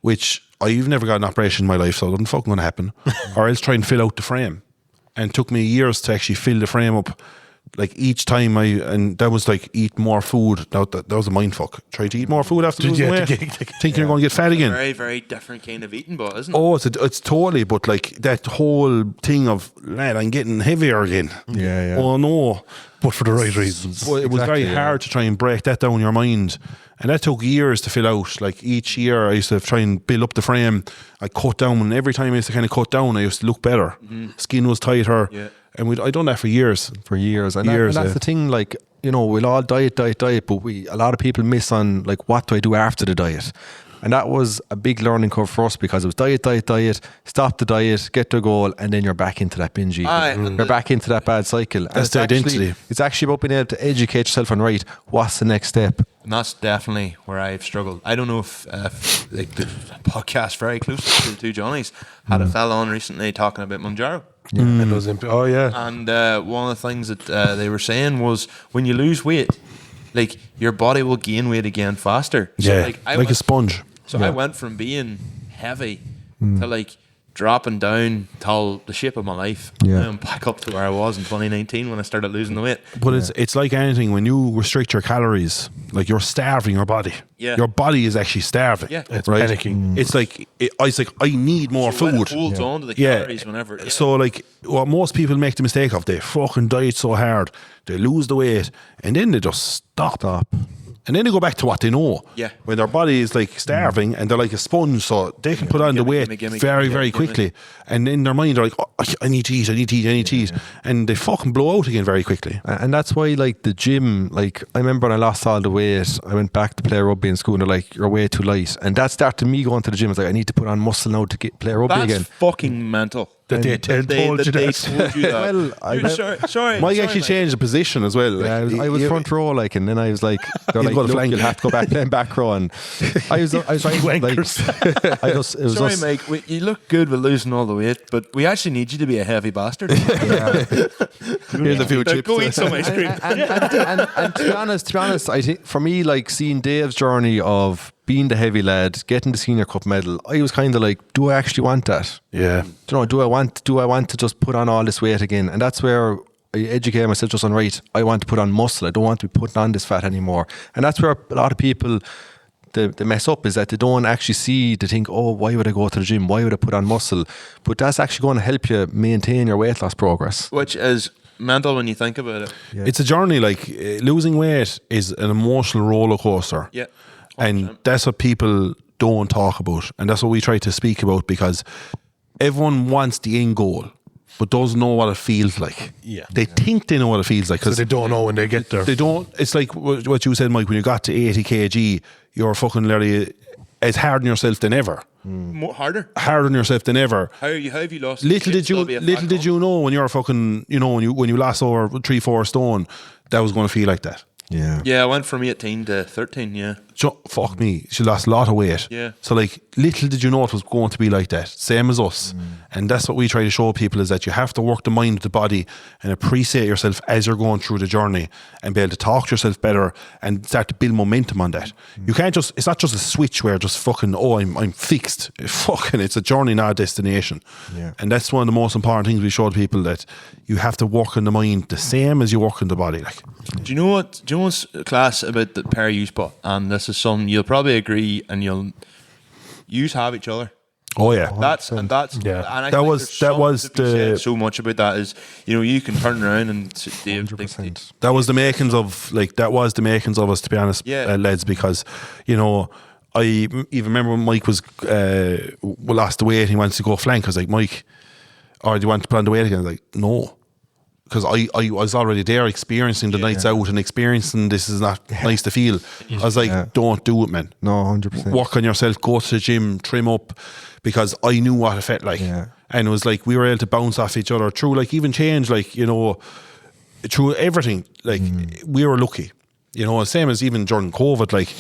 which I've never got an operation in my life, so it wasn't fucking going to happen, or else try and fill out the frame. And it took me years to actually fill the frame up. Like, each time and that was like, eat more food. That was a mind fuck. Try to eat more food after losing weight, thinking you're going to get fat again. Very, very different kind of eating, but isn't it? Oh, it's totally. But like, that whole thing of, lad, I'm getting heavier again. Yeah. Oh no, but for the right reasons. Well, it was very hard to try and break that down in your mind, and that took years to fill out. Like, each year I used to try and build up the frame. I cut down, and every time I used to kind of cut down, I used to look better. Skin was tighter. Yeah. And I'd done that for years. And that's the thing, like, you know, we'll all diet, but a lot of people miss on, like, what do I do after the diet? And that was a big learning curve for us, because it was diet, stop the diet, get to a goal, and then you're back into that binge eating. You're back into that bad cycle. That's the identity. It's actually about being able to educate yourself on, right, what's the next step? And that's definitely where I've struggled. I don't know if like, the podcast very close to the two Johnnies had a fella on recently talking about Manjaro. Yeah, and one of the things that they were saying was, when you lose weight, like, your body will gain weight again faster. So, like a sponge. So I went from being heavy to like dropping down till the shape of my life. Yeah. And back up to where I was in 2019 when I started losing the weight. But it's like anything, when you restrict your calories, like, you're starving your body. Yeah. Your body is actually starving. Yeah. It's panicking. It's like, I need more food. It holds on to the calories whenever. Yeah. So, like, what most people make the mistake of, they fucking diet so hard, they lose the weight, and then they just stop. And then they go back to what they know. Yeah. When their body is like starving and they're like a sponge, so they can put on the weight very quickly. And in their mind, they're like, oh, I need to eat. And they fucking blow out again very quickly. And that's why, like, the gym, like, I remember when I lost all the weight, I went back to play rugby in school, and they're like, you're way too light. And that started me going to the gym. I was like, I need to put on muscle now to play rugby again. That's fucking mental. That they told you they that. told you that. Well, sorry. Mike sorry, actually Mike. changed the position as well. Yeah, I was front row, like, and then I was like, they're You've like, got to look, flank. you'll have to go back then back row, and I was trying like, it was Sorry, us. Mike. You look good with losing all the weight, but we actually need you to be a heavy bastard. Here's a few chips. Go eat some ice cream. And to be honest, I think for me, like seeing Dave's journey of being the heavy lad, getting the senior cup medal, I was kind of like, do I actually want that? Yeah. Do I want to just put on all this weight again? And that's where I educate myself just on, right, I want to put on muscle. I don't want to be putting on this fat anymore. And that's where a lot of people they mess up, is that they don't actually see, they think, oh, why would I go to the gym? Why would I put on muscle? But that's actually going to help you maintain your weight loss progress. Which is mental when you think about it. Yeah. It's a journey. Like losing weight is an emotional roller coaster. Yeah. And that's what people don't talk about. And that's what we try to speak about, because everyone wants the end goal, but doesn't know what it feels like. Yeah. They think they know what it feels like, So because they don't know when they get there. they don't. It's like what you said, Mike, when you got to 80 kg, you're fucking literally as hard on yourself than ever. More harder. Hard on yourself than ever. How have you lost? Little did you know when you're fucking, you know, when you lost over 3-4 stone, that was going to feel like that. Yeah. Yeah, I went from 18 to 13. Yeah. Fuck me, she lost a lot of weight. Yeah. So like, little did you know it was going to be like that. Same as us. And that's what we try to show people, is that you have to work the mind, the body, and appreciate yourself as you're going through the journey, and be able to talk to yourself better and start to build momentum on that. You can't just, it's not just a switch where just fucking, oh, I'm fixed. Fucking, it's a journey, not a destination. Yeah. And that's one of the most important things we show to people, that you have to work on the mind the same as you work on the body. Like, Do you know what's class about the pair you spot? And this is something you'll probably agree, and you'll have each other. oh yeah. That's Yeah. and I That think was- there's that something was to be the- said so much about that, is, you know, you can turn around and Dave, 100%. That was the makings of, like, that was the makings of us, to be honest, Yeah. lads, because, you know, I even remember when Mike was lost the weight and he wants to go flank. I was like, Mike, or do you want to put on the weight again? I was like, no, because I was already there, experiencing the nights out and experiencing this is not nice to feel. I was like, don't do it, man. No, 100%. Work on yourself, go to the gym, trim up, because I knew what it felt like. Yeah. And it was like we were able to bounce off each other through, like, even change, like, you know, through everything. Like, we were lucky, you know, same as even during COVID, like,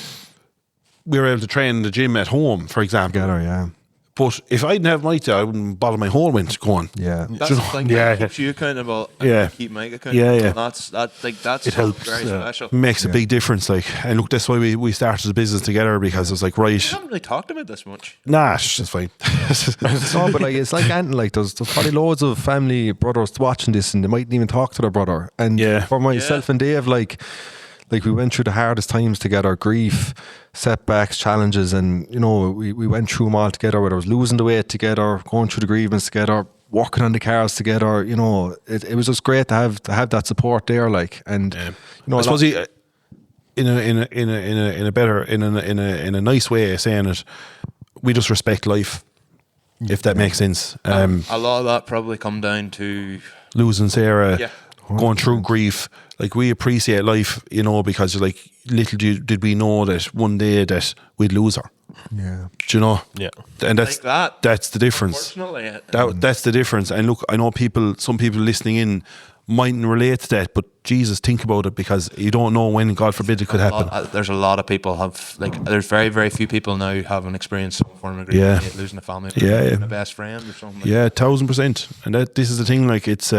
we were able to train in the gym at home, for example. Together, yeah. But if I didn't have Mike there, I wouldn't bother my whole winter going. Yeah. That's the thing. Yeah. That keeps you accountable. And Yeah. keep Mike accountable. Yeah, yeah. And that's It helps, very special. Makes a big difference, like. And look, that's why we started the business together, because it's like, right, We haven't really talked about this much. nah, it's fine. No, but like, it's like anything, like there's probably loads of family brothers watching this, and they mightn't even talk to their brother. And Yeah. for myself and Dave, like we went through the hardest times together, grief, setbacks, challenges, and you know, we went through them all together, whether it was losing the weight together, going through the grievance together, working on the cars together. You know, it was just great to have that support there, like. And you know, I suppose in a nice way of saying it, we just respect life, if that makes sense. A lot of that probably come down to Losing Sarah, Yeah. going through grief, like, we appreciate life, you know, because you're like, little did we know that one day that we'd lose her. yeah. Do you know? Yeah. And that's Like that. that's the difference. Unfortunately, That's the difference. And look, I know some people listening in mightn't relate to that, but Jesus, think about it, because you don't know when, God forbid, it could happen. there's a lot of people there's very, very few people now haven't experienced some form of grief, Yeah. losing a family, Yeah, losing yeah. a best friend or something. Yeah, 1,000%. And this is the thing. Like, it's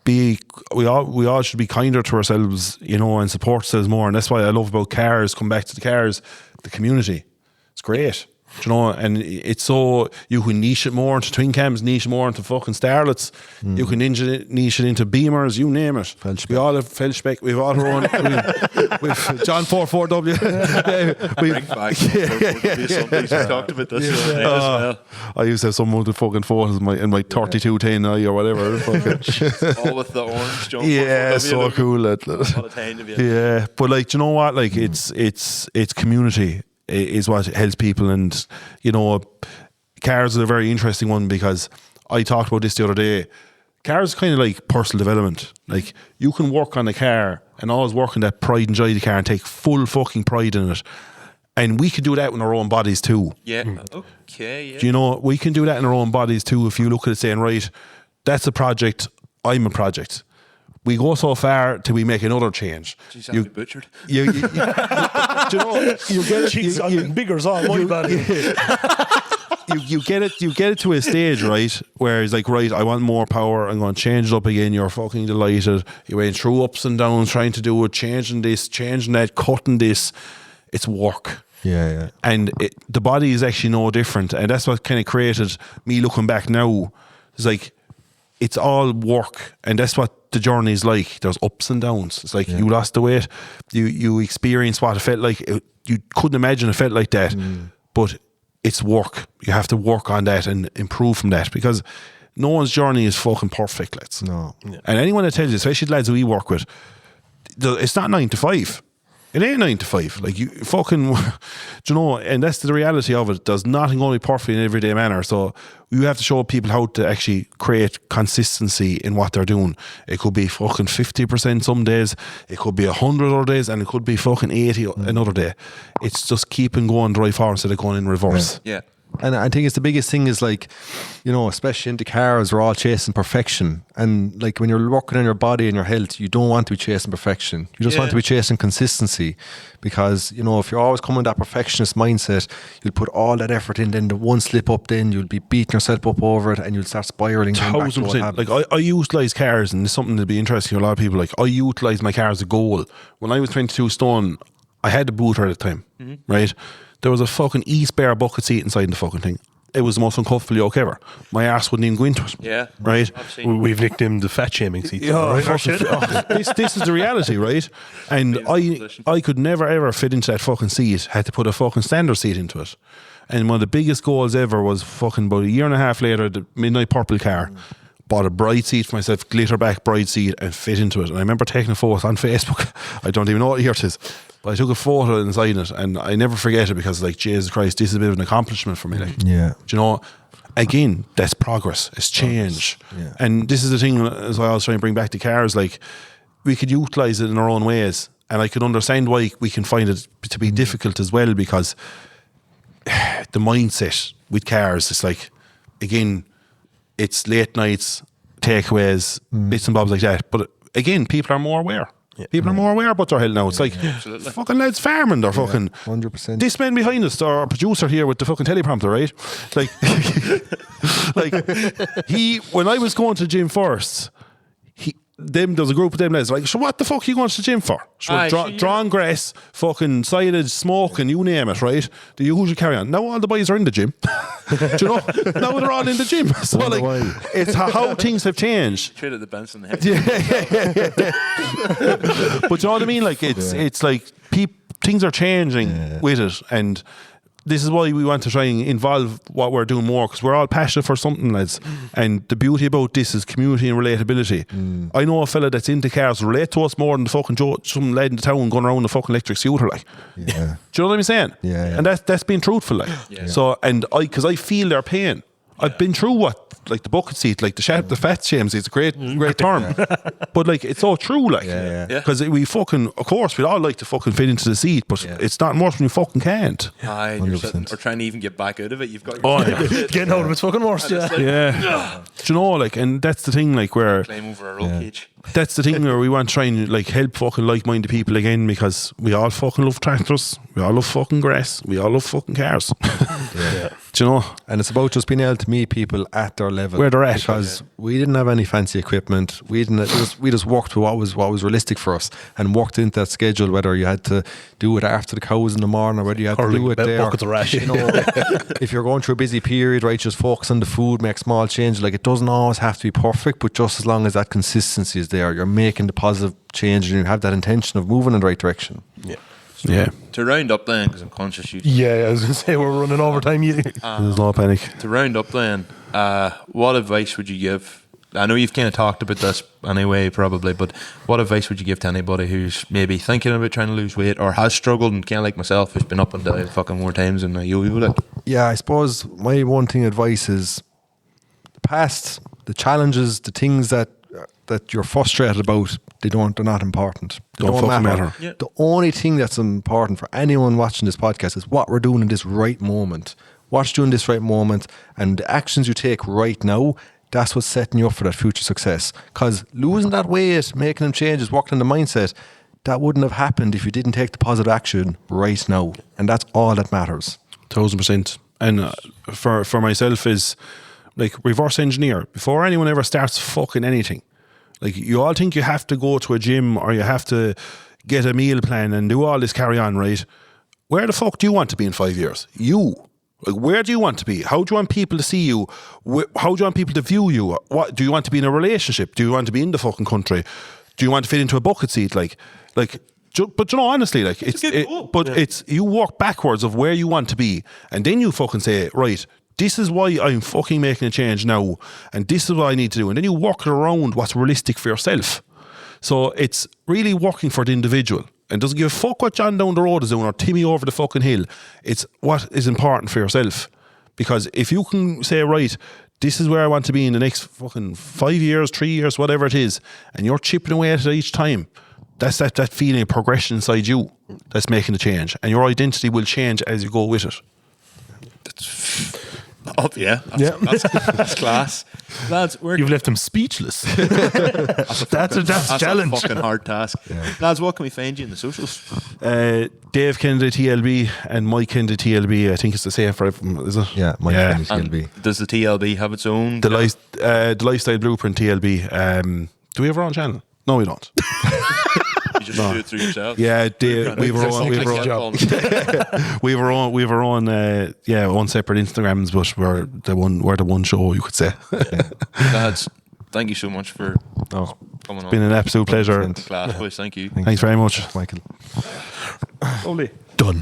we all should be kinder to ourselves, you know, and support ourselves more. And that's why I love about cars. Come back to the cars, the community. It's great. Do you know, and it's so, you can niche it more into twin cams, niche it more into fucking starlets. You can niche it into Beamers, you name it. We all have Felspec. We've all our own. We've John 44W. Bring back something. We talked about this as well. I used to have some of the fucking photos in my 3210i or whatever. Fucking. All with the orange jump. Yeah, so cool. Yeah, but like, do you know what? Like, it's community is what helps people. And you know, cars are a very interesting one, because I talked about this the other day. Cars are kind of like personal development. Like, you can work on a car and always work on that pride and joy of the car and take full fucking pride in it, And we can do that in our own bodies too. Yeah. Okay. Yeah. Do you know, we can do that in our own bodies too. If you look at it saying, right, that's a project, I'm a project. We go so far till we make another change. Jeez, I'm butchered. Do you know, you get it. Jeez, I'm bigger as all my body. You get it to a stage, right, where it's like, right, I want more power, I'm going to change it up again. You're fucking delighted. You went through ups and downs trying to do it, changing this, changing that, cutting this. It's work. Yeah. And the body is actually no different. And that's what kind of created me looking back now. It's like, it's all work. And that's what the journey is like. There's ups and downs. It's like you lost the weight. You experience what it felt like. You couldn't imagine it felt like that. But it's work. You have to work on that and improve from that, because no one's journey is fucking perfect, lads. No. And anyone that tells you, especially the lads that we work with, it's not 9 to 5. It ain't 9 to 5. Like, you fucking, do you know, and that's the reality of it. There's nothing going to be perfect in an everyday manner. So you have to show people how to actually create consistency in what they're doing. It could be fucking 50% some days, it could be 100 other days, and it could be fucking 80 another day. It's just keeping going right forward instead of going in reverse. Yeah. And I think it's the biggest thing is, like, you know, especially in the cars, we're all chasing perfection. And like, when you're working on your body and your health, you don't want to be chasing perfection. You just want to be chasing consistency, because, you know, if you're always coming with that perfectionist mindset, you'll put all that effort in, then the one slip up, then you'll be beating yourself up over it, and you'll start spiraling. 1000%. Like, I utilise cars, and it's something that'd be interesting to a lot of people. Like, I utilise my car as a goal. When I was 22 stone, I had a booter at the time, right? There was a fucking E-spare bucket seat inside the fucking thing. It was the most uncomfortable yoke ever. My arse wouldn't even go into it. Yeah. Right? We've nicknamed the fat shaming seat. This is the reality, right? And I could never ever fit into that fucking seat. Had to put a fucking standard seat into it. And one of the biggest goals ever was fucking about a year and a half later, the Midnight Purple car. Bought a bride seat for myself, glitter back bride seat, and fit into it. And I remember taking a photo on Facebook. I don't even know what year it is, but I took a photo inside it, and I never forget it, because, like, Jesus Christ, this is a bit of an accomplishment for me. Like, do you know, again, that's progress, it's change. And this is the thing, as I was trying to bring back to cars, like, we could utilise it in our own ways, and I can understand why we can find it to be difficult as well, because the mindset with cars is like, again, it's late nights, takeaways, bits and bobs like that. But again, people are more aware. People are more aware about their health now. It's like, fucking lads farming, they're fucking 100%. This man behind us, our producer here with the fucking teleprompter, right? Like, when I was going to the gym first, there was a group of them lads like, so what the fuck are you going to the gym for? So drawing grass, fucking silage, smoking, you name it, right? The usual carry on. Now all the boys are in the gym. Do you know? Now they're all in the gym. So like, it's how things have changed. Traded the bounce in the head. But you know what I mean? Like, it's like things are changing with it, and this is why we want to try and involve what we're doing more, because we're all passionate for something, lads. And the beauty about this is community and relatability. I know a fella that's into cars relate to us more than the fucking some lad in the town going around the fucking electric scooter, like. Do you know what I'm saying? And that's being truthful, like. So, and because I feel their pain. I've been through what, like, the bucket seat, like the fat shames. It's a great term, but like, it's all true, like, because we fucking, of course, we'd all like to fucking fit into the seat, but it's not worse when you fucking can't. Or trying to even get back out of it. You've got getting out of it's fucking worse. Do you know, like, and that's the thing, like, where claim over a roll cage. That's the thing where we want to try and, like, help fucking like-minded people again, because we all fucking love tractors, we all love fucking grass, we all love fucking cars. Do you know? And it's about just being able to meet people at their level, where they're at, because we didn't have any fancy equipment. We just worked with what was realistic for us, and worked into that schedule. Whether you had to do it after the cows in the morning, or whether you had to do it there. Buckets of rash. You know, if you're going through a busy period, right, just focus on the food, make small changes. Like, it doesn't always have to be perfect, but just as long as that consistency is there, you're making the positive change, and you have that intention of moving in the right direction. To round up then, because I'm conscious you. I was going to say, we're running overtime. There's no panic. To round up then, what advice would you give? I know you've kind of talked about this anyway, probably, but what advice would you give to anybody who's maybe thinking about trying to lose weight, or has struggled, and kind of like myself, who's been up and down fucking more times than you like? Yeah, I suppose my one thing advice is the past, the challenges, the things that that you're frustrated about, they're not important. They Don't don't fucking matter. matter. Yeah. The only thing that's important for anyone watching this podcast is what we're doing in this right moment. What you're doing in this right moment, and the actions you take right now, that's what's setting you up for that future success. Because losing that weight, making them changes, working on the mindset, that wouldn't have happened if you didn't take the positive action right now. And that's all that matters. 1000%. And for myself is like reverse engineer before anyone ever starts fucking anything. Like you all think you have to go to a gym or you have to get a meal plan and do all this carry on, right? Where the fuck do you want to be in 5 years? Like, where do you want to be? How do you want people to see you? How do you want people to view you? What do you want to be in a relationship? Do you want to be in the fucking country? Do you want to fit into a bucket seat? But you know, honestly, like it's you work backwards of where you want to be, and then you fucking say, right, this is why I'm fucking making a change now, and this is what I need to do, and then you work around what's realistic for yourself. So it's really working for the individual. And doesn't give a fuck what John down the road is doing or Timmy over the fucking hill. It's what is important for yourself. Because if you can say, right, this is where I want to be in the next fucking 5 years, 3 years, whatever it is, and you're chipping away at it each time, that's that feeling of progression inside you that's making the change. And your identity will change as you go with it. That's class. Lads, You've left him speechless. That's a challenge. A fucking hard task. Lads, what can we find you in the socials? Dave Kennedy TLB and Mike Kennedy TLB. I think it's the same for everyone, is it? Yeah, Mike Kennedy TLB. Does the TLB have its own? The Lifestyle Blueprint TLB. Do we have our own channel? No, we don't. You just do it through yourself. Yeah, we were on own separate Instagrams, but we're the one show, you could say. Lads, thank you so much for coming on. Been an absolute pleasure. Class, boys. Thank you. Thanks very much, Michael. Only done.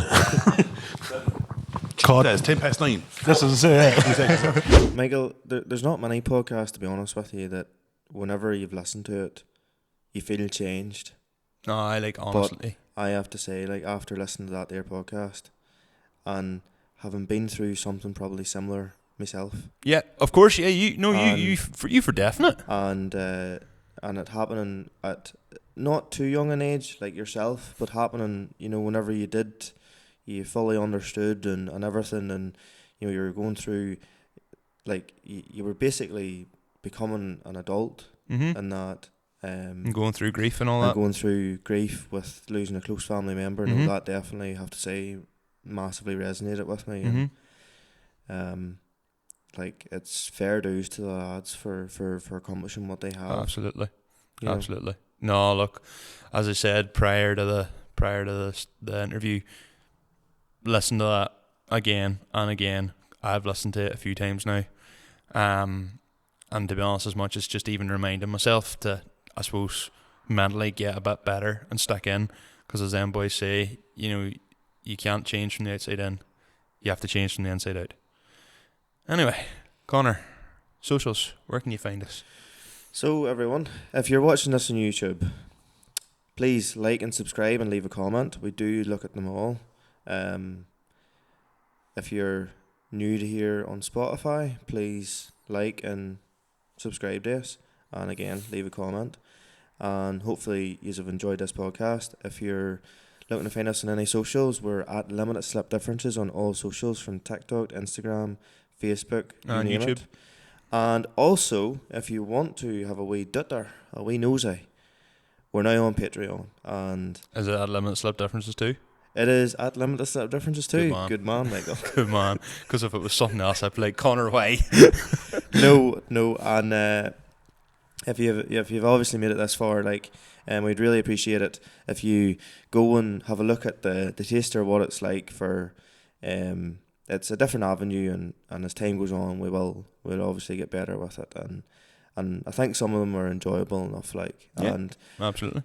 God, it's 9:10. This is Michael, there's not many podcasts, to be honest with you, that whenever you've listened to it, you feel changed. No, I honestly. But I have to say, after listening to that there podcast and having been through something probably similar myself. Yeah, of course. Yeah, you for definite. And it happening at not too young an age like yourself, but happening, whenever you fully understood and everything, and you were going through, you were basically becoming an adult, and that. And going through grief and all that. Going through grief with losing a close family member, no, that definitely, have to say, massively resonated with me. And, it's fair dues to the lads for accomplishing what they have. Absolutely. No, look, as I said prior to the interview, listen to that again and again. I've listened to it a few times now, and to be honest, as much as just even reminding myself to, I suppose, mentally get a bit better and stick in, because as them boys say, you can't change from the outside in, you have to change from the inside out. Anyway, Conor, socials, where can you find us? So everyone, if you're watching this on YouTube, please like and subscribe and leave a comment. We do look at them all. If you're new to here on Spotify, please like and subscribe to us, and again, leave a comment. And hopefully you have enjoyed this podcast. If you're looking to find us on any socials, we're at Limited Slip Differences on all socials, from TikTok, Instagram, Facebook, and YouTube. It. And also, if you want to have a wee nosy, we're now on Patreon. And is it at Limited Slip Differences too? It is at Limited Slip Differences too. Good man, Michael. Good man. Because if it was something else, I'd be like, Conor, why? No, and if you've obviously made it this far, we'd really appreciate it if you go and have a look at the taster, what it's like for. It's a different avenue, and as time goes on, we'll obviously get better with it, and I think some of them are enjoyable enough. And absolutely.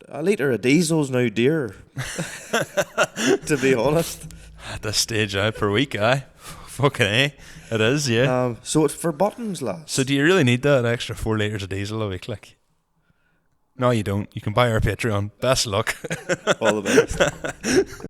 A litre of diesel's now dear, to be honest. At this stage, per week, fucking A. It is, yeah. So it's for buttons, lads. So do you really need that extra 4 litres of diesel a week? No, you don't. You can buy our Patreon. Best luck. All the best.